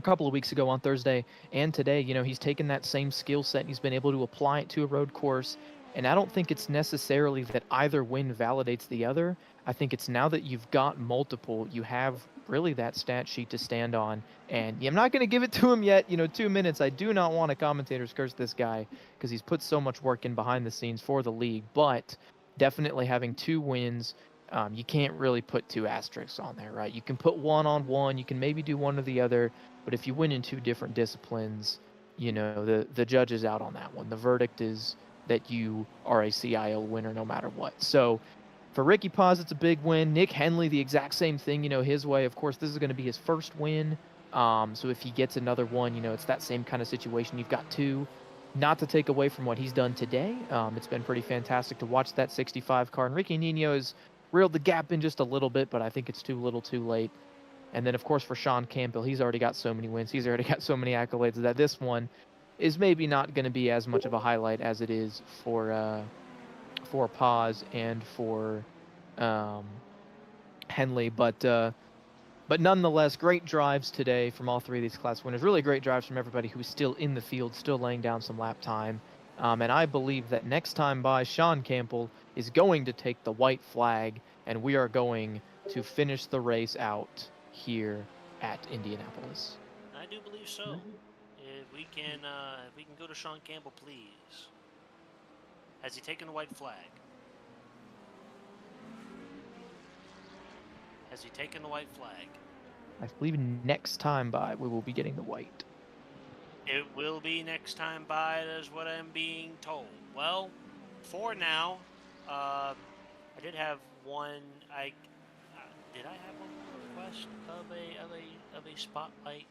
couple of weeks ago on Thursday and today, he's taken that same skill set and he's been able to apply it to a road course. And I don't think it's necessarily that either win validates the other. I think it's now that you've got multiple, you have really that stat sheet to stand on. And I'm not going to give it to him yet. 2 minutes. I do not want a commentator's curse this guy because he's put so much work in behind the scenes for the league. But definitely having 2 wins you can't really put 2 asterisks on there, right? You can put 1 on 1, you can maybe do one or the other, but if you win in 2 different disciplines, you know, the judge is out on that one. The verdict is that you are a CIL winner no matter what. So for Ricky Paz, it's a big win. Nick Henley, the exact same thing, you know, his way. Of course, this is going to be his first win. So if he gets another one, you know, it's that same kind of situation. You've got 2. Not to take away from what he's done today. It's been pretty fantastic to watch that 65 car. And Ricky Nino has reeled the gap in just a little bit, but I think it's too little too late. And then, of course, for Sean Campbell, he's already got so many wins. He's already got so many accolades that this one is maybe not going to be as much of a highlight as it is for Paz and for Henley. But nonetheless, great drives today from all 3 of these class winners. Really great drives from everybody who's still in the field, still laying down some lap time. And I believe that next time by, Sean Campbell is going to take the white flag, and we are going to finish the race out here at Indianapolis. I do believe so. If we can go to Sean Campbell, please. Has he taken the white flag? Has he taken the white flag? I believe next time by, we will be getting the white. It will be next time by, is what I'm being told. Well, for now, I did have one. Did I have one more request of a spotlight?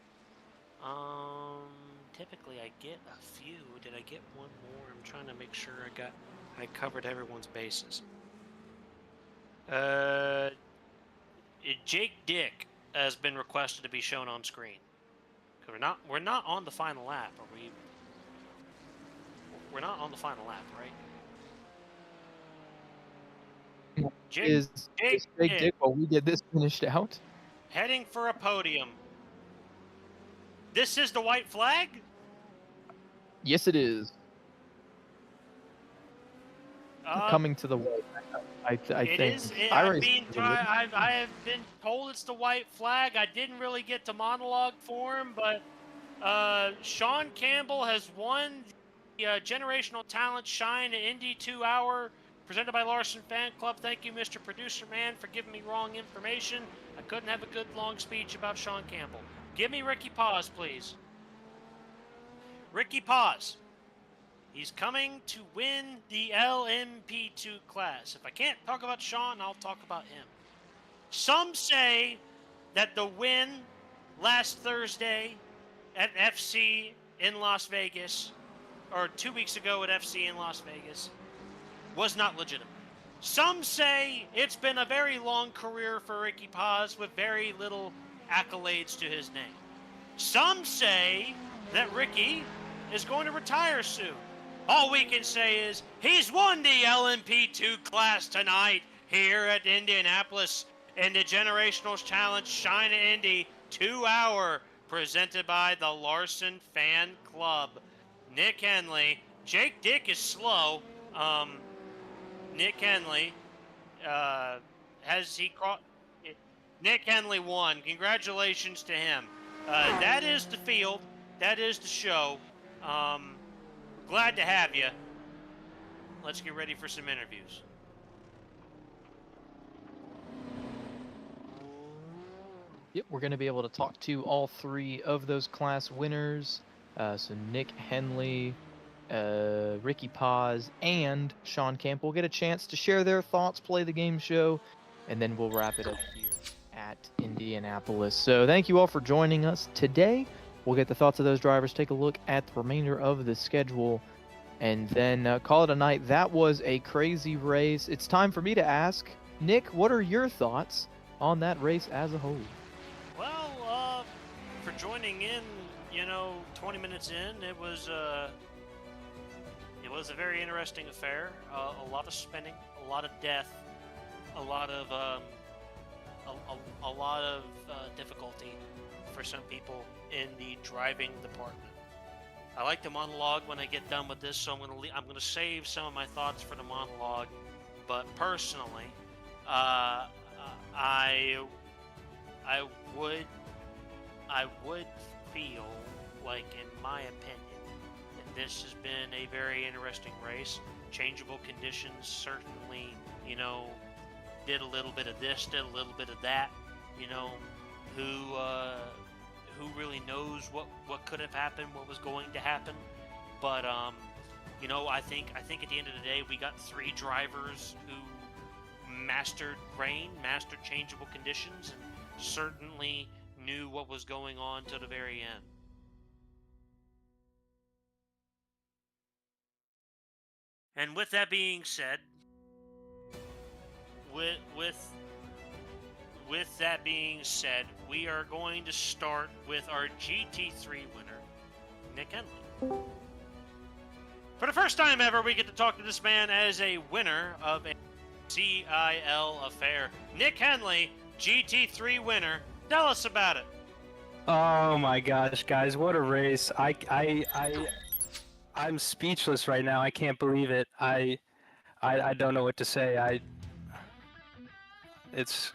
Typically I get a few. Did I get one more? I'm trying to make sure I covered everyone's bases. Jake Dick has been requested to be shown on screen. We're not on the final lap, are we? We're not on the final lap, right? Is Jake Dick, while we get this finished out? Heading for a podium. This is the white flag? Yes, it is. Coming to the white. I think. It is. I have been told it's the white flag. I didn't really get to monologue for him, but Sean Campbell has won the Generational Talent Shine at Indy 2hr, presented by Larson Fanclub. Thank you, Mr. Producer Man, for giving me wrong information. I couldn't have a good long speech about Sean Campbell. Give me Ricky Paz, please. Ricky Paz. He's coming to win the LMP2 class. If I can't talk about Sean, I'll talk about him. Some say that the win last Thursday at FC in Las Vegas, or 2 weeks ago at FC in Las Vegas, was not legitimate. Some say it's been a very long career for Ricky Paz with very little accolades to his name. Some say that Ricky is going to retire soon. All we can say is he's won the LMP2 class tonight here at Indianapolis in the Generational Challenge Shine Indy 2hr, presented by the Larson Fan Club. Nick Henley. Jake Dick is slow. Nick Henley Nick Henley won. Congratulations to him. That is the field. That is the show. Glad to have you. Let's get ready for some interviews. Yep, we're going to be able to talk to all 3 of those class winners. So Nick Henley, Ricky Paz, and Sean Campbell will get a chance to share their thoughts, play the game show, and then we'll wrap it up here at Indianapolis. So thank you all for joining us today. We'll get the thoughts of those drivers, take a look at the remainder of the schedule, and then call it a night. That was a crazy race. It's time for me to ask, Nick, what are your thoughts on that race as a whole? Well, for joining in, 20 minutes in, it was a very interesting affair. A lot of spinning, a lot of death, a lot of difficulty for some people in the driving department. I like the monologue when I get done with this, so I'm gonna save some of my thoughts for the monologue. But personally, I would feel like, in my opinion, that this has been a very interesting race. Changeable conditions certainly, did a little bit of this, did a little bit of that. You know, who really knows what could have happened, what was going to happen. But you know, I think at the end of the day, we got 3 drivers who mastered rain, mastered changeable conditions, and certainly knew what was going on to the very end. And with that being said, with that being said, we are going to start with our GT3 winner, Nick Henley. For the first time ever, we get to talk to this man as a winner of a CIL affair. Nick Henley, GT3 winner. Tell us about it. Oh my gosh, guys, what a race. I'm speechless right now. I can't believe it. I don't know what to say.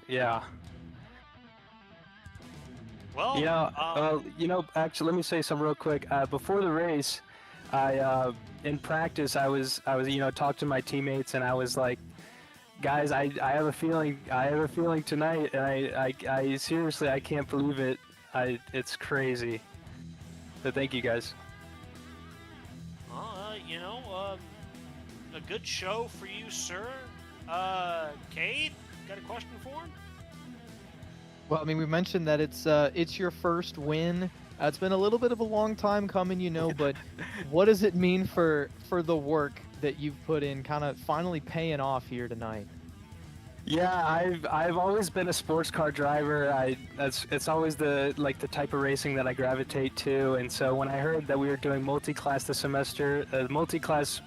Yeah. Well, actually, let me say something real quick. Before the race, in practice, I was talking to my teammates, and I was like, guys, I have a feeling tonight, and I seriously, I can't believe it. It's crazy. But thank you, guys. A good show for you, sir. Cade, got a question for him? Well, I mean, we mentioned that it's your first win. It's been a little bit of a long time coming, but what does it mean for the work that you've put in, kind of finally paying off here tonight? Yeah, I've always been a sports car driver. It's always the type of racing that I gravitate to, and so when I heard that we were doing multi-class this semester, multi-class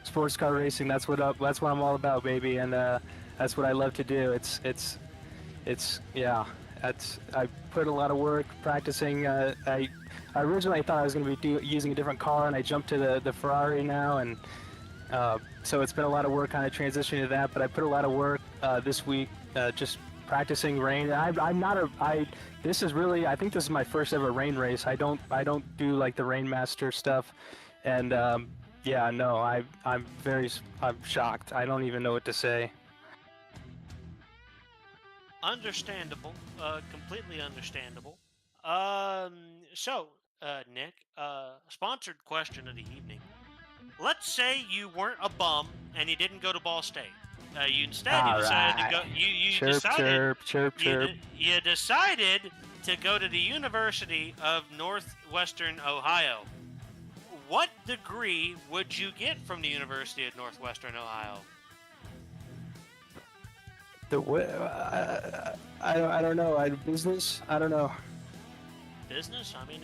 sports car racing, that's what I'm all about, baby, and that's what I love to do. I put a lot of work practicing. I originally thought I was going to be using a different car, and I jumped to the Ferrari now, and so it's been a lot of work kind of transitioning to that. But I put a lot of work this week just practicing rain. I think this is my first ever rain race. I don't do like the Rainmaster stuff, and I'm shocked. I don't even know what to say. Understandable, completely understandable. So, Nick, sponsored question of the evening. Let's say you weren't a bum and you didn't go to Ball State. You decided to go. You decided to go to the University of Northwestern Ohio. What degree would you get from the University of Northwestern Ohio? I don't know. Business? I don't know. Business? I mean,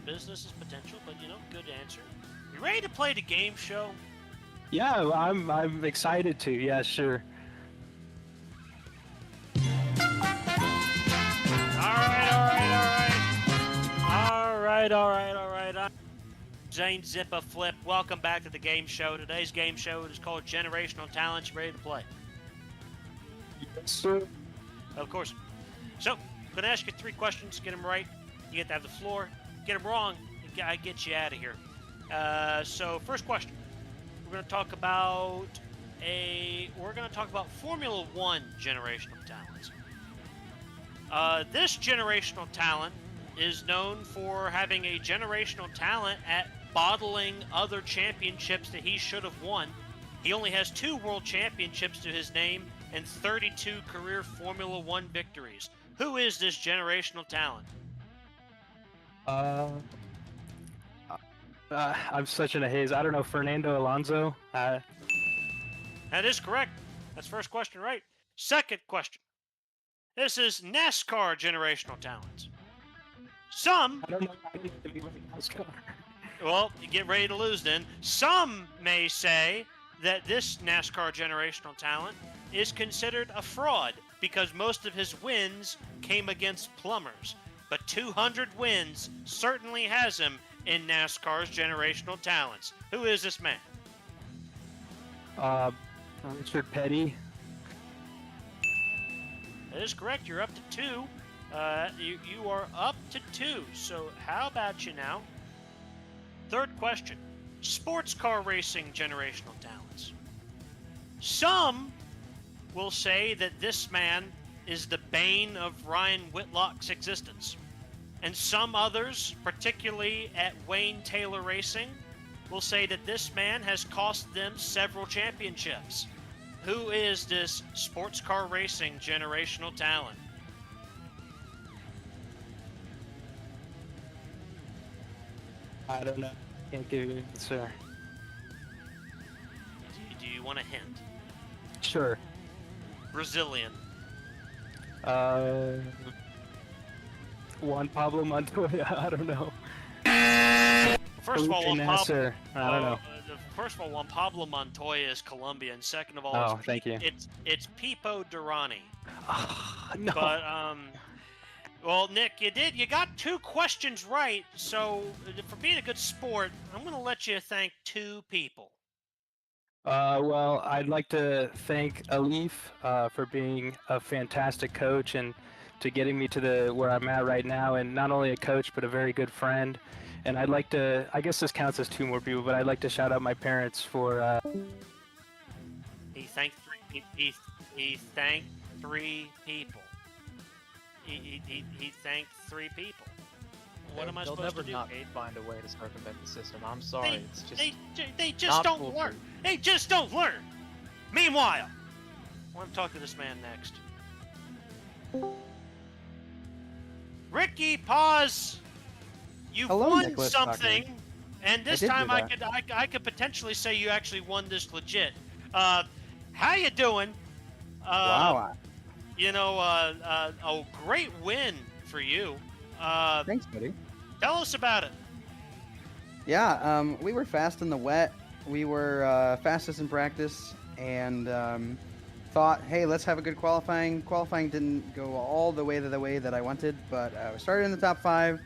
business is potential, but good answer. You ready to play the game show? Yeah, I'm excited to. Yeah, sure. All right. Zane Zippa Flip. Welcome back to the game show. Today's game show is called Generational Talents. You ready to play? Yes, sir. Of course. So, I'm going to ask you 3 questions. Get them right, you get to have the floor. Get them wrong, I get you out of here. So, first question. We're going to talk about Formula One generational talents. This generational talent is known for having a generational talent at bottling other championships that he should have won. He only has 2 world championships to his name and 32 career Formula One victories. Who is this generational talent? I'm such in a haze. I don't know. Fernando Alonso? That is correct. That's first question right. Second question. This is NASCAR generational talents. Some... I don't know how to be like NASCAR. Well, you get ready to lose then. Some may say that this NASCAR generational talent is considered a fraud because most of his wins came against plumbers. But 200 wins certainly has him in NASCAR's generational talents. Who is this man? Richard Petty. That is correct. You're up to 2. You are up to 2. So how about you now? Third question. Sports car racing generational talents. Some will say that this man is the bane of Ryan Whitlock's existence. And some others, particularly at Wayne Taylor Racing, will say that this man has cost them several championships. Who is this sports car racing generational talent? I don't know. Can't give you an answer. Do you want a hint? Sure. Brazilian. Juan Pablo Montoya. I don't know. First of all, Felipe Nasser. I don't know. First of all, Juan Pablo Montoya is Colombian. Second of all, Oh, thank you. It's Pipo Durrani. No. But well, Nick, you got 2 questions right. So for being a good sport, I'm gonna let you thank 2 people. Well, I'd like to thank Alif for being a fantastic coach and to getting me to where I'm at right now, and not only a coach but a very good friend. And I'd like to, I guess this counts as 2 more people, but I'd like to shout out my parents for. He thanked 3. He thanked 3 people. He thanked 3 people. What am I supposed to do? They'll never not find a way to circumvent the system. I'm sorry. It's just they just don't learn. They just don't learn. Meanwhile, I want to talk to this man next. Ricky, pause. You've won Nicholas something, Stockner. and this time I could potentially say you actually won this legit. How you doing? Wow. You know, a great win for you. Thanks, buddy. Tell us about it. Yeah, we were fast in the wet. We were fastest in practice, and thought, hey, let's have a good qualifying. Qualifying didn't go all the way that I wanted, but we started in the top 5.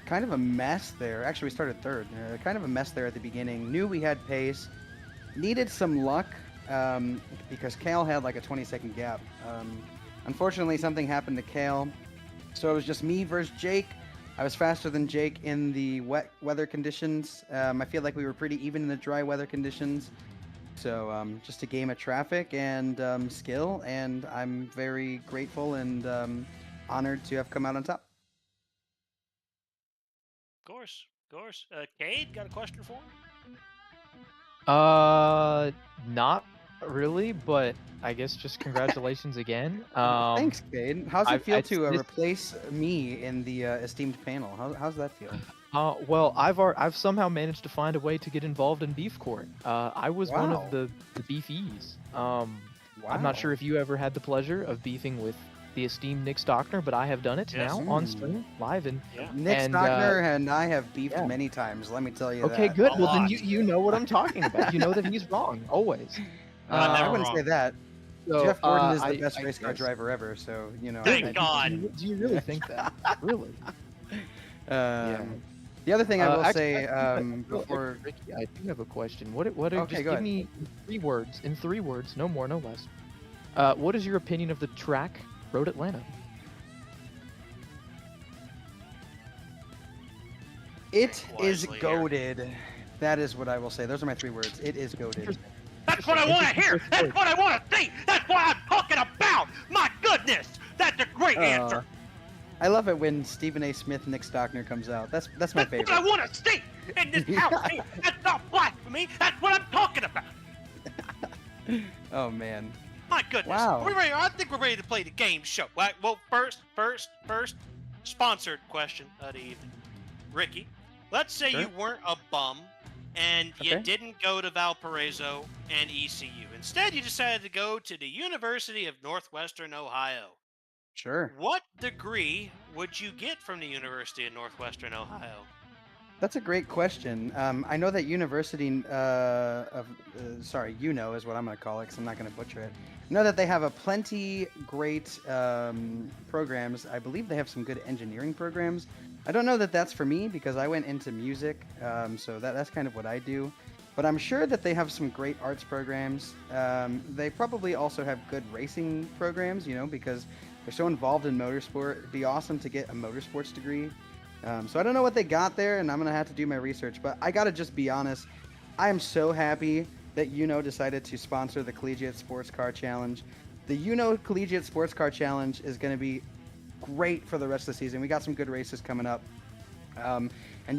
Kind of a mess there. Actually, we started 3rd. Kind of a mess there at the beginning. Knew we had pace. Needed some luck because Kale had like a 20-second gap. Unfortunately, something happened to Kale, so it was just me versus Jake. I was faster than Jake in the wet weather conditions. I feel like we were pretty even in the dry weather conditions. So just a game of traffic and skill, and I'm very grateful and honored to have come out on top. Of course. Cade, got a question for him? Not really, but I guess just congratulations again. Thanks, Cade. How's it feel to replace me in the esteemed panel? How's that feel? Well, I've somehow managed to find a way to get involved in beef court. I was one of the beefies. I'm not sure if you ever had the pleasure of beefing with the esteemed Nick Stockner, but I have done it now on stream, live, and Nick Stockner and I have beefed many times. Let me tell you. Okay, that. good. Well, then you know what I'm talking about. You know that he's wrong always. I wouldn't say that. So, Jeff Gordon is the best race car driver ever, so you know. Thank God. Do you really think that? Really? The other thing I will say before Ricky, I do have a question. What Okay, just go give ahead. me in 3 words, no more, no less. What is your opinion of the track Road Atlanta? It is goated. That is what I will say. Those are my 3 words. It is goated. That's what I want to hear. That's what I want to see. That's what I'm talking about. My goodness, that's a great answer. I love it when Stephen A. Smith, Nick Stockner comes out. That's my favorite. That's what I want to see in this house. That's not blasphemy. That's what I'm talking about. Oh man. My goodness. Wow. We're ready. I think we're ready to play the game show. Right? Well, first, sponsored question of the evening. Ricky, let's say you weren't a bum and you didn't go to Valparaiso and ECU. Instead, you decided to go to the University of Northwestern Ohio. Sure. What degree would you get from the University of Northwestern Ohio? That's a great question. I know that University UNO is what I'm going to call it because I'm not going to butcher it. I know that they have a plenty great programs. I believe they have some good engineering programs. I don't know that that's for me because I went into music, so that's kind of what I do. But I'm sure that they have some great arts programs. They probably also have good racing programs, you know, because they're so involved in motorsport. It'd be awesome to get a motorsports degree. So I don't know what they got there, and I'm going to have to do my research. But I got to just be honest. I am so happy that UNO decided to sponsor the Collegiate Sportscar Challenge. The UNOH Collegiate Sportscar Challenge is going to be great for the rest of the season. We got some good races coming up. And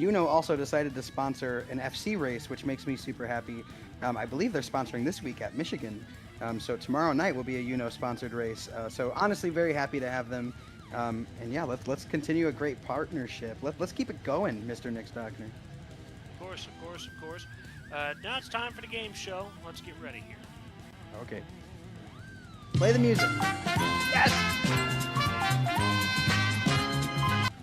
UNO also decided to sponsor an FC race, which makes me super happy. I believe they're sponsoring this week at Michigan. So tomorrow night will be a UNO sponsored race. So honestly, very happy to have them. And yeah, let's continue a great partnership. Let's keep it going, Mr. Nick Stockner. Of course, of course, of course. Now it's time for the game show. Let's get ready here. Okay. Play the music. Yes!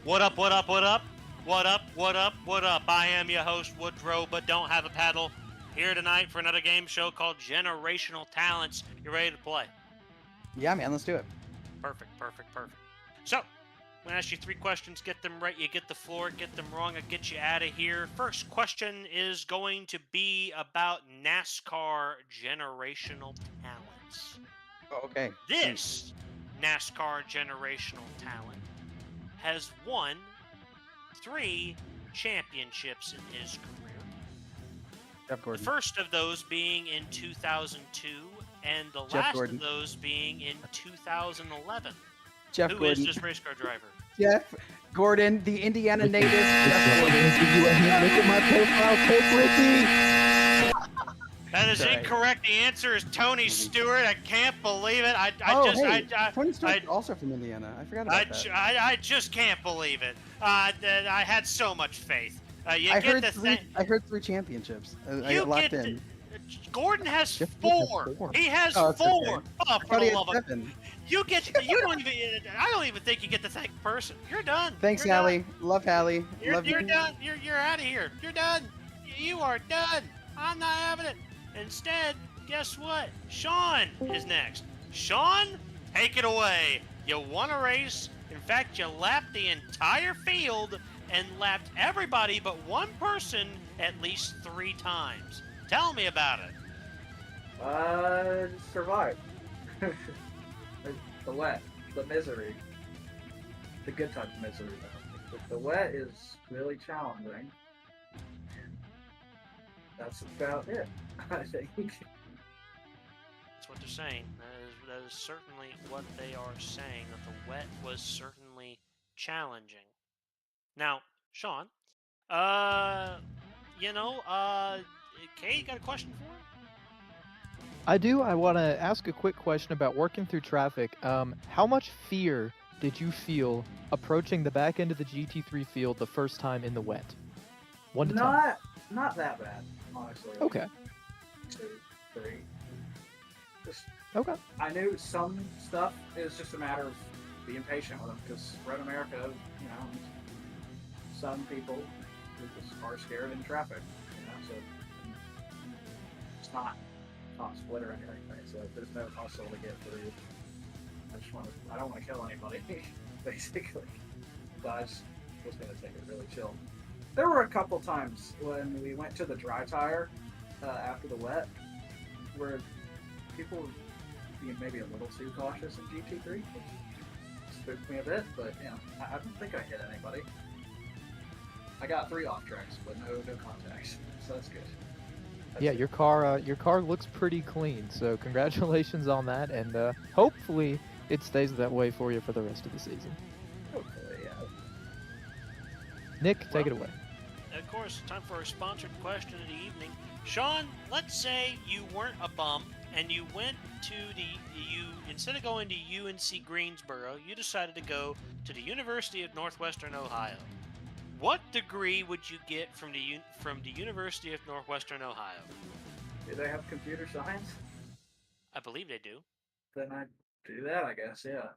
What up, what up, what up? What up, what up, what up? I am your host, Woodrow, but don't have a paddle. Here tonight for another game show called Generational Talents. You ready to play? Yeah, man, let's do it. Perfect, perfect, perfect. So, I'm going to ask you 3 questions. Get them right, you get the floor. Get them wrong, I get you out of here. First question is going to be about NASCAR generational talents. Oh, okay. This NASCAR generational talent has won 3 championships in his career. Jeff Gordon. The first of those being in 2002, and the Jeff last Gordon. of those being in 2011. Jeff Who Gordon. is this race car driver? Jeff Gordon, the Indiana native. Jeff Gordon. Look at my profile pic, Ricky. That is Sorry. incorrect. The answer is Tony Stewart. I can't believe it. Tony Stewart's also from Indiana. I forgot about that. I just can't believe it. I had so much faith. I heard 3 championships. I got locked in. Gordon has Jeff 4. He has Oh, 4. it's okay. Oh, I for thought the he had love of 7. you don't even. I don't even think you get to thank the person. You're done. Thanks, You're Hallie. done. Love Hallie. Love You're you. done. You're out of here. You're done. You are done. I'm not having it. Instead, guess what? Sean is next. Sean, take it away. You won a race. In fact, you lapped the entire field and lapped everybody but one person at least 3 times. Tell me about it. Survived. The wet, the misery, the good type of misery though. The wet is really challenging. That's about it, I think. That's what they're saying. That is certainly what they are saying, that the wet was certainly challenging. Now, Sean, Kay, you got a question for him? I do. I want to ask a quick question about working through traffic. How much fear did you feel approaching the back end of the GT3 field the first time in the wet? 1 to 10. Not that bad, honestly. Okay. 2, 3. Just Okay. I knew some stuff is just a matter of being patient with them because Red America, some people just are scared in traffic, so it's not split or anything, so there's no hustle to get through. I don't want to kill anybody, basically. So I was going to take it really chill. There were a couple times when we went to the dry tire after the wet where people were being maybe a little too cautious in GT3, which spooked me a bit, but I don't think I hit anybody. I got 3 off tracks, but no contacts, so that's good. Yeah, your car looks pretty clean, so congratulations on that, and hopefully it stays that way for you for the rest of the season. Hopefully, yeah. Nick, take it away. Of course, time for our sponsored question of the evening. Sean, let's say you weren't a bum and you went to instead of going to UNC Greensboro, you decided to go to the University of Northwestern Ohio. What degree would you get from the University of Northwestern Ohio? Do they have computer science? I believe they do. Then I'd do that, I guess, yeah.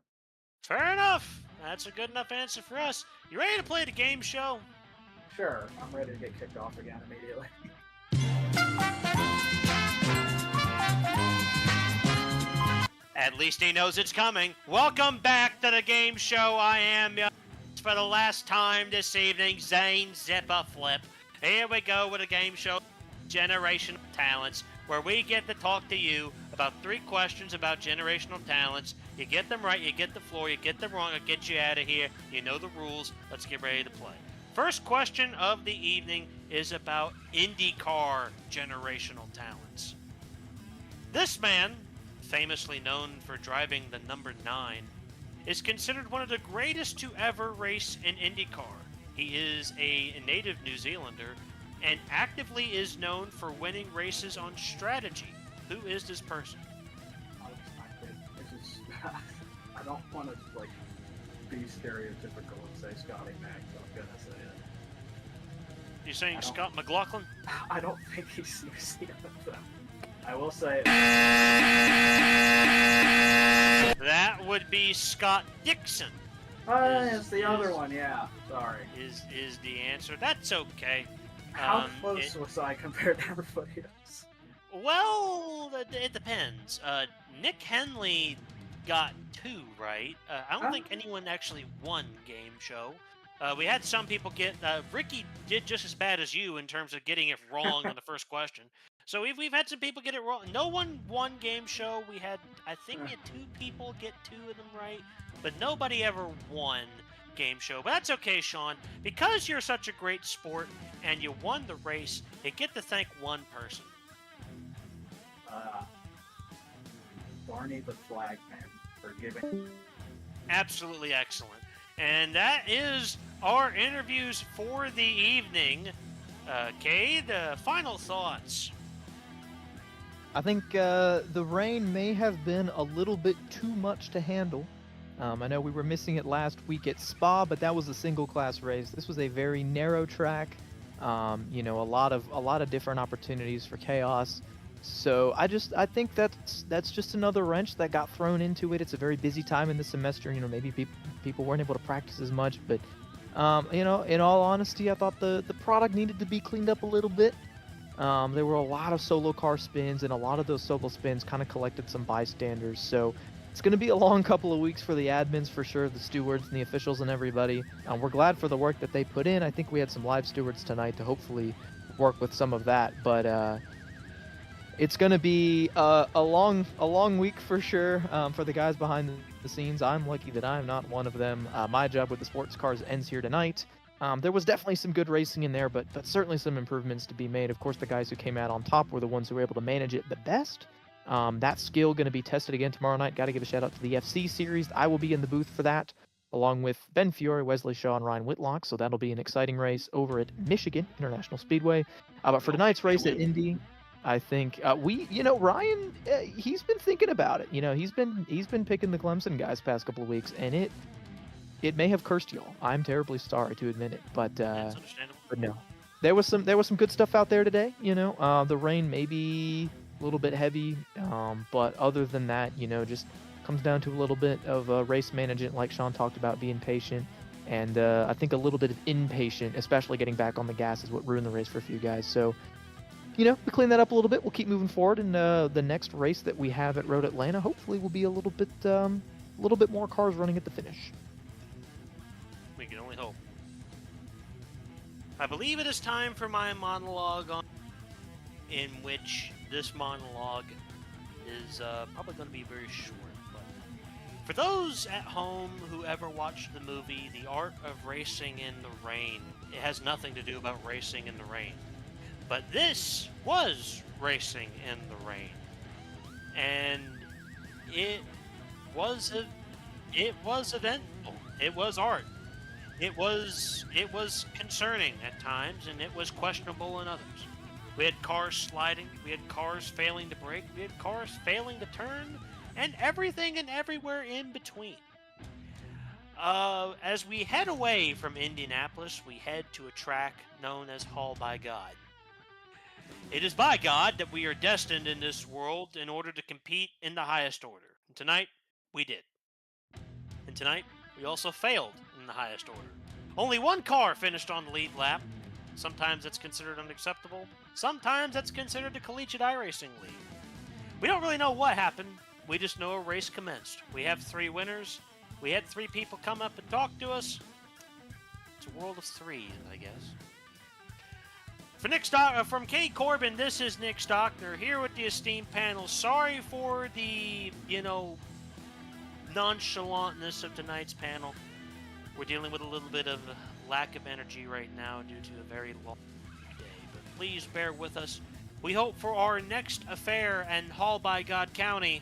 Fair enough. That's a good enough answer for us. You ready to play the game show? Sure, I'm ready to get kicked off again immediately. At least he knows it's coming. Welcome back to the game show. I am your for the last time this evening, Zane Zipper Flip. Here we go with a game show, Generational Talents, where we get to talk to you about 3 questions about generational talents. You get them right, you get the floor, you get them wrong, I'll get you out of here. You know the rules. Let's get ready to play. First question of the evening is about IndyCar generational talents. This man famously known for driving the number 9, is considered one of the greatest to ever race in IndyCar. He is a native New Zealander and actively is known for winning races on strategy. Who is this person? I don't want to be stereotypical and say Scotty Mack, so I'm gonna say it. You saying Scott McLaughlin? I don't think he's New Zealand, though. I will say that would be Scott Dixon. It's the other one, yeah. Sorry. Is the answer? That's okay. How close was I compared to everybody else? Well, it depends. Nick Henley got 2 right. I don't think anyone actually won game show. We had some people get. Ricky did just as bad as you in terms of getting it wrong on the first question. So we've had some people get it wrong. No one won game show. I think we had 2 people get 2 of them right, but nobody ever won game show. But that's okay, Sean. Because you're such a great sport and you won the race, you get to thank one person. Barney the Flagman for giving. Absolutely excellent. And that is our interviews for the evening. Cade, final thoughts. I think the rain may have been a little bit too much to handle. I know we were missing it last week at Spa, but that was a single class race. This was a very narrow track. A lot of different opportunities for chaos. So I think that's just another wrench that got thrown into it. It's a very busy time in the semester. Maybe people weren't able to practice as much, but in all honesty, I thought the product needed to be cleaned up a little bit. There were a lot of solo car spins, and a lot of those solo spins kind of collected some bystanders. So it's going to be a long couple of weeks for the admins for sure, the stewards and the officials and everybody. We're glad for the work that they put in. I think we had some live stewards tonight to hopefully work with some of that, but it's going to be a long week for sure for the guys behind the scenes. I'm lucky that I'm not one of them. My job with the sports cars ends here tonight. There was definitely some good racing in there, but certainly some improvements to be made. Of course, the guys who came out on top were the ones who were able to manage it the best. That skill going to be tested again tomorrow night. Got to give a shout out to the FC series. I will be in the booth for that, along with Ben Fiore, Wesley Shaw, and Ryan Whitlock. So that'll be an exciting race over at Michigan International Speedway. But for tonight's race at Indy, I think Ryan, he's been thinking about it. He's been picking the Clemson guys past couple of weeks, and it may have cursed y'all. I'm terribly sorry to admit it, but no, there was some good stuff out there today. The rain may be a little bit heavy, but other than that, just comes down to a little bit of race management, like Sean talked about, being patient, and I think a little bit of impatient, especially getting back on the gas, is what ruined the race for a few guys. So. We clean that up a little bit. We'll keep moving forward, and the next race that we have at Road Atlanta hopefully will be a little bit more cars running at the finish. We can only hope. I believe it is time for my monologue, in which this monologue is probably going to be very short. But for those at home who ever watched the movie The Art of Racing in the Rain, it has nothing to do about racing in the rain. But this was racing in the rain, and it was eventful. It was art. It was concerning at times, and it was questionable in others. We had cars sliding, we had cars failing to brake, we had cars failing to turn, and everything and everywhere in between. As we head away from Indianapolis, we head to a track known as Hall by God. It is by God that we are destined in this world in order to compete in the highest order. And tonight, we did. And tonight, we also failed in the highest order. Only one car finished on the lead lap. Sometimes that's considered unacceptable. Sometimes that's considered a collegiate iRacing lead. We don't really know what happened. We just know a race commenced. We have 3 winners. We had 3 people come up and talk to us. It's a world of 3s, I guess. From Cade Corbin, this is Nick Stockner here with the esteemed panel. Sorry for the, nonchalantness of tonight's panel. We're dealing with a little bit of lack of energy right now due to a very long day. But please bear with us. We hope for our next affair in Hall by God County